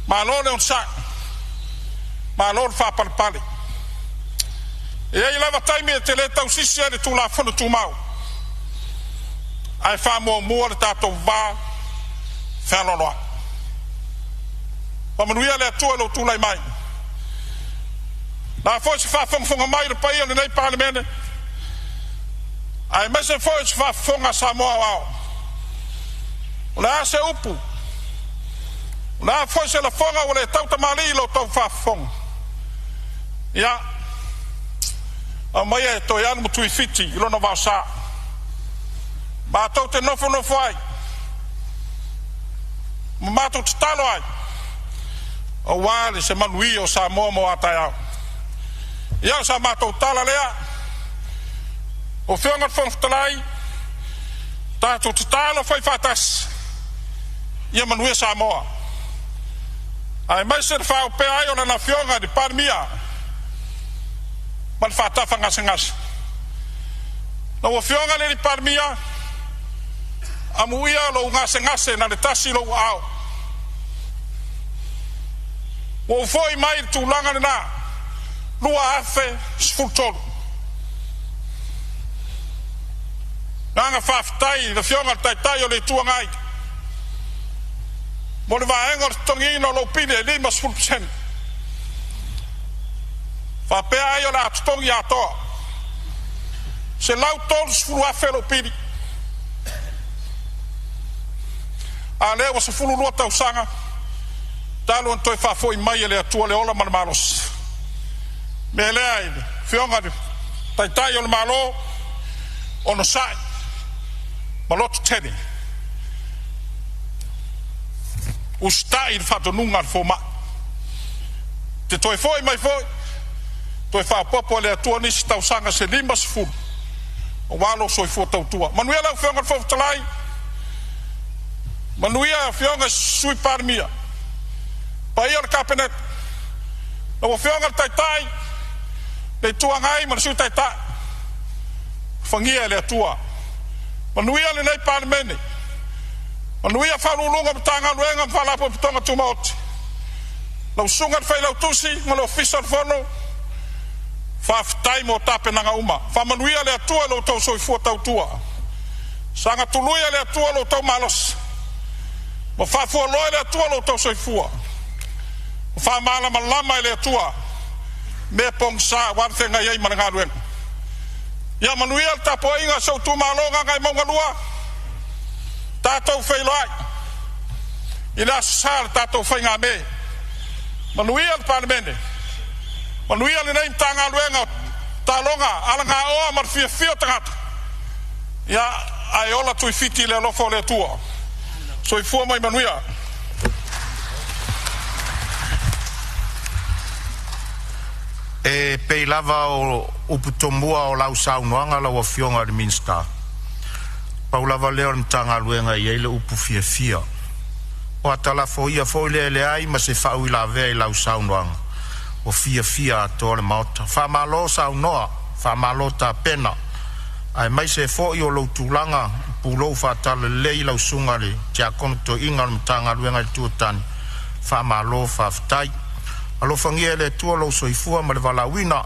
Malo le on sa. Malo le whapalpale. E ei lava taimi e te le tau sisi e le tūla whanu tūmau. Ai wha mua le tātou wā whaloloa. Pamanuia le atua lau tūlai mai. Nā fwoi se whawhonga mai le pai le nei Palemene. Ai mese fwoi se whawhonga Samoa wao. O le ase upu. O le fwoi se la whonga o le tauta mali lo tau whawhonga. Ia. A mai e toi anu mutui fiti ilo na wao saa. Mātou te nofo ai. Mātou te talo ai. O wāle se manui o Samoa mo atai au. Ia sa mātou tala lea. O whionga whangtalai. Tātou te talo whai whatas. Ia manui Samoa. Ai mai se whao pe ai o na whionga di Palemene. Man whatafa ngase. Na o whionga le di Palemene. Amuia lo ngase na le tasi lo au. O foi mai tūlanga na. Lua afe sfultolu. Nanga whawhitai, le whionga taitai o le tuangai. Mo le vaenga o tongina o lopine e 5%. Whapea ai o le atutongi atoa. Se lau tolu sfulu afe lopine. A leo se fulu lua tausanga. Talo an toi whafoi mai e le atua le ola manamalos. Me lea i whionga di taitai o le malo o no sai. Maloto teni. Ustai di whatonunga al fōma. Te toi foi mai foi. Toi whapopo le atua nisi tausanga se 5 o walo soi fua tautua. Manuia lau whionga al whawtalai. Manuia whionga sui Palemene. Pai o le kapenet. Na o whionga taitai. Le tuangai ma le sui taitai. Whangia le atua. Manuia le nei Palemene. Manuia whalulunga matanga luenga mwhalapo pitonga tumaoti. Lau sunga whai lau tusi. Ma lau fisar whono. Whawhitai mo tape nanga uma. Whamanuia le atua lau tau soi fua tau tua. Sanga tuluia le atua lau tau malos. Ma whafua loa le atua lau tau soi fua. Whamala malama le atua. Me pong sa warthenga yei mananga luen. Ia manuia tapo inga sau tu malonga ngai maunga lua. Tātou whailoai. Ina sār tātou whainga me. Manuia le Palemene. Manuia le nei tanga luenga talonga alanga oa marfia fio tangata. Ia ai ola tui fiti le lofo le atua. So i fua mai manuia. E pei lava o uputomua o lau saunoanga lau a whionga le minsta. Pau lava leo le mtanga luenga i eile upu fia. O atala fo ia fo le ai ma se whau i la vea i lau saunoanga. O fia ato le maota. Whamalo saunoa, whamalo ta pena. Ai mai se fo i o lau tūlanga pulou whatala lei lau sunga le tia kono to inga le mtanga luenga i tuatani. Whamalo whawhitai. Alo whangia le tua lau soifua ma le walawina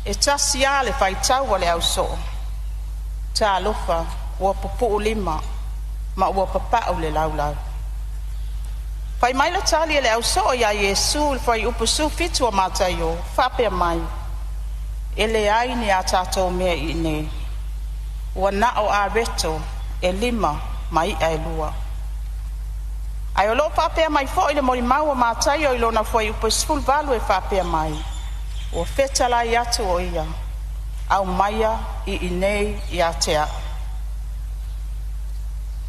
e tasi a le whaitau le au so. Tā lofa ua pupu lima ma ua papau le laulau. Whai mai la tali le au so ia Yesu le whai upusu fitu a mātai o whapea mai. E le ai ni a tātou mea i ne. Ua nao a reto e lima mai a e lua. Ai o lo whapea mai fo i le mori mau a mātai o ilona whai upusu valu e whapea mai. Ua whetala i atu o ia. Au maia i inei i a tea.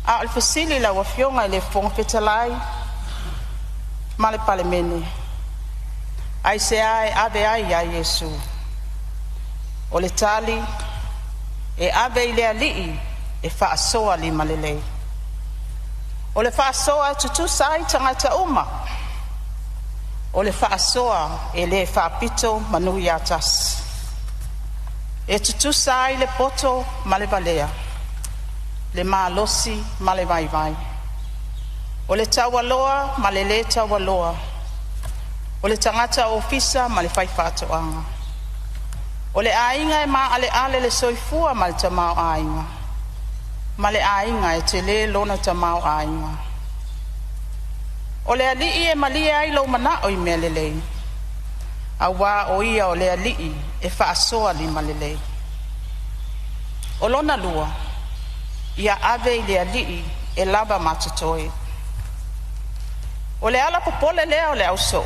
A alfasili la wa fionga le fonga whetalai ma le Palemene. Ai se ai ave ai a Yesu. O le tali e ave i le alii e whaasoa li malelei. O le whaasoa tutu sai tangata uma. O le whaasoa e le whaapito manui atas. E tutu sai le poto ma le valea. Le maalosi ma le vai. O le taualoa ma le taualoa. O le tangata ofisa ma le whaifatoanga. O le ainga e ma ale le soifua ma le tamau ainga. Ma le ainga e te le lona tamau ainga. O le alii e malia ai lo mana o i mea lelei. A wā o ia o le alii e whaasoa li malelei. O lona lua, ia ave i le alii e lava matatoe. O le ala popole lea o le auso.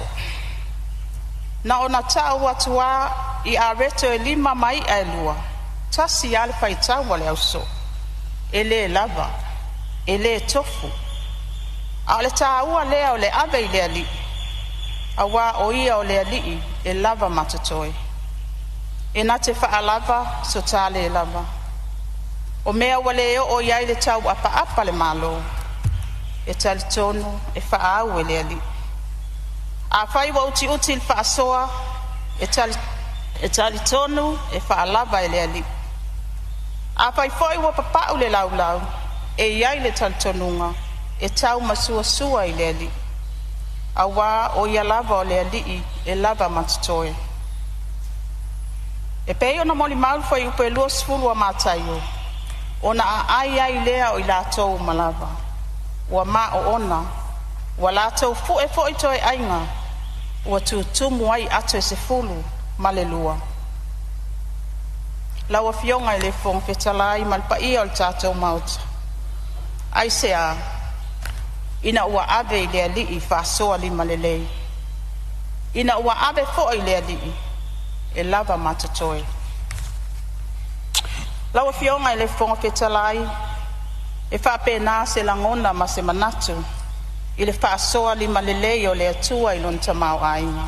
Na o na tau atua i a reto e lima mai a lua. Tasi ale paitau o le auso. E le lava, e le tofu. A le taua lea o le ave i le alii. A wā o ia o le alii e lava matatoe. E na te whaalava so tale e lava. O mea wale o iai le tau apa le malo. E tali tonu e whaau e le alii. A whai wa uti il whaasoa e tali tonu e whaalava e le alii. A whai whai wa papau le laulau e iai le tali tonunga e tau masua sua i le alii. A wā o ia lava o le alii e lava matatoe. E pei ona moli maul fai upe lua sfulu a mātai o. Ona a ai lea o i lātou malava. Ua mā o ona. Ua lātou fue toe ainga. Ua tumu ai ato e se fulu ma le lua. Laua fionga i le fong fetalai malpa ia o le tātou mauta. Ai se a. Ina ua ave i le alii whaasoa li malelei. Ina ua ave fo i le alii e lava matatoe. Laua fionga i le fonga fetalai e whapena se langona ma se manatu i le whaasoa li malelei o le atua i lon tamau ainga.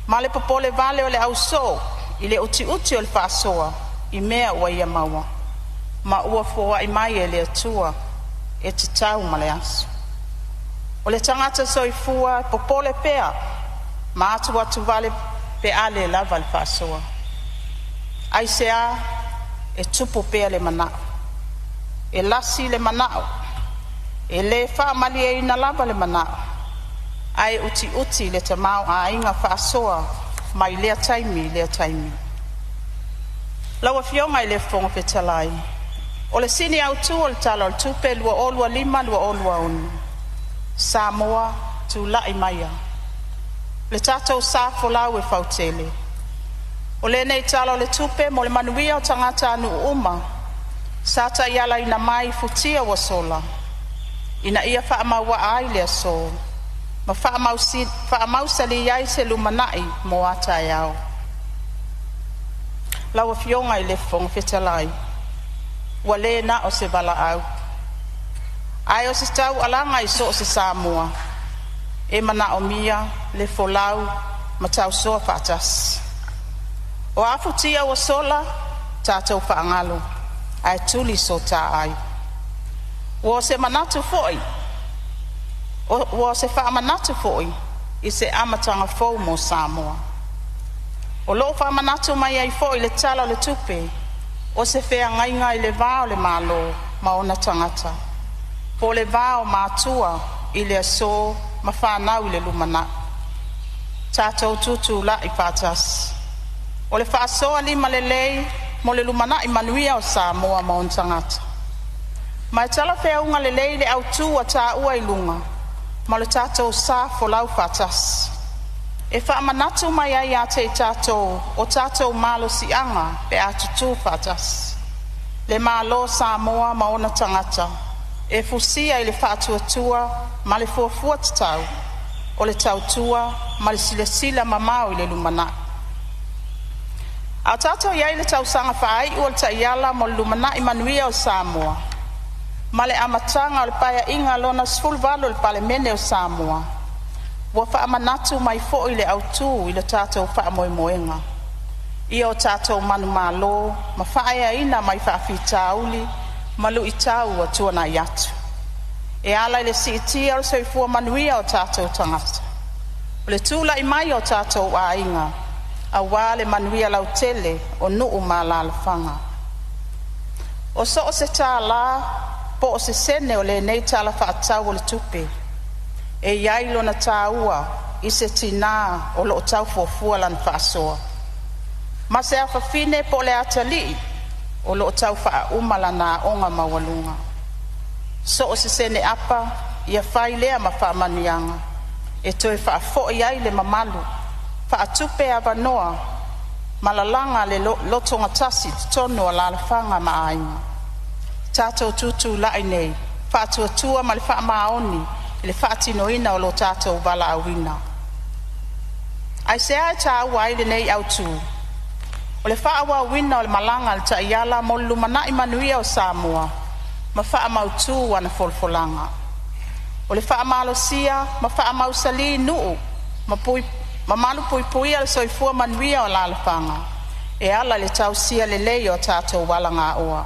Ma le popole vale o le auso i le uti o le whaasoa i mea ua ia maua. Ma ua fua i mai e le atua e te tau ma le aso. O le tangata soifua popole pea ma atu vale pe ale lava le whaasoa. Ai sea e tupu pea le manao. E lasi le manao. E le whaamali e ina lava le manao. Ai uti le tamau a inga whaasoa mai lea taimi. Laua fionga i le fonga fetalai. O le sini au tu o le tala o le tupe lua olua lima lua olua unu. Samoa tu lai maia. Le tatou safo lau e fautele. O le nei tala o le tupe mo le manuia o tangata anu uma. Sata iala ina mai futia wa sola. Ina ia whaamaua ai lea so. Ma whaamausali iai se lumanai mo ata e au. Laua fionga i le fonga fetalai. Wale na o se vala au. Ai o se tau alanga i so o se Samoa. E mana o mia le folau ma tau soa whaatas. O afutia o sola tātou whaangalo. Ai tuli so tā ai. O se manatu foi. O se whaamanatu foi. I se amatanga fou mo Samoa. O lo whaamanatu mai ai foi le tala o le tupe. O se whea ngainga i le vāo le malo ma ona tangata. Po le vāo mātua i le aso ma whanau i le lumana. Tātou tutu la i pātas. O le whaasoa lima lelei mo le lumana I manuia o Samoa ma on tangata. Mai tala whiaunga lelei le au tū a tā ua I lunga, ma le tātou sā folau whātas. E whaamanatu mai ai a te tātou o tātou malo si anga pe atu tū whātas. Le malo Samoa ma ona tangata, e fusia I le whaatuatua ma le fuafua tatau, o le tautua ma le sila mamau I le lumana. A tātou iai le tausanga whaai ua le taiala mo le lumana I manuia o Samoa, ma le amatanga o le paia inga lona sfulvalo le Palemene o Samoa. Wa whaamanatu mai fo I le autu I le tātou whaamoemoenga. Ia o tātou manu malo, ma whaaya ina mai whaafitauli, ma lu I tau a tuana I atu. E ala I le siitia o soifua manuia o tātou tangata. O le tūla I mai o tātou a inga, a wā le manuia lau tele o nuu ma la alfanga. O so o se tā la, po o se sene o le nei tala whaatau o le tupe. E iai lona tāua I se tina o lo tau fuafua lan whaasoa. Ma se a whawhine po le atali o lo tau wha umala na onga mawalunga. So o se sene apa, ia whai lea ma wha manianga. E toi wha fo iai le mamalu, wha tupe a vanoa, malalanga le lotonga tasi tono a lalafanga ma ainga. Tātou tutu lai nei, wha tuatua ma le wha maoni, le wha tinoina o lo tātou wala awina. Ai se ai tā wai le nei au tū. O le wha awa wina o le malanga le ta iala mo lumana I manuia o Samoa, ma wha mautu wana folfolanga. O le wha malosia, ma wha mausali nuu, ma malu pui al soifua manuia o lalafanga. E ala le tausia le lei o tātou wala ngā oa.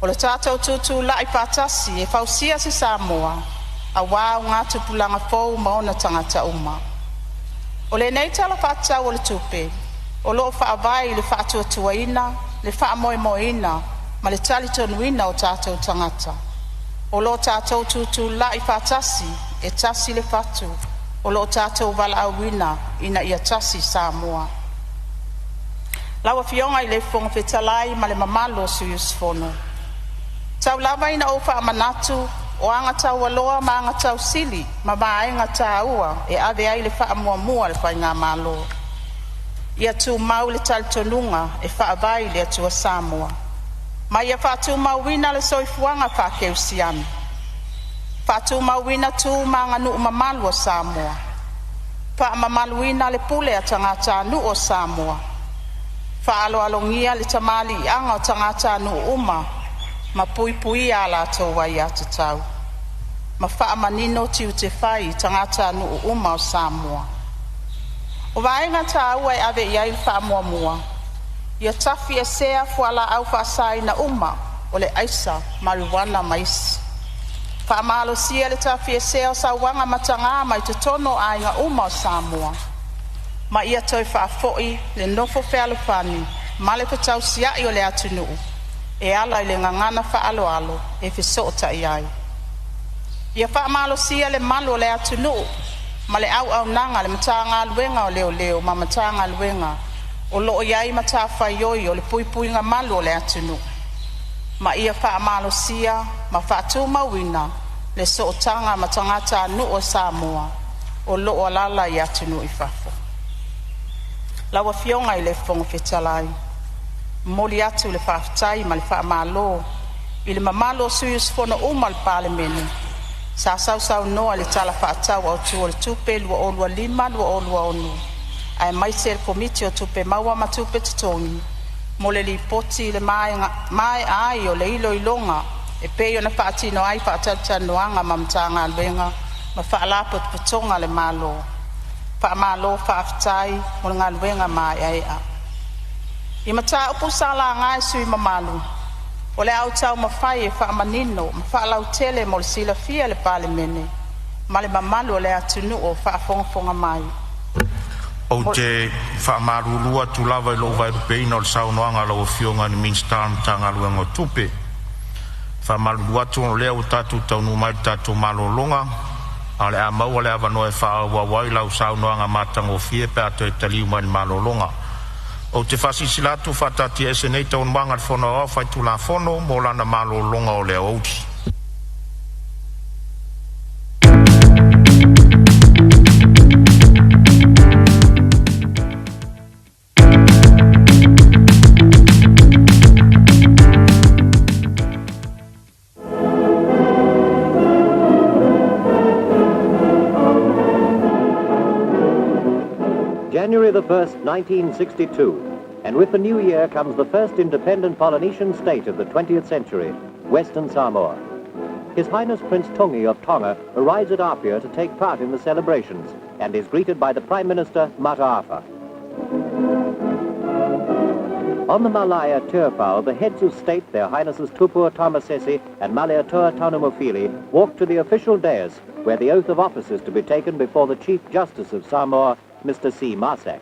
O le tātou tutu lai pātasi e fausia si Samoa, a wāu ngā tupulanga fōu maona tangata uma. O le nei tala whātau o le tupe, o loo whaavai le whaatuatuaina, le whaamoemoeina, ma le tali tonuina o tātou tangata. O loo tātou tutu lai whātasi e tasi le whatu, o loo tātou wala awina ina ia tasi Samoa. Lawa fionga I le fonga whetalai ma le mamalo suyus fono. Tau lava ina o whaamanatu, o anga tau aloa ma anga tau sili, ma maenga tāua e ave ai le wha mua mua le whai ngā malo. Ia tū mau le tal tonunga e wha avai le atua Samoa. Ma ia wha tū mau wina le soifuanga wha keusiani. Wha tū mau wina tū ma ngā nu mamalu o Samoa. Wha mamalu wina le pule a tangata nu o Samoa. Wha alo alongia le tamali anga o tangata nu uma, ma pui pui ala tō wai atu tau. Ma wha manino tiu te whai tangata nu uma o Samoa. O vaenga tā ua e ave iai wha mua mua. Ia tafi e sea fuala au whaasai na uma o le aisa marijuana maisi. Wha malo sia le tafi e sea o sa wanga matanga mai te tono a inga uma o Samoa. Ma ia toi wha foi le nofo whealufani ma le patau siai o le atunu. E ala I le ngangana wha alo alo e whisota iai. Ia wha malo sia le malo le atunu. Ma le au nanga le matanga luenga o leo leo ma matanga luenga o loo iai mata whaioi o le pui pui ngā malu o le atunu. Ma ia wha amalo sia ma wha atu mawina le sootanga ma tangata nu o Samoa o loo alala I atunu I whafo. Lawa fionga I le fonga whetalai. Moli atu le whaftai ma le wha amalo I le mamalo suyus fono uma le Palemene. Sa sau noa le tala whaatau au tu o le tupe lua o lua lima lua o lua onu. Ai mai se le komiti o tupe maua ma tupe tutongi. Mo le li poti le mai ai o le ilo ilonga. E peo na whaatino ai whaatatanoanga ma mtanga alwenga. Ma whaalapot putonga le malo. Whaamalo whaafitai mo le ngalwenga mai ai a. I mata upu sala ngai sui mamalu. O le au tau mawhai e wha manino, ma wha lau tele mo le sila fia le Palemene, ma le mamalu o le atunu o wha fonga mai. O te wha marulua tu lava I lo vai rupeina o le saunoanga lau fionga ni minstar mtanga luenga tupe. Wha marulua tu o lea o tatu tau numai tatu malolonga, a le a maua le avanoe wha awa wai lau saunoanga matango fie pe ato e taliu mani malolonga. O te whasisilatu whatati e se nei tau mwanga whono o whai tula whono mo lana malo longa o leo outi. January the 1st, 1962, and with the new year comes the first independent Polynesian state of the 20th century, Western Samoa. His Highness Prince Tungi of Tonga arrives at Apia to take part in the celebrations and is greeted by the Prime Minister, Mataafa. On the Malaya Turpau, the heads of state, their Highnesses Tupua Tamasese and Maliatoa Tanumofili, walk to the official dais where the oath of office is to be taken before the Chief Justice of Samoa, Mr. C. Marsack.